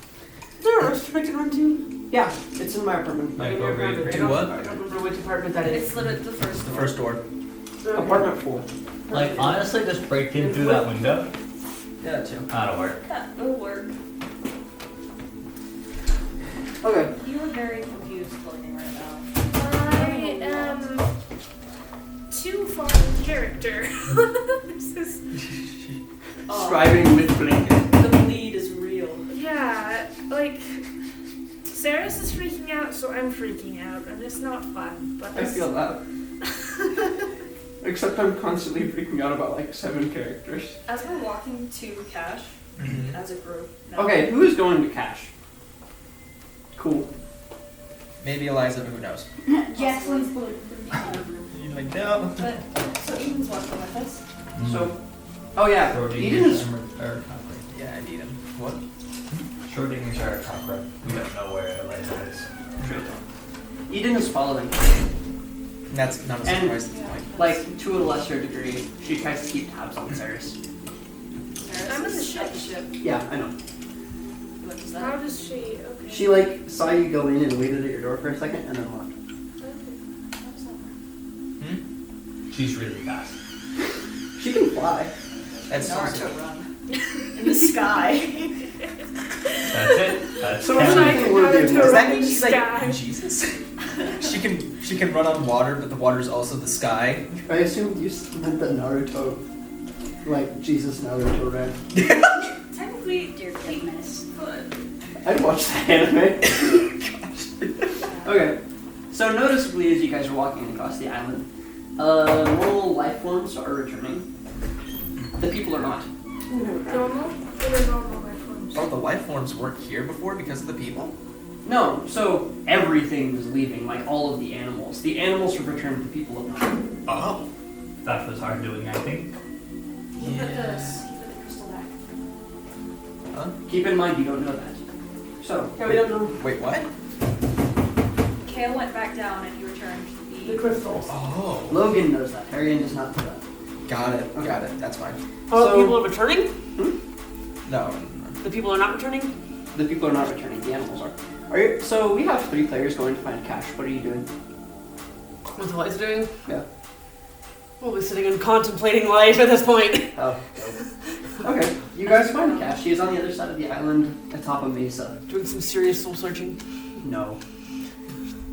Is there a restricted run too? Yeah, it's in my apartment. Like, I over don't- here. I Do don't- what? I don't remember which apartment that is. It's literally the first The one. first door. Apartment 4. Like, honestly, just break in through that window. Yeah, too. That'll work. That'll work. Okay. You are very confused floating right now. I am too far in character. This is, Describing with blanket. The bleed is real. yeah, like, Saris is freaking out, so I'm freaking out, and it's not fun. But I feel that. Except I'm constantly freaking out about like 7 characters. As we're walking to Cash, as a group. now- Okay, who is going to Cash? Cool. Maybe Eliza, but who knows? Jackson's blue. You're like, no. But, so Eden's walking with us. So, oh yeah, Eden is. Yeah, I need him. What? Schrodinger's our top right. We don't know where Eliza is. Eden is following. That's not a And- surprise at this point. Like, to a lesser degree, she tries to keep tabs on Cyrus. I'm in the Saris is ship. at the ship. Yeah, I know. What is how that? does she? Okay. She like saw you go in and waited at your door for a second and then left. How does that work? She's really fast. She can fly. That's Naruto run. In the sky. That's it. That's So canon. I can run into Does a that running mean she's like sky. Jesus? she can run on water, but the water is also the sky. I assumed you meant that Naruto, like Jesus Naruto ran. Technically, Dear goodness. but I'd watch that anime. Okay, so noticeably as you guys are walking across the island, normal life forms are returning. The people are not. Normal? What are normal life forms? Oh, the life forms weren't here before because of the people? No, so everything was leaving, like all of the animals. The animals have returned, the people have not. Oh. That was hard doing, I think. you put the crystal back. Keep in mind you don't know that. So, Yeah, we don't know Wait, what? Kale went back down and he returned the crystals. Oh. Logan knows that. Arian does not know that. Got it. Got it. That's fine. Oh, So- the people are returning? No. The people are not returning? The people are not returning, the animals are. So we have 3 players going to find Cash. What are you doing? What's Eliza doing? Yeah. We'll be sitting and contemplating life at this point. Oh, okay. You guys find Cash. She is on the other side of the island, atop a mesa. Doing some serious soul searching. No.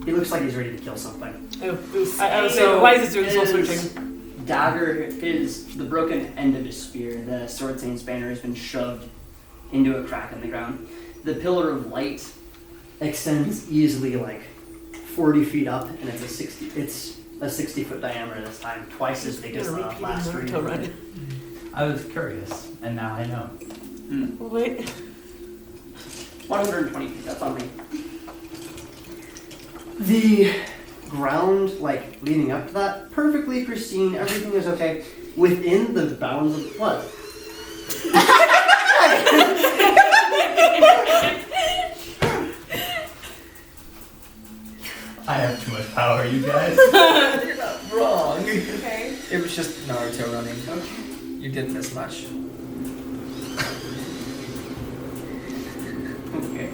He looks like he's ready to kill something. Oh, oof. I was So saying, why is this doing soul his searching? Dagger is the broken end of his spear. The Sword Saint's banner has been shoved into a crack in the ground. The pillar of light extends easily like 40 feet up, and it's a 60-foot diameter this time, twice as big as the Repeating last Naruto three. run. I was curious, and now I know. Wait. 120 feet, that's on me. The ground, like, leading up to that, perfectly pristine, everything is okay, within the bounds of the flood. I have too much power, you guys. You're not wrong. Okay. It was just Naruto running. You didn't miss much. Okay.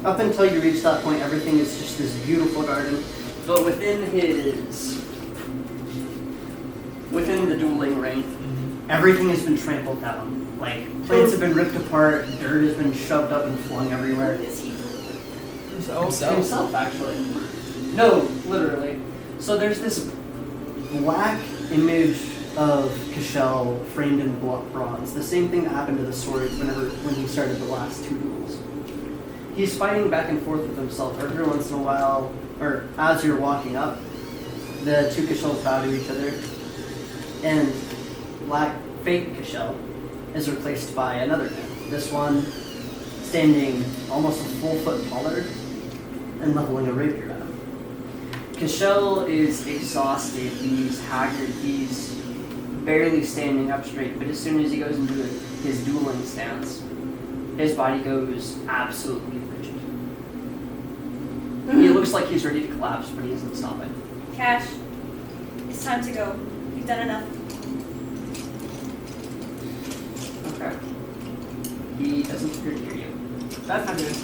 Up until you reach that point, everything is just this beautiful garden. But within the dueling ring, everything has been trampled down. Like, plants have been ripped apart, dirt has been shoved up and flung everywhere. Himself, actually. No, literally. So there's this black image of Kashel framed in bronze. The same thing that happened to the swords when he started the last 2 duels. He's fighting back and forth with himself every once in a while, or as you're walking up, the 2 Kashels bow to each other, and fake Kashel is replaced by another man. This one standing almost a full foot taller and leveling a rapier at him. Kashel is exhausted, he's haggard, he's barely standing up straight, but as soon as he goes into his dueling stance, his body goes absolutely rigid. He looks like he's ready to collapse, but he isn't stopping. Cash, it's time to go. You've done enough. doesn't appear near you. That's not good.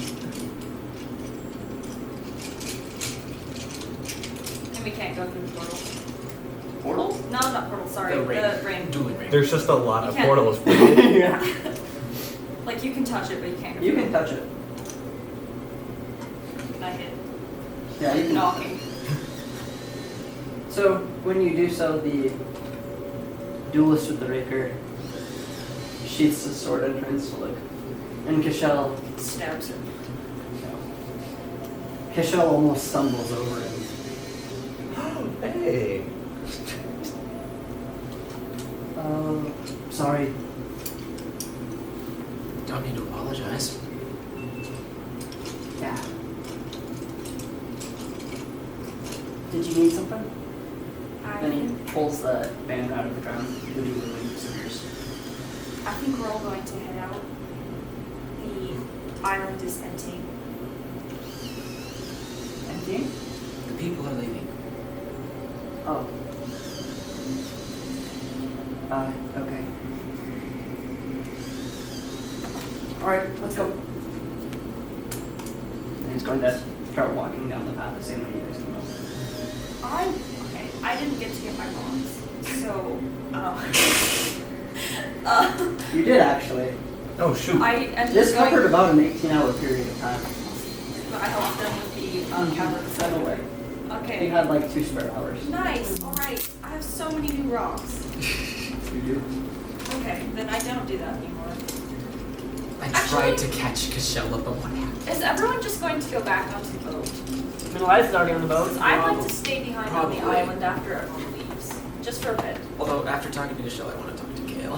And we can't go through the portal. Portal? No, not portal, sorry. The ring. The ring. Dueling ring. There's just a lot of You can't- portals. Like, you can touch it, but you can't go You through can touch it. it. Can I hit? Yeah, you can. Knocking. So when you do so, the duelist with the rapier sheaths his sword and turns to look. And Kishel Stabs him. almost stumbles over him. Hey. Sorry. Don't need to apologize. Yeah. Did you need something? Then he pulls the band out of the ground. The dueling ring disappears. I think we're all going to head out. The island is empty. Empty? The people are leaving. Oh. Okay. Alright, let's go. And he's going to start walking down the path the same way you guys came up. Okay, I didn't get to get my rocks, so, You did actually. Oh shoot. I ended This up going, covered about an 18-hour period of time. I helped them with the caverns. By the way, you Okay, had like 2 spare hours. nice, alright, I have so many new rocks. You do. Okay, then I don't do that anymore. I tried to catch Kishel up, but what happened? Is everyone just going to go back onto the boat? Middle Ice already on the boat. Because I'd like to stay behind on Probably. the island after everyone leaves, just for a bit. Although after talking to Kishel, I want to talk to Kale.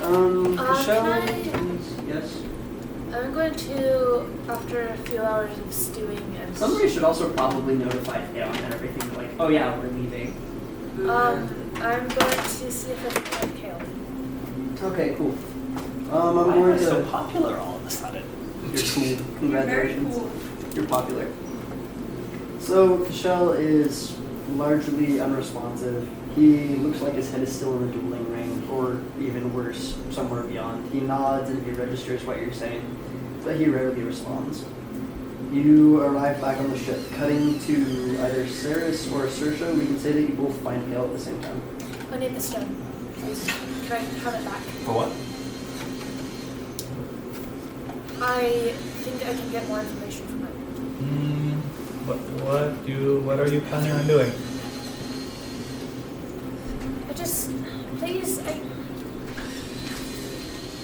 Michelle, can I- yes. I'm going to, after a few hours of stewing and Somebody should also probably notify Theon and everything, like, oh yeah, we're leaving. I'm going to see if I can find Kale. Okay, cool. I'm Why am going I to. so popular all of a sudden? You're cool. Very Congratulations. cool. You're popular. So Kishel is largely unresponsive. He looks like his head is still in the dueling ring, or even worse, somewhere beyond. He nods and he registers what you're saying, but he rarely responds. You arrive back on the ship, cutting to either Ceres or Saoirse. We can say that you both find Kale at the same time. I need the stone, please. Can I have it back? For what? I think I can get more information from it. What are you planning on doing? Please,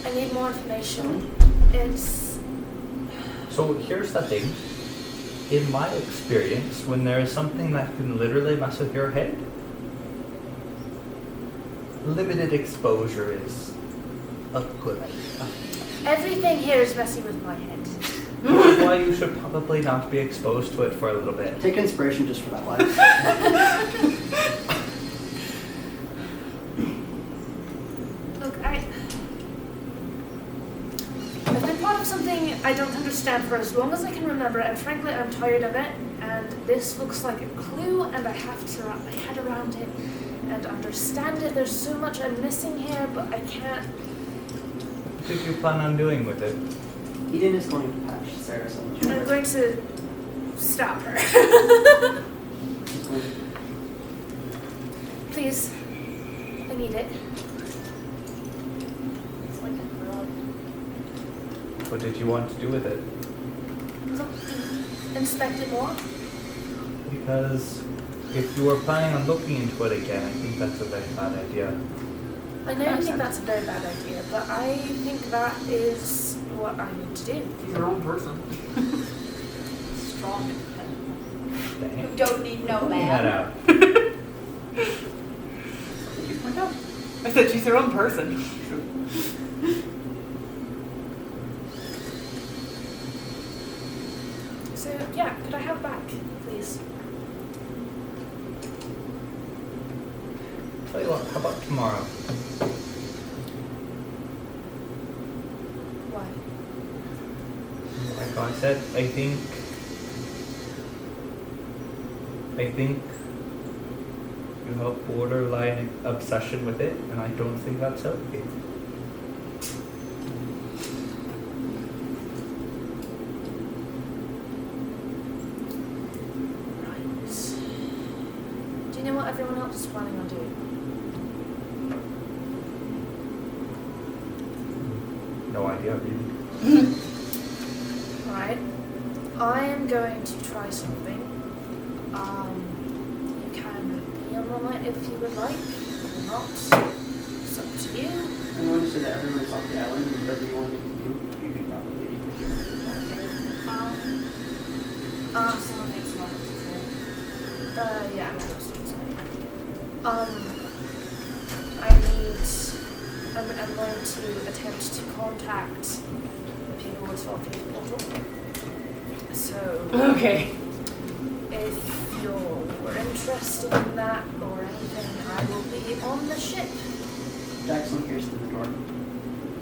I need more information. It's, So here's the thing. In my experience, when there is something that can literally mess with your head, limited exposure is a good idea. everything here is messing with my head. Which is why you should probably not be exposed to it for a little bit. Take inspiration just for that line. Look, I've been part of something I don't understand for as long as I can remember, and frankly, I'm tired of it. And this looks like a clue, and I have to wrap my head around it and understand it. There's so much I'm missing here, but I can't. What did you plan on doing with it? Eden is going to patch Ceres on the I'm shoulder. going to stop her. She's going to Please, I need it. It's like a frog. What did you want to do with it? Look, inspect it more. Because if you were planning on looking into it again, I think that's a very bad idea. I know you think that's a very bad idea, but I think that is what I need to do. He's your own person. Strong and Dang You it. don't need no That man. out. Did you point out? I said she's her own person. So, yeah, could I have back, please? Tell you what, how about tomorrow? Why? Like I said, I think you have a borderline obsession with it, and I don't think that's healthy. Marcus planning on doing? No idea, really. Alright. I am going to try something. You can be on it if you would like, or not. It's up to you. I'm going to say that everyone's off the island, and whatever you want to do, you can probably do. Just someone makes one. Yeah, I'm just I'm going to attempt to contact the people with Swampy Portal. So, Okay. if you're interested in that or anything, I will be on the ship. Jackson hears through the door.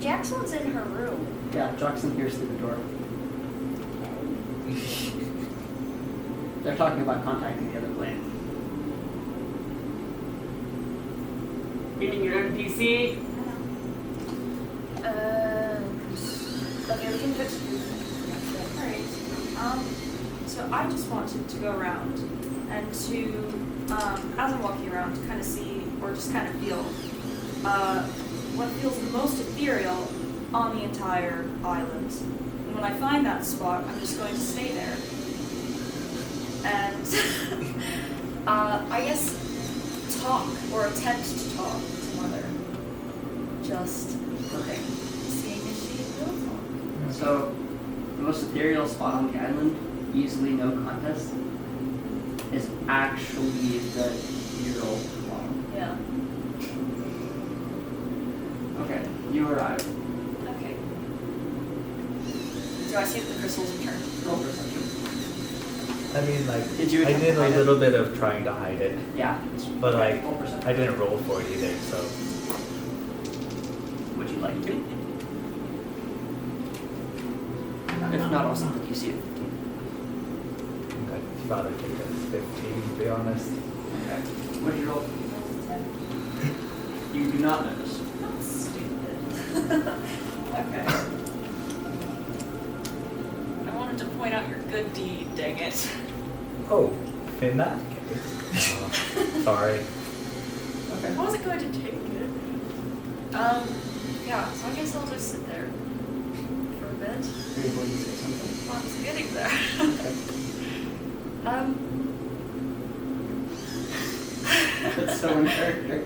Jackson's in her room. Yeah, Jackson hears through the door. They're talking about contacting the other plane. Meaning your NPC. Okay, we can fix Alright. So I just wanted to go around and to, as I'm walking around, to kind of see, or just kind of feel, what feels the most ethereal on the entire island. And when I find that spot, I'm just going to stay there. And, I guess, talk, or attempt to talk to Mother. Just seeing if she will talk. So, the most ethereal spot on the island, easily no contest, is actually the Earl Claw. Yeah. Okay, you arrive. Okay. Do I see that the crystals return? Roll perception. I mean, like, Did you I attempt did to a hide it? little bit of trying to hide it, Yeah. but like, Roll perception. I didn't roll for it either, so. Would you like to? If not, also think you see it. I'd rather take a 15, to be honest. Okay. What did you roll? You do not notice. That's stupid. Okay. I wanted to point out your good deed, dang it. Oh, in that case. Sorry. Okay. I wasn't going to take it. Yeah, so I guess I'll just sit there for a bit. Are you going to say something? Well, I'm getting there. That's so in character.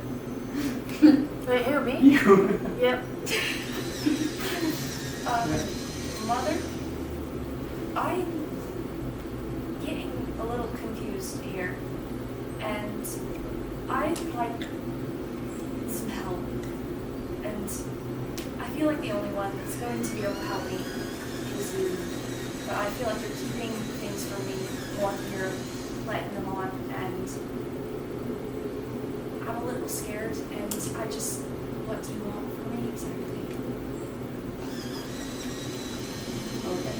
Wait, who, me? You. Yep. Mother, I'm getting a little confused here, and I'd like some help. And I feel like the only one that's going to be able to help me is you. But I feel like you're keeping things from me while you're letting them on, and I'm a little scared, and I just, what do you want from me exactly? Okay.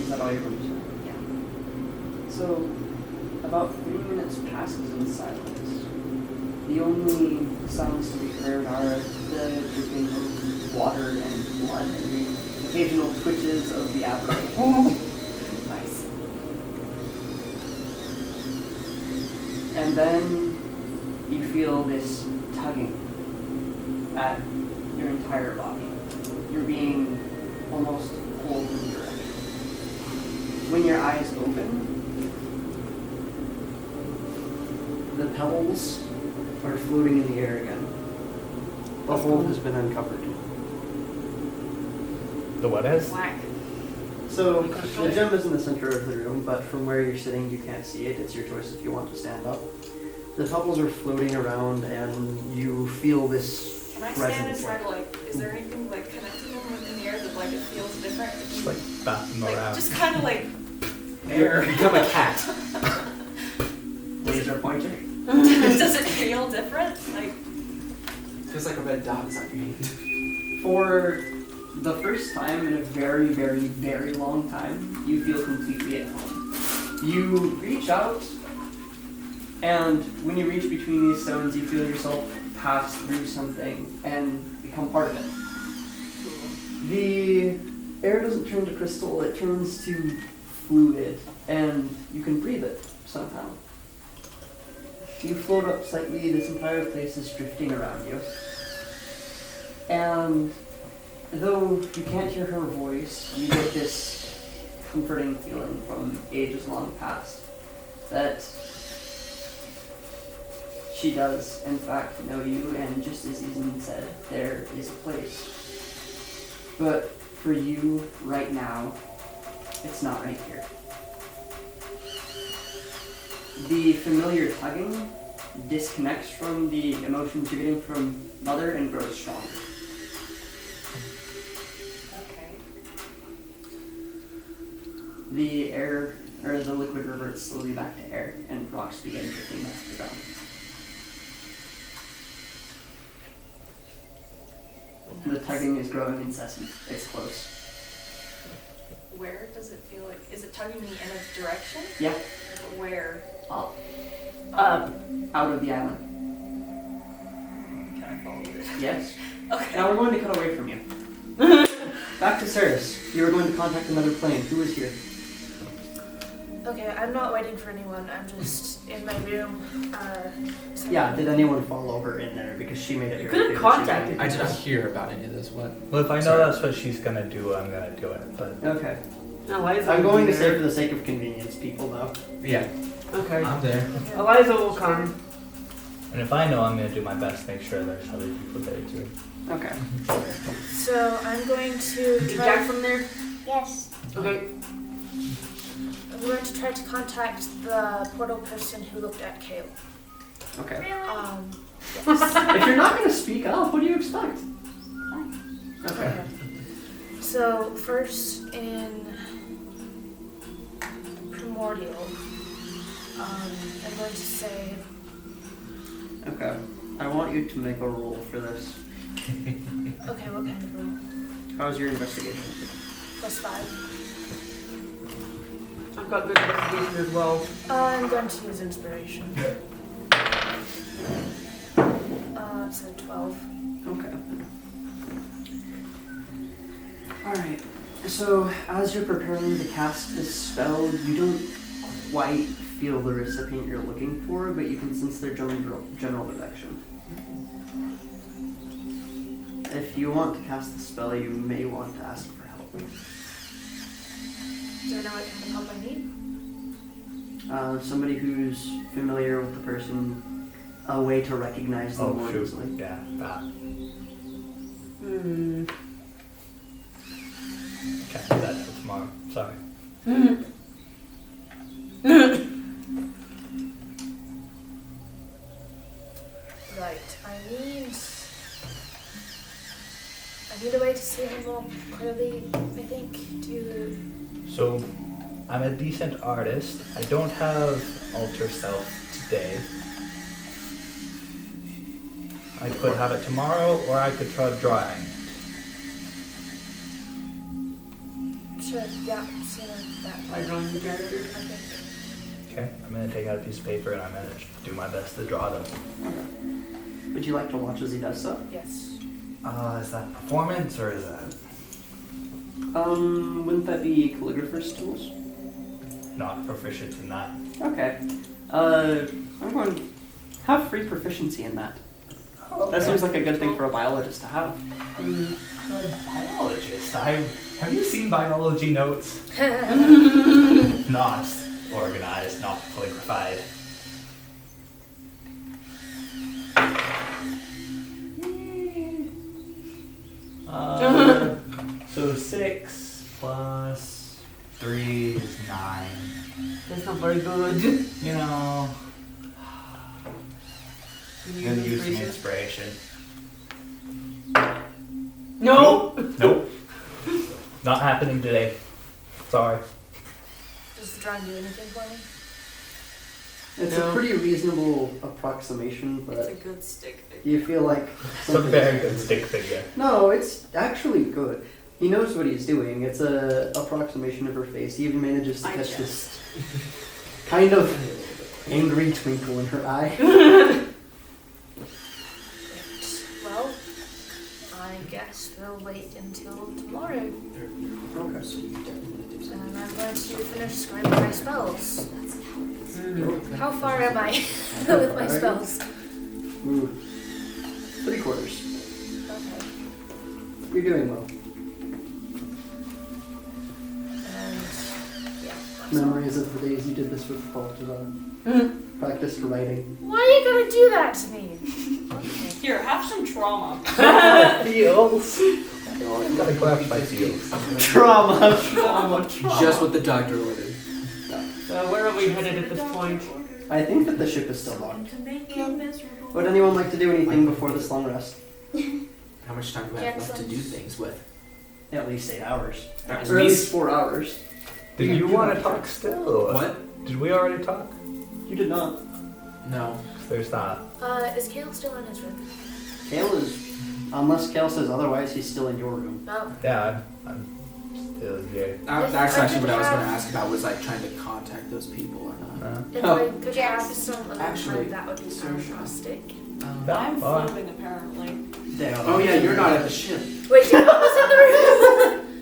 Is that all you're going to say? Yeah. So, about 3 minutes passes in silence. The only sounds to be heard are the dripping of water and blood and the occasional twitches of the abdomen. Nice. And then you feel this tugging at your entire body. You're being almost pulled in a direction. When your eyes open, The pebbles are floating in the air again. The hole has been uncovered. The what is? Whack. So the gem is in the center of the room, but from where you're sitting, you can't see it. It's your choice if you want to stand up. The pebbles are floating around, and you feel this Can I stand and presence. try to like, is there anything like connecting them in the air that like it feels different? Just like batting Like, around. just kind of like You become a cat. laser pointer. does it feel different? Like, Feels like a red dot is on your hand. For the first time in a very, very, very long time, you feel completely at home. You reach out, and when you reach between these stones, you feel yourself pass through something and become part of it. The air doesn't turn to crystal, it turns to fluid, and you can breathe it somehow. You float up slightly, this entire place is drifting around you. And though you can't hear her voice, you get this comforting feeling from ages long past that she does, in fact, know you, and just as Ethan said, there is a place. But for you, right now, it's not right here. The familiar tugging disconnects from the emotions you're getting from Mother and grows stronger. Okay. The air, or the liquid reverts slowly back to air, and rocks begin drifting back to the ground. The tugging is growing incessant. It's close. Where does it feel like? Is it tugging me in a direction? Yeah, Where? up, Up. out of the island. Can I follow it? Yes. Okay. Now we're going to cut away from you. Back to Ceres. You were going to contact another plane. Who is here? Okay, I'm not waiting for anyone. I'm just in my room. So- Yeah, did anyone follow her in there? Because she made it You very could have clear that she contacted wanted I did to- not hear about any of this. What? Well, if I know Sorry. that's what she's gonna do, I'm gonna do it. But Okay. Eliza I'm will going be to say there. for the sake of convenience, people though. Yeah, Okay. I'm there. Eliza will come. and if I know, I'm gonna do my best to make sure there's other people there too. Okay. So I'm going to Is try. Jack from there? Yes. Okay. I'm going to try to contact the portal person who looked at Kale. Okay. If you're not going to speak up, what do you expect? Okay. So first in Primordial, I'm going to say Okay. I want you to make a roll for this. okay. What kind of roll? How's your investigation? +5. I've got good investigation as well. I'm going to use inspiration. So 12. Okay. Alright. So, as you're preparing to cast this spell, you don't quite feel the recipient you're looking for, but you can sense their general direction. If you want to cast the spell, you may want to ask for help. Do I know what kind of help I need? Somebody who's familiar with the person, a way to recognize them Oh more shoot! easily. Yeah, that. Hmm. Can't do that till tomorrow. Sorry. Right. I need a way to see him more clearly. I think to. So, I'm a decent artist. I don't have alter self today. I could have it tomorrow, or I could try drawing. Sure. Yeah. Sooner that. I don't get it. I think. Okay, I'm gonna take out a piece of paper and I'm gonna do my best to draw them. Would you like to watch as he does so? Yes. Is that performance or is that Wouldn't that be calligrapher's tools? not proficient in that? Okay. I'm going to have free proficiency in that. That seems like a good thing for a biologist to have. Biologist. Have you seen biology notes? Not organized, not calligraphied. So 6 plus 3 is 9. That's not very good. You know, I'm gonna use some inspiration. No. Nope. Not happening today. Sorry. Does the drawing do anything for me? It's No. a pretty reasonable approximation, It's a but good stick figure. you feel like It's a very good stick figure. No, it's actually good. He knows what he's doing. It's a approximation of her face. He even manages to I catch guess. this kind of angry twinkle in her eye. Well, I guess we'll wait until tomorrow. Okay. And I'm going to finish scribing my spells. How far am I with my spells? Ooh. 3/4. Okay. You're doing well. And yeah. Memories of the days you did this with Baltazar. Practiced writing. Why are you gonna do that to me? Okay. Here, have some trauma. Feels. You gotta go after my feels. Trauma. Just what the doctor ordered. Where are we headed at this point? I think that the ship is still locked. To make you miserable. Would anyone like to do anything before this long rest? How much time do I have left to do things with? At least 8 hours. At Or at least 4 hours. Did you want to talk still? Or What? Did we already talk? You did not. No. There's not. Is Kale still in his room? Kale is, unless Kale says otherwise, he's still in your room. No. Yeah, I'm still here. That's actually what I was going to ask about, was like trying to contact those people or not. If Oh. I could have some other Actually, time, that would be fantastic. I'm floating apparently. Oh yeah, you're not at the ship. Wait, Dad was in the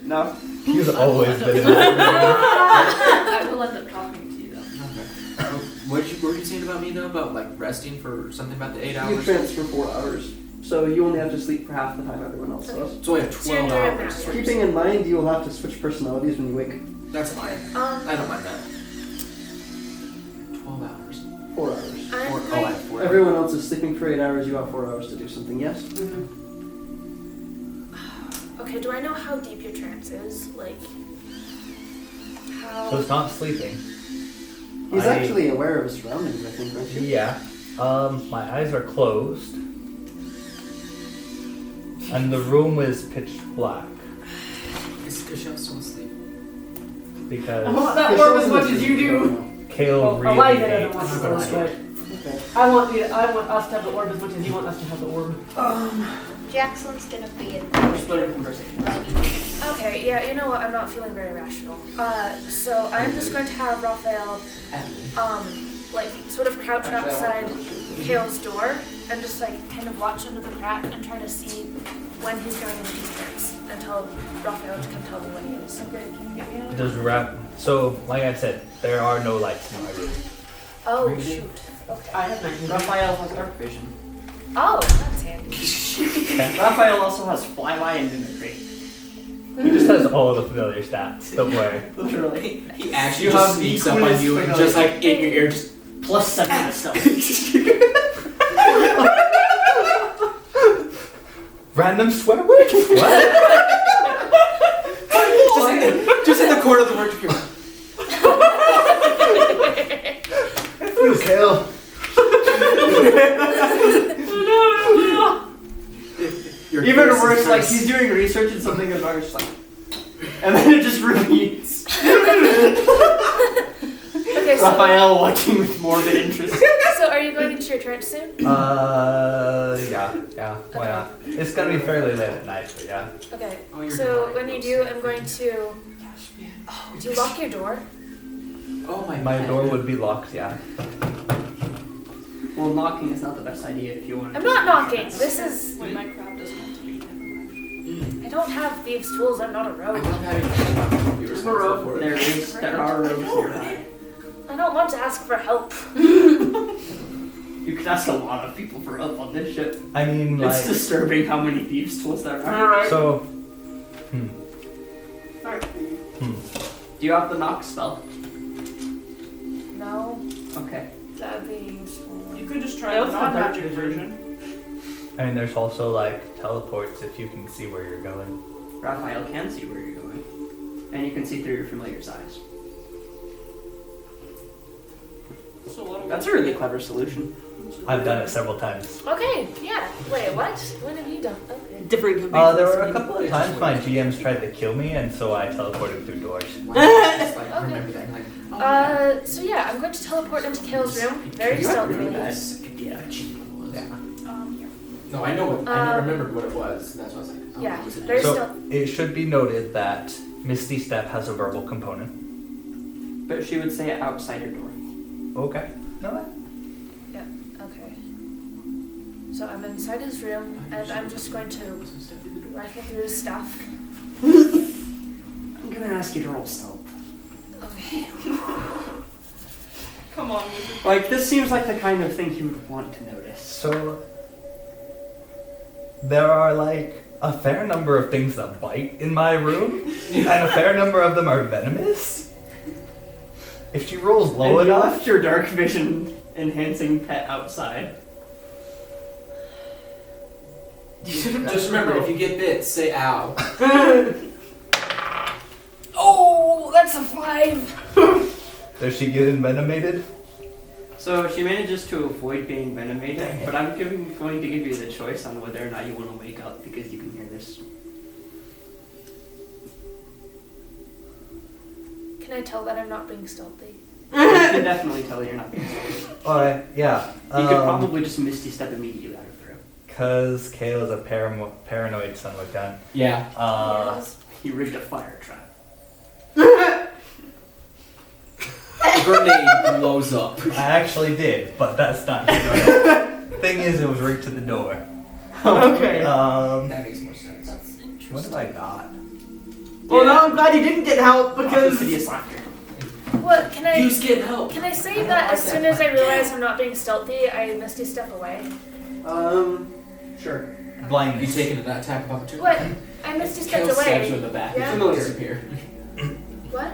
room? No. He's always been in that I will end up talking to you though. Okay. What were you saying about me though? About like resting for something about the 8 You hours? transfer 4 hours. So you only have to sleep for half the time everyone else does. So I have So you're 12 doing hours. that. Keeping in mind you will have to switch personalities when you wake. That's fine. I don't mind that. 12 hours. 4 hours. I'm I going, have 4 Everyone else is sleeping for 8 hours, you have 4 hours to do something, yes? okay, do I know how deep your trance is? Like, how... So it's not sleeping. He's I- actually aware of his surroundings, I think, aren't you? Yeah. My eyes are closed. And the room is pitch black. Is Kushel still asleep? Because I want that orb as much as you do. Kale Well, really Eliza doesn't hates want the the orb, light. but Okay. I want us to have the orb as much as you want us to have the orb. Jackson's gonna be in Explain conversation. Okay, yeah, you know what? I'm not feeling very rational. So I'm just going to have Raphael, like, sort of crouch outside Kale's door and just, like, kind of watch under the crack and try to see when he's going into his trance and tell Raphael to come tell me when he is. Okay. Does so like I said, there are no lights in my room. Oh, Really? shoot. Okay. I have 19. Raphael has dark vision. Oh, that's handy. Raphael also has flyby and mimicry. He just has all the familiar stats. Don't worry. Literally. He actually You just have the sneaks up on coolest you and familiar- just like in your ear just +7 to stealth. Random swear word? What? just in the corner of the word computer. Ooh, Kale. Your Even curse is worse, like cursed. he's doing research and something is wrong, just like, and then it just repeats. Okay, so, Raphael watching with morbid interest. so are you going into your trance soon? Yeah, why not? It's gonna be fairly late at night, but yeah. Okay, Oh, you're so right. when you do, I'm going to... Do you lock your door? Oh my My God. door would be locked, yeah. Well, knocking is not the best idea if you want to. I'm not knocking. This is... When my crowd doesn't want to be never mind. I don't have thieves' tools. I'm not a I rogue. love having you responsible for it. There are rogues nearby. I don't want to ask for help. You could ask a lot of people for help on this ship. I mean, It's like, disturbing how many thieves' tools there are. Alright. so. Do you have the knock spell? No, Okay. that would be useful. You could just I try the also have dark non-magic vision. version. I mean, there's also like teleports if you can see where you're going. Raphael can see where you're going, and you can see through your familiar's eyes. So what do we That's a really clever solution. I've done it several times. Okay, yeah. Wait, what? When have you done? Okay. Different campaigns. There were a couple of times my GMs tried to kill me, and so I teleported through doors. Just like remember that, like, oh, yeah. So yeah, I'm going to teleport into Kale's room very stealthily. Yeah. No, I know what. I remembered what it was. That's what I was like. Oh, Yeah, what was it? very So stealth. it should be noted that Misty Step has a verbal component. But she would say it outside your door. Okay. No. Okay. So I'm inside his room, and I'm just going to rifle through his stuff. I'm gonna ask you to roll stealth. Come on, Mr. Like, this seems like the kind of thing he would want to notice. So there are like a fair number of things that bite in my room, and a fair number of them are venomous. If she rolls low And you enough, left your dark vision enhancing pet outside. Just remember, if you get bit, say ow. Oh, that's a 5. does she get envenomated? So she manages to avoid being venomated, but I'm going to give you the choice on whether or not you want to wake up because you can hear this. Can I tell that I'm not being stealthy? You can definitely tell you're not being stealthy. Alright, yeah. You could probably just Misty Step immediately out of through. Because Kale's a paranoid son of a gun. Yeah. He rigged a fire trap. The grenade blows up. I actually did, but that's not the thing is, it was right to the door. Okay. That makes more sense. That's interesting. What have I got? Well, no, I'm glad you didn't get help because. Hideous laughter. What, can I... Use get help. Can I say that as soon as I realize I'm not being stealthy, I Misty Step away? Sure. You Blindness. taking an attack of opportunity? What? I Misty Kale Stepped stabs you in away. the back. Yeah. You disappear. What?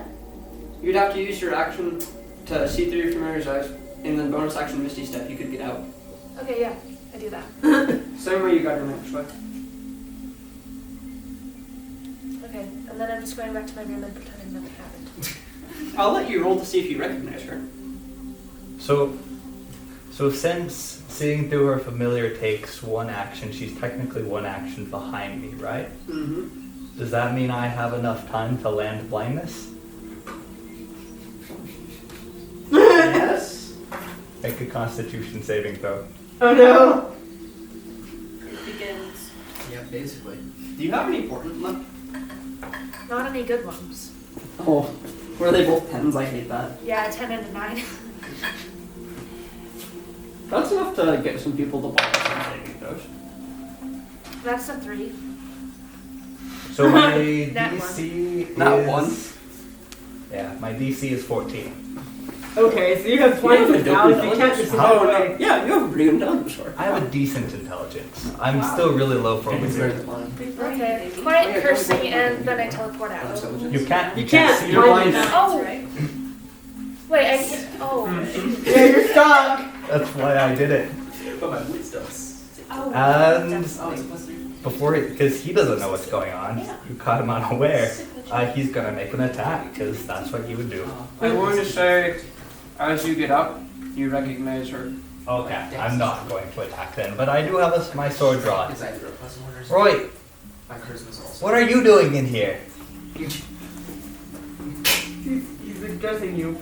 You'd have to use your action to see through your familiar's eyes, and then bonus action Misty Step, you could get out. Okay, yeah, I do that. Same way you got in actually. Okay, and then I'm just going back to my room and pretending nothing happened. I'll let you roll to see if you recognize her. So since seeing through her familiar takes one action, she's technically one action behind me, right? Mm-hmm. Does that mean I have enough time to land blindness? Yes. Make a Constitution saving throw. Oh no. It begins. Yeah, basically. Do you have any important luck? Not any good ones. Oh. Were they both 10s? I hate that. Yeah, a 10 and a 9. That's enough to get some people to buy some saving throws. That's a 3. So my That DC is... Not one. Yeah, my DC is 14. Okay, so you have blindness now, so you can't just How- go away. Yeah, you have a pretty good intelligence score. I have a decent intelligence. I'm still really low for a It's better wizard. than mine. Okay, quiet cursing and then I teleport out. Intelligence. You can't can't see You're blind. blindness. Oh! Right? Wait, I can't. Oh. Yeah, you're stuck. That's why I did it. But my wisdom. Oh, And that's Oh, it's a plus 3. before, because he doesn't know what's going on, you caught him unaware. He's gonna make an attack because that's what he would do. I'm going to say, as you get up, you recognize her. Okay, I'm not going to attack then, but I do have my sword drawn. Is either a plus 1 or something? Roy, My charisma's also. what are you doing in here? He's addressing you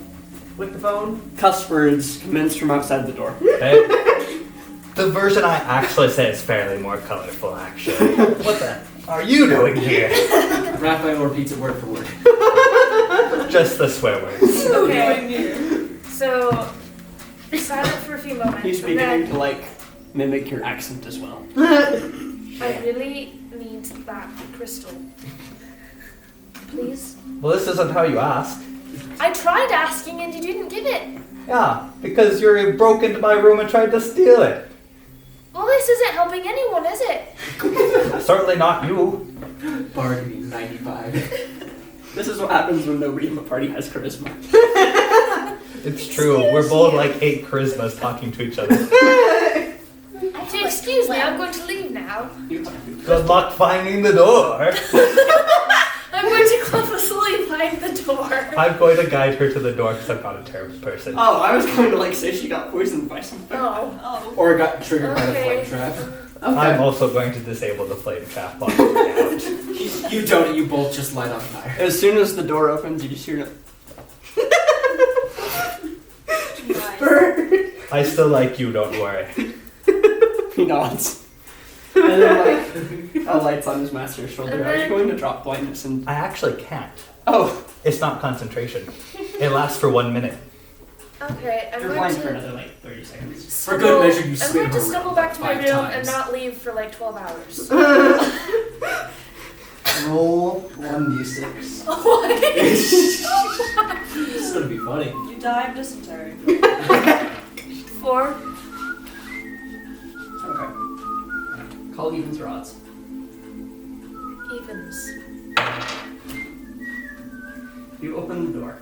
with the phone. Cuss words commence from outside the door. Okay? The version I actually say is fairly more colorful, actually. What the are you doing here? Raphael repeats it word for word. Just the swear words. Okay. So, silent for a few moments. He's and beginning then to like mimic your accent as well. I really need that crystal. Please? Well, this isn't how you asked. I tried asking and you didn't give it. Yeah, because you broke into my room and tried to steal it. Well, this isn't helping anyone, is it? Certainly not you. Bargaining 95. This is what happens when nobody in the party has charisma. It's true. We're both like 8 charismas talking to each other. If you excuse me, I'm going to leave now. Good luck finding the door. I'm going to clumsily find the door. I'm going to guide her to the door because I'm not a terrible person. Oh, I was going to like say she got poisoned by something. Oh. Oh. Or got triggered by the Okay. flame trap. I'm also going to disable the flame trap on the way out. You don't, you both just light on fire. As soon as the door opens, you just hear it. Nice. I still like you, don't worry. He nods. And then like a light's on his master's shoulder. Are you going to drop blindness and I actually can't. oh, It's not concentration. It lasts for 1 minute. Okay, I'm you're going blind to for another like 30 seconds. For good measure, you I'm swim going to around stumble back to my 5 room and times. not leave for like 12 hours. Roll 1d6. is gonna be funny. You die of dysentery. 4. Okay. Call evens or odds. Evens. You open the door.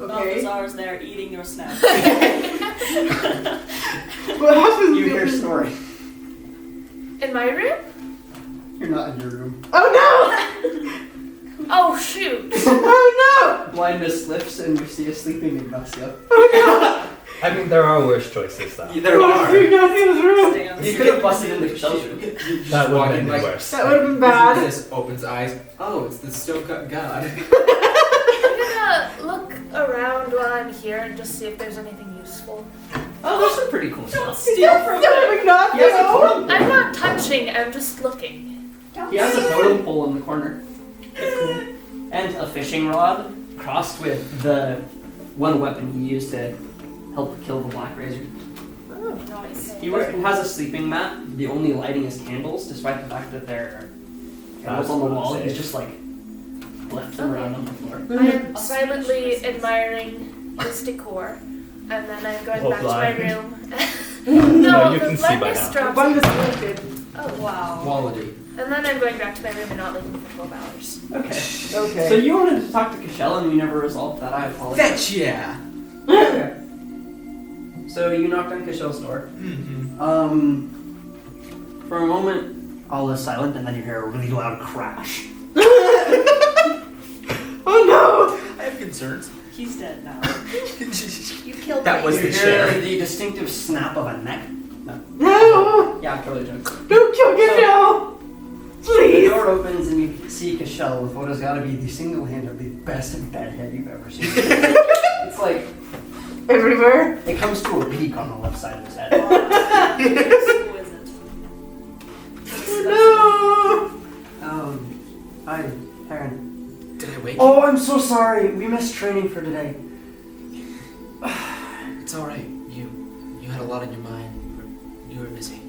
Okay. Balthazar's there eating your snack. What happens? You hear story. In my room? You're not in your room. Oh Oh shoot! no! Oh Blindness lifts and you see a sleeping Ignacio. no! Oh I mean, there are worse choices though. There no! are. Ignacio's room. Stands. You could have busted into Michelle's room. That would have been like- worse. That would have been bad. This opens eyes. Oh, it's the stone cut god. I'm gonna look around while I'm here and just see if there's anything useful. Oh, there's some pretty cool stuff. Steal from No, Ignacio! He has a totem pole. I'm not touching, I'm just looking. He has a totem pole in the corner. And a fishing rod crossed with the one weapon he used to help kill the Black Razor. Oh, nice. He has a sleeping mat. The only lighting is candles, despite the fact that there are candles on the wall. He's just like left them around on the floor. I am silently admiring this decor, and then I'm going Oh, back blind. to my room. No, you the can see by blindness now. drops. Bun disappointed. Oh, Wow. Quality. and then I'm going back to my room and not leaving for 12 hours. Okay. Okay. So you wanted to talk to Cashel and you never resolved that. I apologize. Fetch yeah. Okay. So you knocked on Cashel's door. Mm-hmm. For a moment, all is silent, and then you hear a really loud crash. Oh I have concerns. He's dead now. You killed That me. was You the hear chair. the distinctive snap of a neck. no! No! yeah, totally joke. Don't kill Gishel! The Please! door opens and you see Cashel with what has got to be the single-handedly best bed head you've ever seen. It's like Everywhere. it comes to a peak on the left side of his head. Exquisite. No! Hi, Aaron. Did I wake you? Oh, I'm so sorry. We missed training for today. It's alright. You had a lot on your mind. You were busy.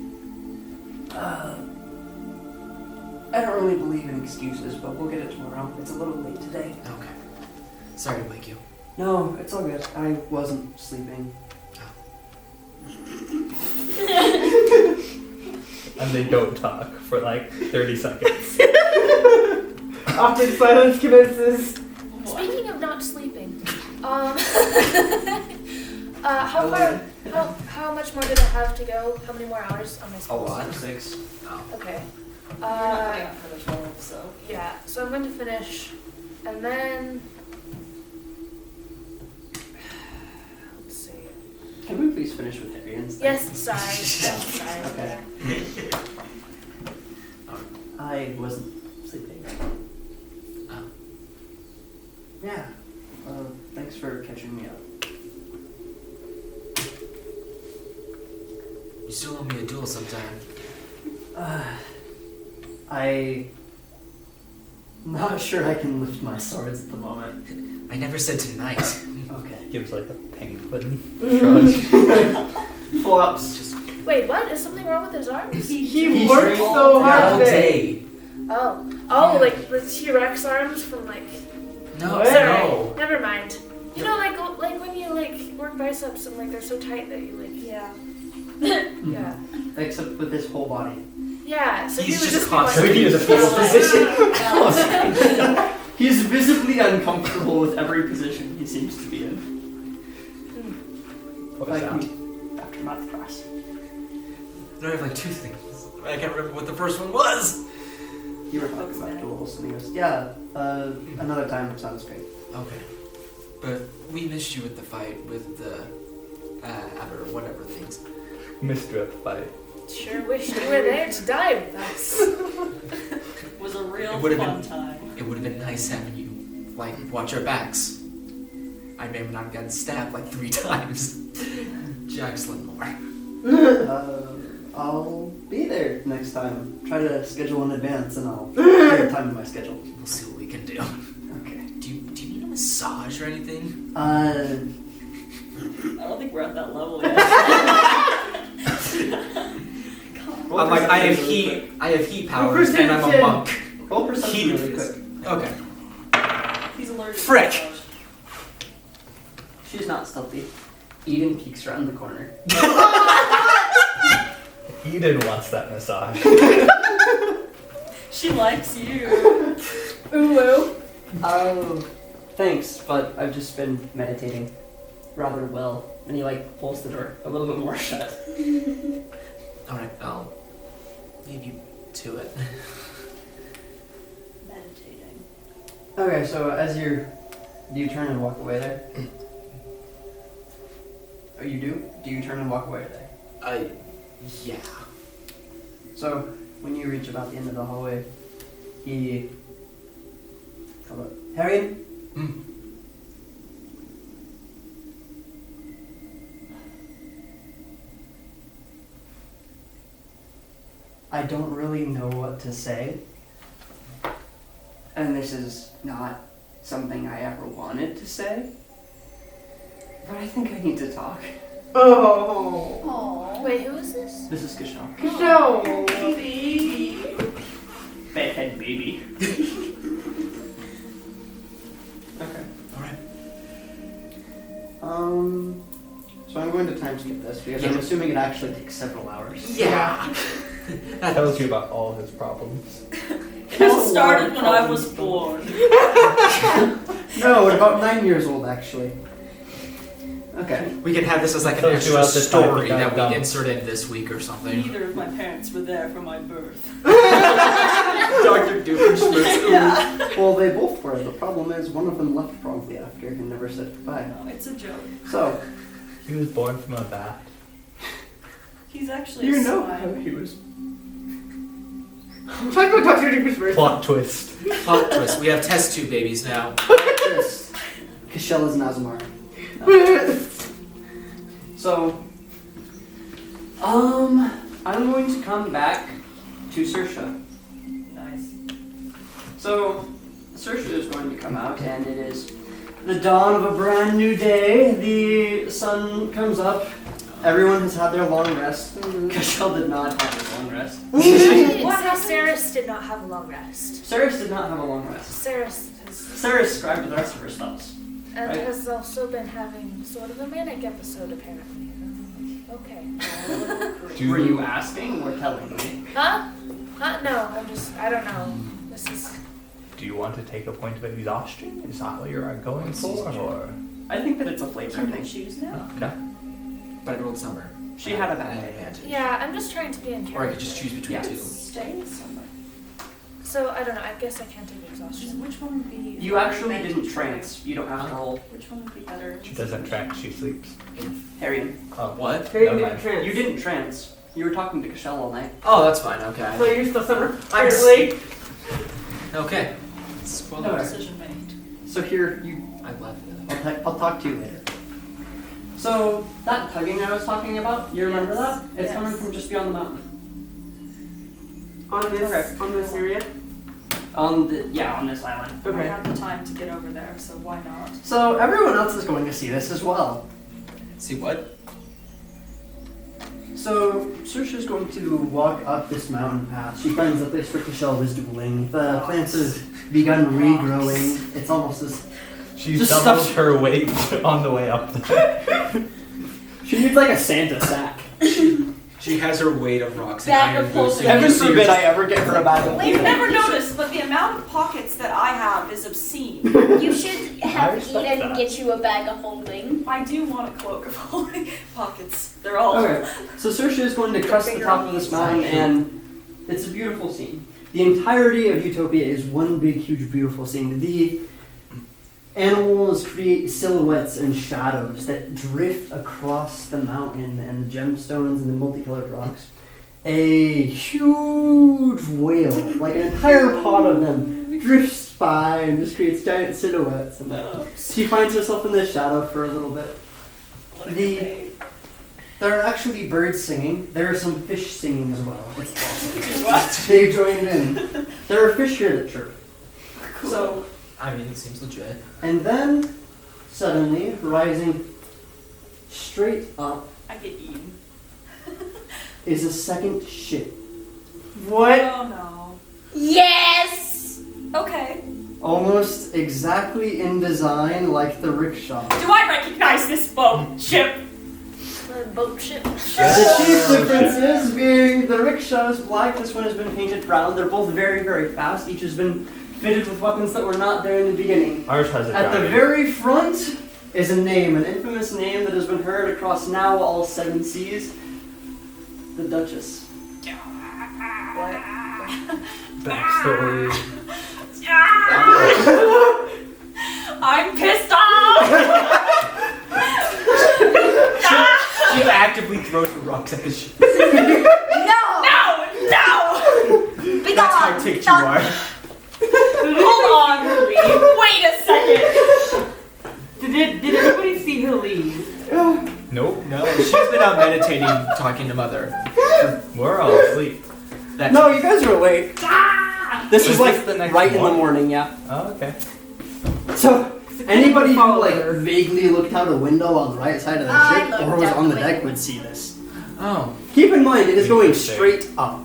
I don't really believe in excuses, but we'll get it tomorrow. It's a little late today. Okay. Sorry to wake you. No, it's all good. I wasn't sleeping. And they don't talk for like 30 seconds. Awkward silence commences. Speaking of not sleeping, how much more did I have to go? How many more hours am I A supposed lot. 6. Okay. You're not putting up for this role, so. Yeah, so I'm going to finish, and then let's see. Can we please finish with Harry instead? Yes, sorry. Yes, sorry. Okay. I wasn't sleeping. Oh. Yeah. Thanks for catching me up. You still owe me a duel sometime. I'm not sure I can lift my swords at the moment. I never said tonight. Okay. Gives like a penguin shrug. Flops. Just Wait, what? Is something wrong with his arms? He worked so all hard today. day. Oh, like the T-Rex arms from like. No, What? Sorry, no. never mind. You know, like when you like work biceps and like they're so tight that you like. Yeah. Yeah. Except with his whole body. Yeah. So He's he would just just be like. constantly in the fetal position. He's visibly uncomfortable with every position he seems to be in. What was that? After math class. I have like 2 things. I can't remember what the first one was. You were talking about duels, and he goes, yeah, another time sounds great. Okay. But we missed you at the fight with the or whatever things. Mr. Fight. Sure wish you were there to die with us. It was a real It would've fun been- time. It would have been nice having you, like, watch our backs. I may have not gotten stabbed like 3 times. Jackson more. I'll be there next time. Try to schedule in advance, and I'll clear time in my schedule. We'll see what we can do. Okay. Do you need a massage or anything? I don't think we're at that level yet. I'm like, I have heat powers, and I'm a monk. Roll perception Heat really is- quick. Okay. He's allergic to Frick. massage. She's not stealthy. Eden peeks around the corner. Eden wants that massage. She likes you. Ooh. Oh, thanks, but I've just been meditating rather well. And he like pulls the door a little bit more shut. Alright, I'll leave you to it. Meditating. Okay, so as do you turn and walk away there? Oh, you do? Do you turn and walk away there? Yeah. So, when you reach about the end of the hallway, he... Hold up. Harriet? Mm. I don't really know what to say. And this is not something I ever wanted to say. But I think I need to talk. Oh. Aww. Wait, who is this? This is Kishal. No. Bedhead baby. Okay. Alright. So I'm going to time skip this because Yeah. I'm assuming it actually takes several hours. Yeah. That tells you about all his problems. It all started when I was born. No, at about 9 years old actually. Okay. We can have this as like an Tells you extra about the type story of that guy. we insert in this week or something. Neither of my parents were there for my birth. Dr. Doofenshmirtz. Yeah. Well, they both were. The problem is one of them left promptly after and never said goodbye. No, it's a joke. So, He was born from a bat. He's actually you a know swine. how he was. I'm talking about Dr. Doofenshmirtz. Plot twist. Plot twist. We have test tube babies now. Yes. Kishel is Nazamar. So, I'm going to come back to Saoirse. Nice. So, Saoirse is going to come out, and it is the dawn of a brand new day. The sun comes up. Everyone has had their long rest. Kishel did not have his long rest. What? Saris did not have a long rest. Saoirse did not have a long rest. Saris Saoirse scribed the rest of her spells. and Right. has also been having sort of a manic episode apparently. Okay. Were you asking or telling me? Huh? No, I don't know. This is. Do you want to take a point of exhaustion? Is that what you're going for? Or? I think that it's a flavor Can I thing. choose now? Okay. But I rolled summer. She had a An bad day. advantage. Yeah, I'm just trying to be in Or I character. could just choose between Yeah. two. Stay with somebody. So I don't know. I guess I can't take Just exhaustion. which one would be? You actually better didn't to trance. You don't have to roll. Which one would be better? She doesn't track, she sleeps. Harry, Oh. What? Harry Never didn't mind. trance. you didn't trance. You were talking to Kishel all night. Oh, that's fine. Okay. So you're still summer. I'm Apparently. Okay. Well, Alright. decision made. So here, you. I left it. I'll talk to you later. So that tugging I was talking about, you remember Yes. that? It's Yes. coming from just beyond the mountain. On this area. On this island. I Okay. have the time to get over there, so why not? So everyone else is going to see this as well. See what? So Saoirse is going to walk up this mountain path. She finds the place where Kishel was dueling. The plants have begun regrowing. It's almost as She Just doubled stuff- her weight on the way up there. she needs like a Santa sack. She has her weight of rocks and Bag iron of boots. holding. and Heaven you see forbid her I ever get her a bag of You've holding. never noticed, but the amount of pockets that I have is obscene. You should have respect Eden that. get you a bag of holding. I do want a cloak of holding pockets. They're all. Okay. So Saoirse is going to crest the top of this mountain, and it's a beautiful scene. The entirety of Utopia is one big, huge, beautiful scene. The animals create silhouettes and shadows that drift across the mountain and the gemstones and the multicolored rocks. A huge whale, like an entire pod of them, drifts by and just creates giant silhouettes. And she finds herself in the shadow for a little bit. There are actually birds singing. There are some fish singing as well. It's awesome. What? They joined in. There are fish here that chirp. So I mean, it seems legit. And then, suddenly, rising straight up I get eaten. is a second ship. What? Oh no. Yes! Okay. almost exactly in design like the rickshaw. Do I recognize this boat ship? The boat ship. The chief difference is being the rickshaw is black, this one has been painted brown. They're both very, very fast. Each has been fitted with weapons that were not there in the beginning. Ours has a At the dragon. very front is a name, an infamous name that has been heard across now all 7 seas. The Duchess. Backstory. I'm pissed off! She actively throws rocks at the ship. No! No! Be That's how gone! ticked you are. Hold on! Wait a second! Did everybody see her leave? Nope. No, she's been out meditating, talking to Mother. We're all asleep. That's No, you guys are awake. This is Is like this the next right in the one? morning, yeah. Oh, okay. So, anybody who Follow like her. vaguely looked out a window on the right side of the I ship looked or was out on the the deck window. would see this. Oh. Keep in mind, it is going Interesting. straight up.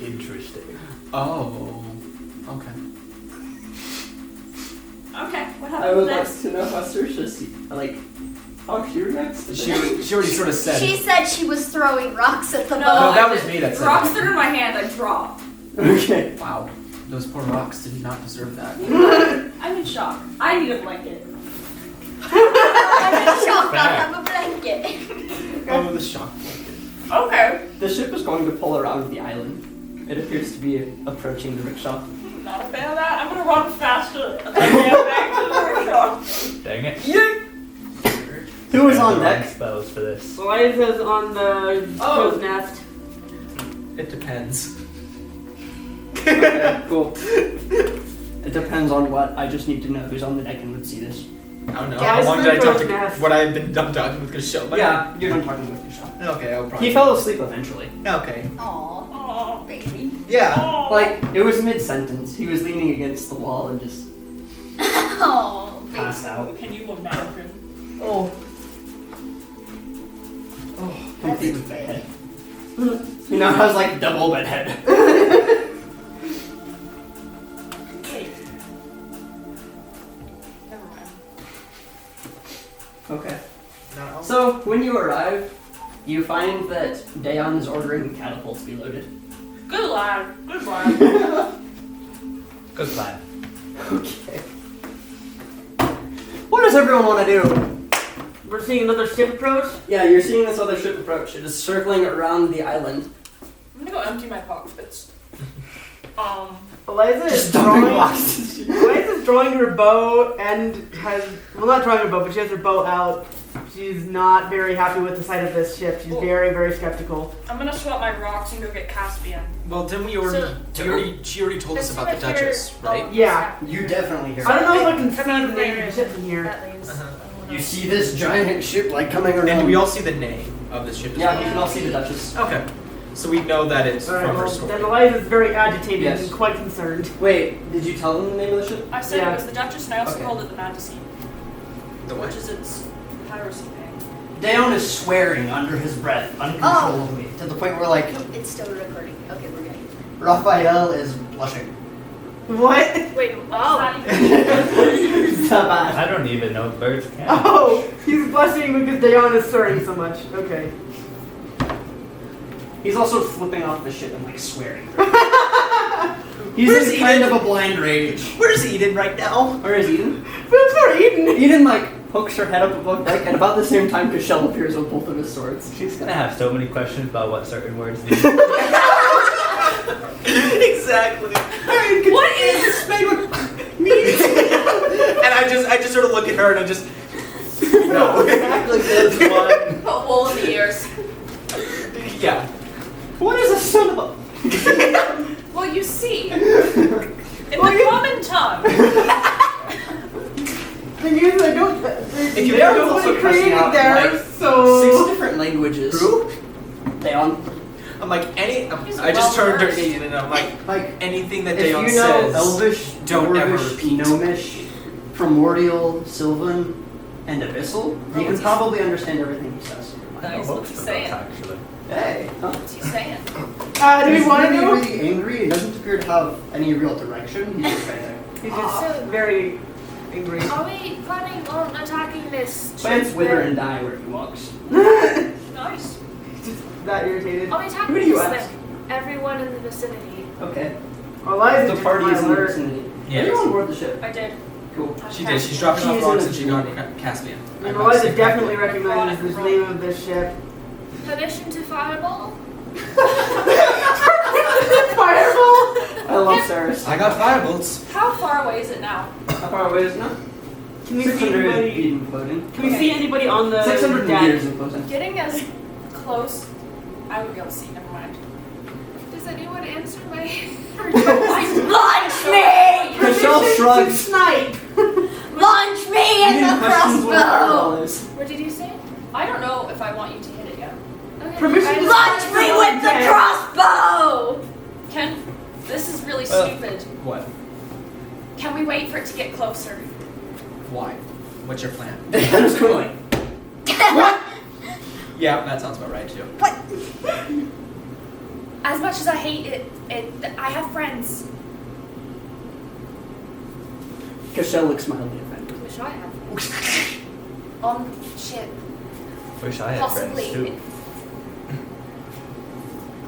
Interesting. Oh. Okay. Okay, what I happened would next? like to know how Saoirse talk to you next. She already sort of said. She said she was throwing rocks at the No, No, boat. that was me that said Rocks that. that are in my hand, I drop. Okay. Wow. Those poor rocks did not deserve that. I'm in shock. I need a blanket. I'm in shock. I have a blanket. Oh, the shock. Okay. The ship is going to pull around the island. It appears to be approaching the rickshaw. Not a fan of that. I'm gonna run faster than I get back to the workshop. Dang it. Who is I have on the wrong deck? spells for this. Eliza's on the crow's nest. It depends. Okay, cool. It depends on what. I just need to know who's on the deck and would see this. I don't know. Yeah, How it's long the did I talk crow's to? nest. What I've been done talking with Michelle? Yeah, you're done talking with Michelle. Okay, I'll probably. He fell asleep eventually. Okay. Aw, Oh, baby. Yeah. Like, it was mid-sentence. He was leaning against the wall and just Oh, baby. passed out. can you imagine? Oh. Oh, complete with bed head. You know, has like double bed head. Wait. Never mind. Okay. No. So, when you arrive, you find that Dayon is ordering the catapults be loaded. Good lad. Good lad. Good plan. Okay. What does everyone want to do? We're seeing another ship approach. Yeah, you're seeing this other ship approach. It is circling around the island. I'm gonna go empty my pockets. Eliza is Just dumping drawing. boxes. Eliza's drawing her bow and has, well, not drawing her bow, but she has her bow out. She's not very happy with the sight of this ship. She's very, very skeptical. I'm gonna swap my rocks and go get Caspian. Well, didn't we already? She already told us about the Duchess, right? Yeah. You definitely hear I don't know if I can About see the where name of the ship from here. that leaves. You see this giant ship like coming around. And we all see the name of the ship. as Yeah, well? you can all see the Duchess. Okay. So we know that it's Alright, from her well, story. then Eliza's very agitated Yes. and quite concerned. Wait, did you tell them the name of the ship? I said Yeah. it was the Duchess, and I also Okay. called it the Majesty, The what? which is its piracy name. Dayon is swearing under his breath, uncontrollably, to the point where like It's still recording. Okay, we're good. Raphael is blushing. What? Wait, oh. Sabah. I don't even know if birds can. Oh, he's blushing because Dayon is swearing so much. Okay. He's also flipping off the ship and like swearing. He's Where's in kind Eden? of a blind rage. Where's Eden right now? Where is Eden? That's for Eden. Eden like pokes her head up above deck, and about the same time Cashel appears with both of his swords. She's gonna have so many questions about what certain words mean. Exactly. What is this means? And I just sort of look at her and I just no. Exactly this one. Put wool in the ears. Yeah. What is a son of a? Well, you see, in the common tongue, Thing is, I don't. If you There's Dayon is nobody also cussing created out there, like so. 6 different languages. Who? Dayon. I'm like He's I just turned to well-versed. Eden and I'm like Like, anything that if Dayon you know says. Elvish, don't ever Dwarvish, repeat. Gnomish, Primordial, Sylvan, and Abyssal, you can probably understand everything he says. I know Nice, most what's he of those saying? actually. Hey, huh? What's he saying? Do we He's want to really, know? really angry and doesn't appear to have any real direction. He's just right there. He's just So- very angry. Are we planning on attacking this? Plants ship wither then? and die where he walks. Nice. Just that irritated. Are we attacking Who do you this ask? thing? Everyone in the vicinity. Okay. Eliza The just party is in the alert. vicinity. Yes. Are you on board the ship? I did. Cool. She did. She's dropping She off is rocks in and the she got vicinity. Caspian. And Eliza definitely recognizes the name of this ship. Permission to fireball? Fireball! I love Ceres. I got firebolts. How far away is it now? How far away is it now? Can we see 600 anybody? feet in floating. Can we see anybody on the 600 deck? meters in floating. Getting as close. I would be able to see. Never mind. Does anyone answer my? Launch me! Michelle Permission shrugs. to snipe. Launch me in the crossbow! What did you say? I don't know if I want you to hit it yet. Okay. Permission I- to Launch me with the Dead. crossbow! Ken, this is really stupid. What? Can we wait for it to get closer? Why? What's your plan? I'm just going like, Yeah, that sounds about right too. As much as I hate it, I have friends. Cashel looks mildly offended. Wish I had. On ship. Wish I had Possibly. friends too.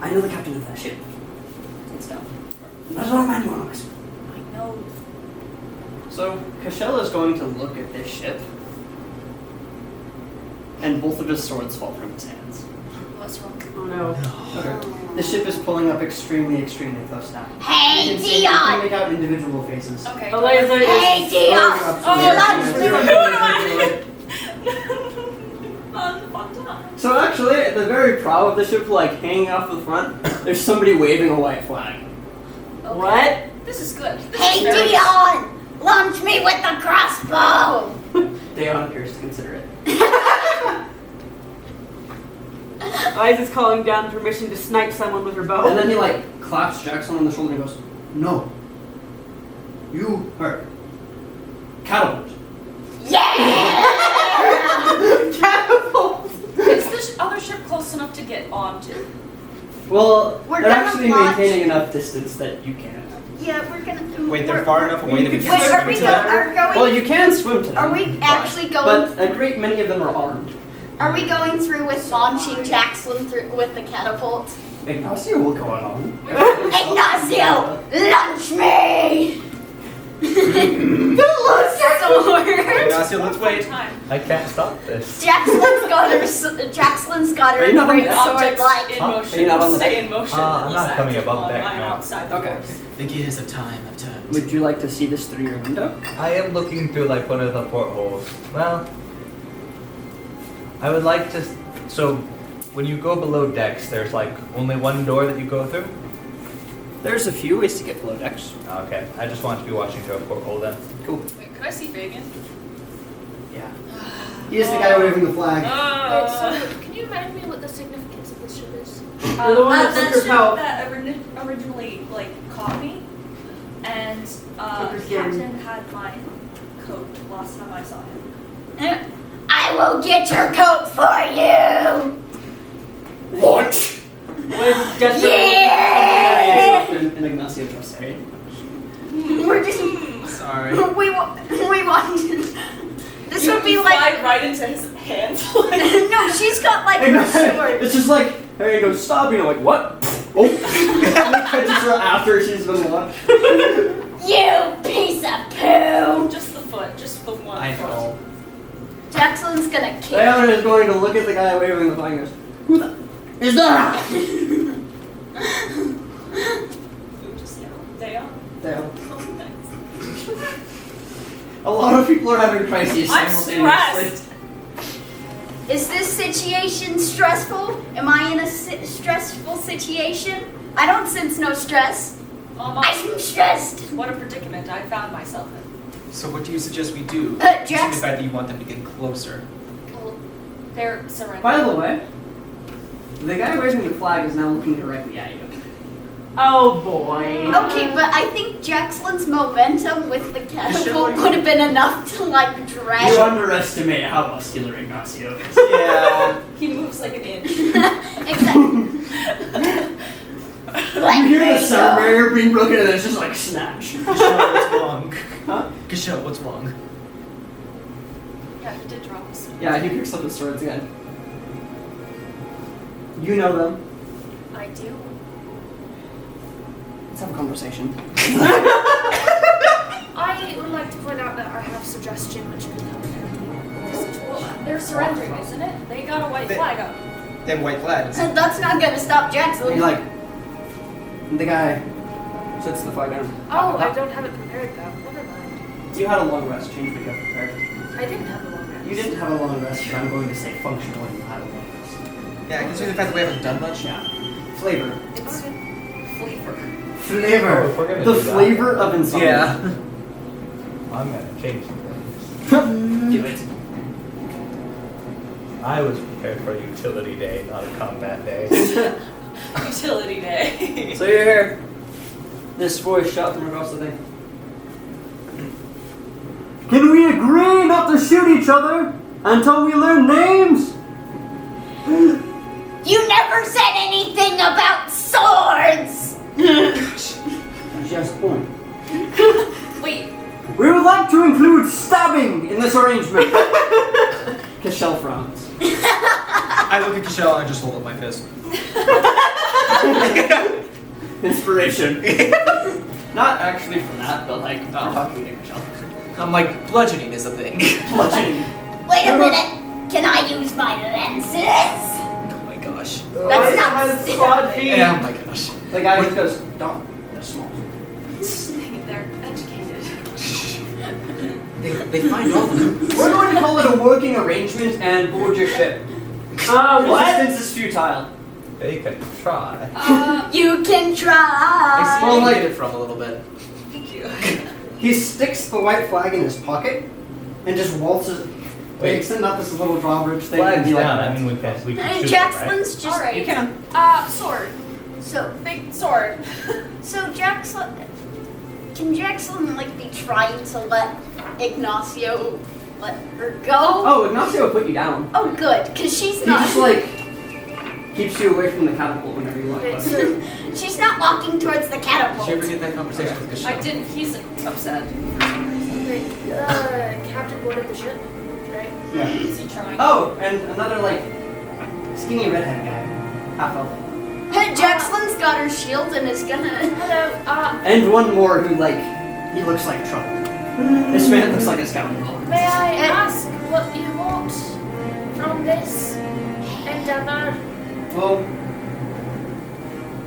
I know the captain of that ship. It's down. That's not a man you want to mess with. I know. So, Cashel is going to look at this ship, and both of his swords fall from his hands. What's wrong? Oh no. Okay. The ship is pulling up extremely close now. Hey, You can see- you can Dion! make out individual faces. Okay. Eliza is Hey, Dion! Fun time. So actually, at the very prow of the ship, like hanging off the front, there's somebody waving a white flag. What? This is good. This Hey, is very- Dion! Launch me with the crossbow! Dayon appears to consider it. Eliza's calling down permission to snipe someone with her bow. And then he like claps Jackson on the shoulder and goes, "No, you heard. Catapult." Yeah! Catapult! Is this other ship close enough to get onto? Well, We're they're gonna actually launch- maintaining enough distance that you can. Yeah, we're gonna. Wait, they're far enough away to be Wait, are we together? going? Well, you can swim to them. Are we actually going? But a great many of them are armed. Are we going through with launching Jackson through with the catapult? Ignacio will go on. Ignacio, launch me! The loser sword. Ignacio, let's wait. Time. I can't stop this. Jackson's got her. Jackson's got her Are you not on great deck? sword Objects like. in Huh? motion. Are you not on the Stay deck? in motion. I'm unless not I have coming to above fall. deck I'm now. outside the Okay. course. The gears of time have turned. Would you like to see this through your window? I am looking through like one of the portholes. Well, I would like to. So, when you go below decks, there's like only one door that you go through. There's a few ways to get below decks. Okay, I just want to be watching through a porthole then. Cool. Wait, could I see Fabian? Yeah. He is the guy waving the flag. Wait, so can you remind me what the significance of this ship is? You're the one that that took her ship help. that originally like caught me, and Took her skin. Captain had my coat last time I saw him. I will get your coat for you. What? With desperate Yeah! And Ignacio just say. We're just. Sorry. We want. This would be You like. fly right into his hands. No, she's got like her sword. It's just like, hey, he goes, stop, you know, like, what? Oh. And he catches her after she's been launched. You piece of poo. Just the foot, just the one. I know. Jackson's gonna kill. Dayon is going to look at the guy waving the flag and goes, who the is that? Just they are. Dayon. A lot of people are having crises I'm simultaneously. stressed. Is this situation stressful? Am I in a stressful situation? I don't sense no stress. Almost. I'm stressed. What a predicament I found myself in. So what do you suggest we do? Jackson- Given the fact that you want them to get closer. Well, they're surrendering. By the way, the guy waving the flag is now looking directly at you. Oh boy. Okay, but I think Jackson's momentum with the catapult would have been enough to like drag. You underestimate how muscular Ignacio is. Yeah. He moves like an inch. Exactly. You hear the sound barrier being broken and then it's just like snatch. Kishel, what's wrong? Huh? Kishel, what's wrong? Yeah, he did drop us. Yeah, he picks up his swords again. You know them. I do. Let's have a conversation. I would like to point out that I have suggestion which could come in handy. Well, they're surrendering, isn't it? They got a white flag up. They have white flags. That's not gonna stop Jackson. You're like, the guy sets the flag down. Oh, I don't have it prepared though. Never mind. You had a long rest. Change what you have prepared. I didn't have a long rest. You didn't have a long rest, but I'm going to say functionally you had a long rest. Yeah, considering the fact that we haven't done much. Yeah. Flavor. It's flavor. Flavor. Oh, if we're gonna The do that. flavor of insomnia. Yeah. I'm gonna change some things. Do it. I was prepared for a utility day, not a combat day. Utility day. So you're here. This voice shot from across the thing. Can we agree not to shoot each other until we learn names? You never said anything about swords! Just point. Wait, We would like to include stabbing in this arrangement. Kishel frowns. I look at Kishel and I just hold up my fist. Inspiration. Not actually from that, but like talking to Kishel. I'm like, bludgeoning is a thing. Bludgeoning. Wait a minute! Can I use my lenses? Oh my gosh. That's not has clawed feet. Yeah, oh my gosh. The guy just goes, don't. They're small. they're educated. They find all the We're going to call it a working arrangement and board your ship. What? Resistance is futile. They can try. You can I try! see Well, you like- get it from a little bit. Thank you. He sticks the white flag in his pocket and just waltzes. Wait. Takes it up this little drawbridge thing. Flags and he, like, down. I mean, we can Hey, shoot them, right? Jackson's just. Alright. You can. Sword. So, Big sword. so Jackson. Can Jackson, like, be trying to let Ignacio let her go? Oh, Ignacio will put you down. Oh, good, because she's He not. just like keeps you away from the catapult whenever you want. Okay, but- so She's not walking towards the Did you ever catapult. get that conversation with Kishel? I didn't. He's upset. Captain boarded the ship, right? Yeah. Is he trying? Oh, and another like skinny redhead guy, half elf, Hey, Jackson's got her shield and is gonna. Hello, and one more who like he looks like trouble. This man looks like a scoundrel. may I ask what you want from this endeavor? Well,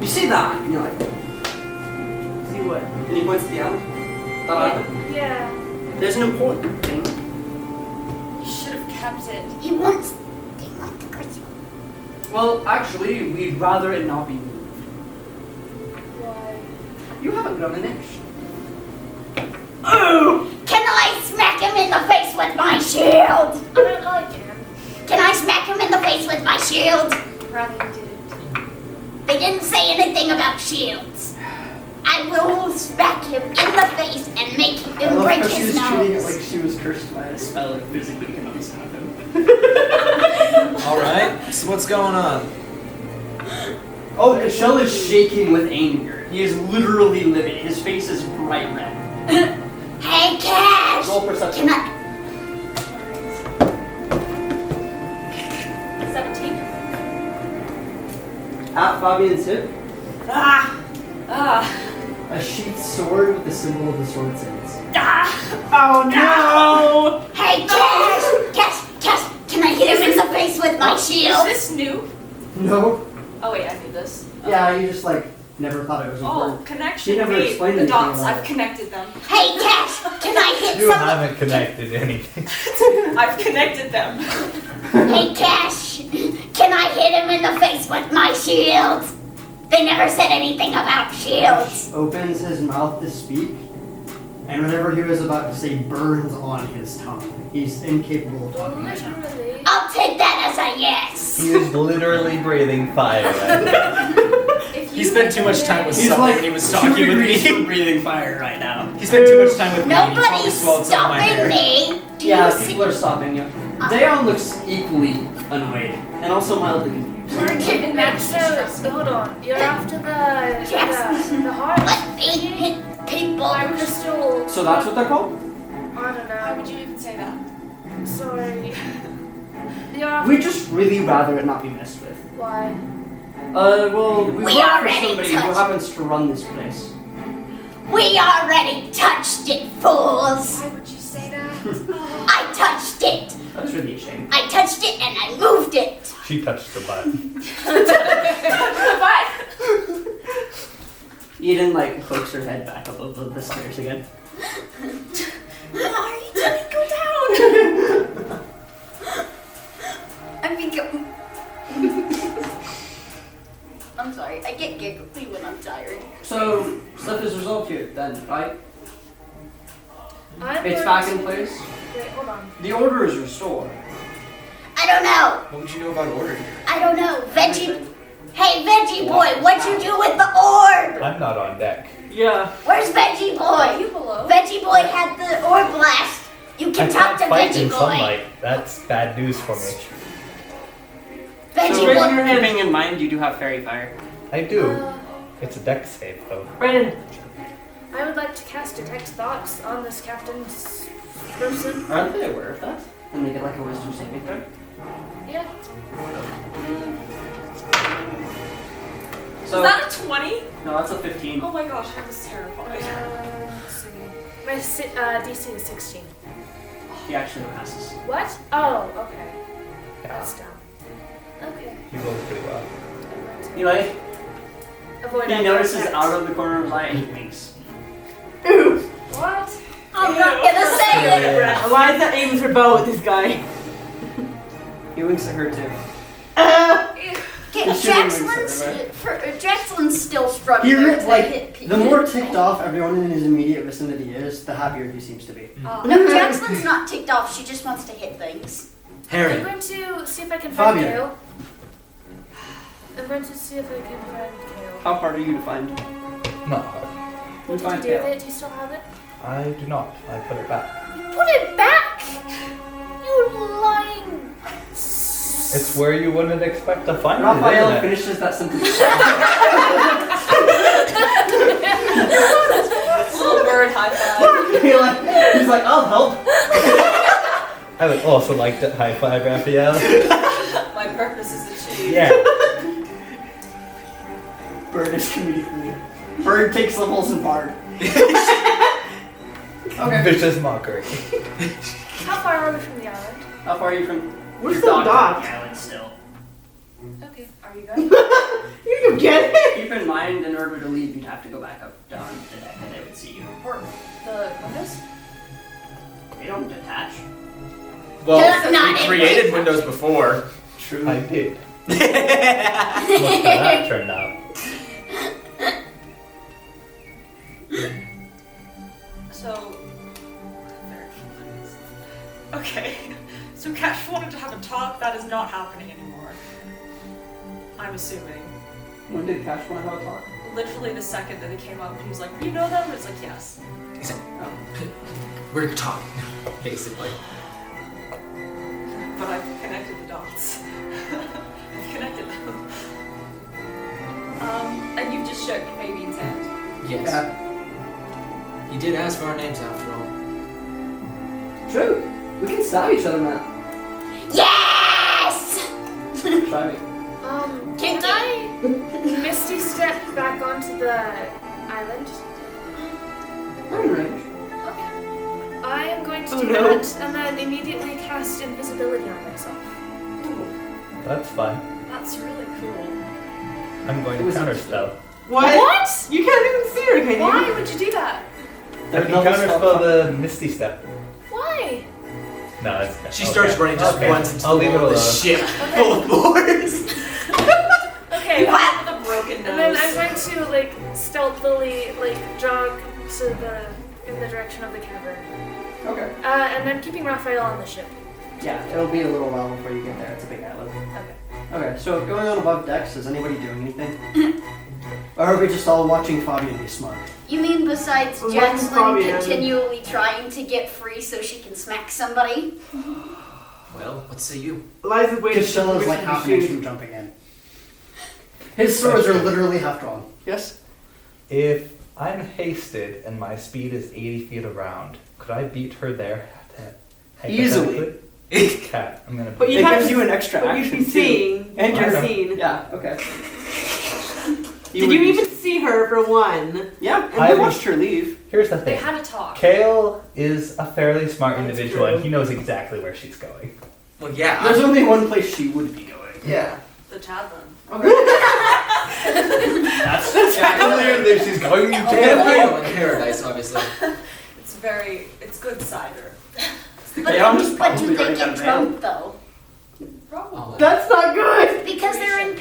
you see that? And you're like, see what? And he points to the alley. Yeah. There's an important thing. You should have kept it. He wants. They want the crystal. Well, actually, we'd rather it not be moved. Why? You haven't done an inch. Can I smack him in the face with my shield? I don't like him. Can I smack him in the face with my shield? Rather you didn't. They didn't say anything about shields. I will smack him in the face and make him break his nose. she was cursed by a spell and physically cannot stab him. Alright, so what's going on? Oh, Kishel is shaking with anger. He is literally livid. His face is bright red. Hey, Cash! Roll perception. Can I? 17. At Fabian's hip, Ah. a sheathed sword with the symbol of the sword's ends. Oh no! Hey, Cash! Cash! Can I hit him in the face with my Is shield? this new? No. Oh wait, I knew this. Yeah, you just like never thought it was Oh, important. connection. She never Wait, explained the anything dots. about I've it. connected them. Hey, Cash! Can I hit You some? haven't connected anything. I've connected them. Hey, Cash! Can I hit him in the face with my shield? They never said anything about shields. Opens his mouth to speak, and whatever he was about to say burns on his tongue. He's incapable of talking right now. Literally. I'll take that as a yes. He is literally breathing fire right now. If He you spent too much time with He's someone like when he was talking with me. breathing fire right now. He spent too much time with me. He probably Nobody's swallowed some of my hair. stopping me. Do Yeah, you see? people are stopping you. Dayon looks equally annoyed, and also mildly confused. Virgin Next hold on. You're after the heart. Let me hit people. Black crystal. So that's what they're called? I don't Why know. would you even say that? Sorry. You're after We'd just really rather it not be messed with. why? Well, we We work for already somebody who touched- happens to run this place. We already touched it, fools. Why would you say that? I touched it. That's really a shame. I touched it and I moved it. She touched the butt. Eden like hooks her head back up the stairs again. Ari, didn't go down. I'm becoming. I'm sorry. I get giggly when I'm tired. So stuff is resolved here then, right? I'm It's going back in to- place. Wait, hold on. The order is restored. I don't know. What would you know about order? I don't know. Veggie. Hey, Veggie Boy, what'd you do with the orb? I'm not on deck. Yeah. Where's Veggie Are Boy? you below? Veggie Boy had the orb blast. You can I talk can't to fight Veggie in Boy. sunlight. That's bad news for me. Veggie So, raise Boy. your hand. keeping in mind you do have fairy fire. I do. Uh, It's a deck save though. Brandon. I would like to cast Detect Thoughts on this captain's person. Aren't they aware of that? And they get like a wisdom saving throw? Yeah. So, Was that a 20? no, that's a 15. Oh my gosh, I was terrified. Let's see. My DC is 16. He actually passes. What? Oh, okay. Yeah, That's dumb. Okay. you rolled pretty well. Eli, Avoid he eye notices contact. out of the corner of his eye and he winks. Ooh. What? I'm not gonna say it. Yeah. Eliza aims her bow at this guy. He winks at her too. Okay, You shouldn't wink, Jackson's still struggling He to like hit people. the more ticked off everyone in his immediate vicinity is, the happier he seems to be. Oh. No, Jackson's not ticked off. She just wants to hit things. I'm Harry. going to see if I can find Fabio. Kale. I'm going to see if I can find Kale. How hard are you to find? Not hard. What did you find do Kale. with it? Do you still have it? I do not. I put it back. Put it back! You lying. It's where you wouldn't expect to find Raphael it, isn't it? finishes that sentence. Little bird high five. He's like, I'll help. I would also like to high five Raphael. My purpose is achieved. Yeah. Bird is comedically. Bird takes the Molson Bard. Okay. Vicious mockery. How far are we from the island? How far are you from We're your still dog docked. on the island still? Okay, are you good? You get it? Keep in mind, in order to leave, you'd have to go back up down the deck and they would see you. Or the windows? They don't detach. Well, Not we in created Windows before. True. I did. Look how that turned out. So. Okay. So Cash wanted to have a talk. That is not happening anymore. I'm assuming. When did Cash want to have a talk? Literally the second that it came up, he was like, "You know them?" And it's like, "Yes." He's like, we're talking, basically. But I've connected the dots. I've connected them. And you just shook Fabian's hand. Yes. Yeah. He did ask for our names after all. True. We can stab each other now. Yes! Try me. Can I Misty step back onto the island? I'm in range. Okay. I am going to Oh, do no. that and then immediately cast invisibility on myself. That's fine. That's really cool. I'm going It to was counterspell. What? You can't even see her, can you? Why would you do that? I They're can double counterspell spell. the Misty Step. Why? No, it's She starts running, just runs into I'll the leave it wall of alone. the ship full of boards. Okay, What? with a broken And then nose. I'm going to like stealthily like jog in the direction of the cavern. Okay. And I'm keeping Raphael on the ship. Yeah, it'll be a little while before you get there. It's a big island. Okay. Okay, so going on above decks, is anybody doing anything? Or are we just all watching Fabian be smart? You mean besides Well, Jackson Fabian. continually trying to get free so she can smack somebody? Well, what say you? Eliza's waiting Castella is for like permission half to an inch shoot. from jumping in. His swords are Question. literally half drawn. Yes? If I'm hasted and my speed is 80 feet around, could I beat her there? Easily. Okay, I'm gonna. But It you have gives to, you an extra but you'd action be too. seeing And your you're- scene. Yeah. Okay. Did would- you even see her for one? Yeah. And I we would- watched her leave. Here's the They thing. had a talk. Kale is a fairly smart That's individual, true. and he knows exactly where she's going. Well, yeah. There's only one place she would be going. yeah. The tavern. That's clearly she's going to And jail. in paradise, obviously. It's good cider. But, Yeah, I'm just but do probably they running out get of drunk though? Oh. That's not good. Because they're in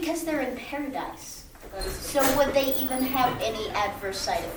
because they're in paradise. So would they even have any adverse side effects?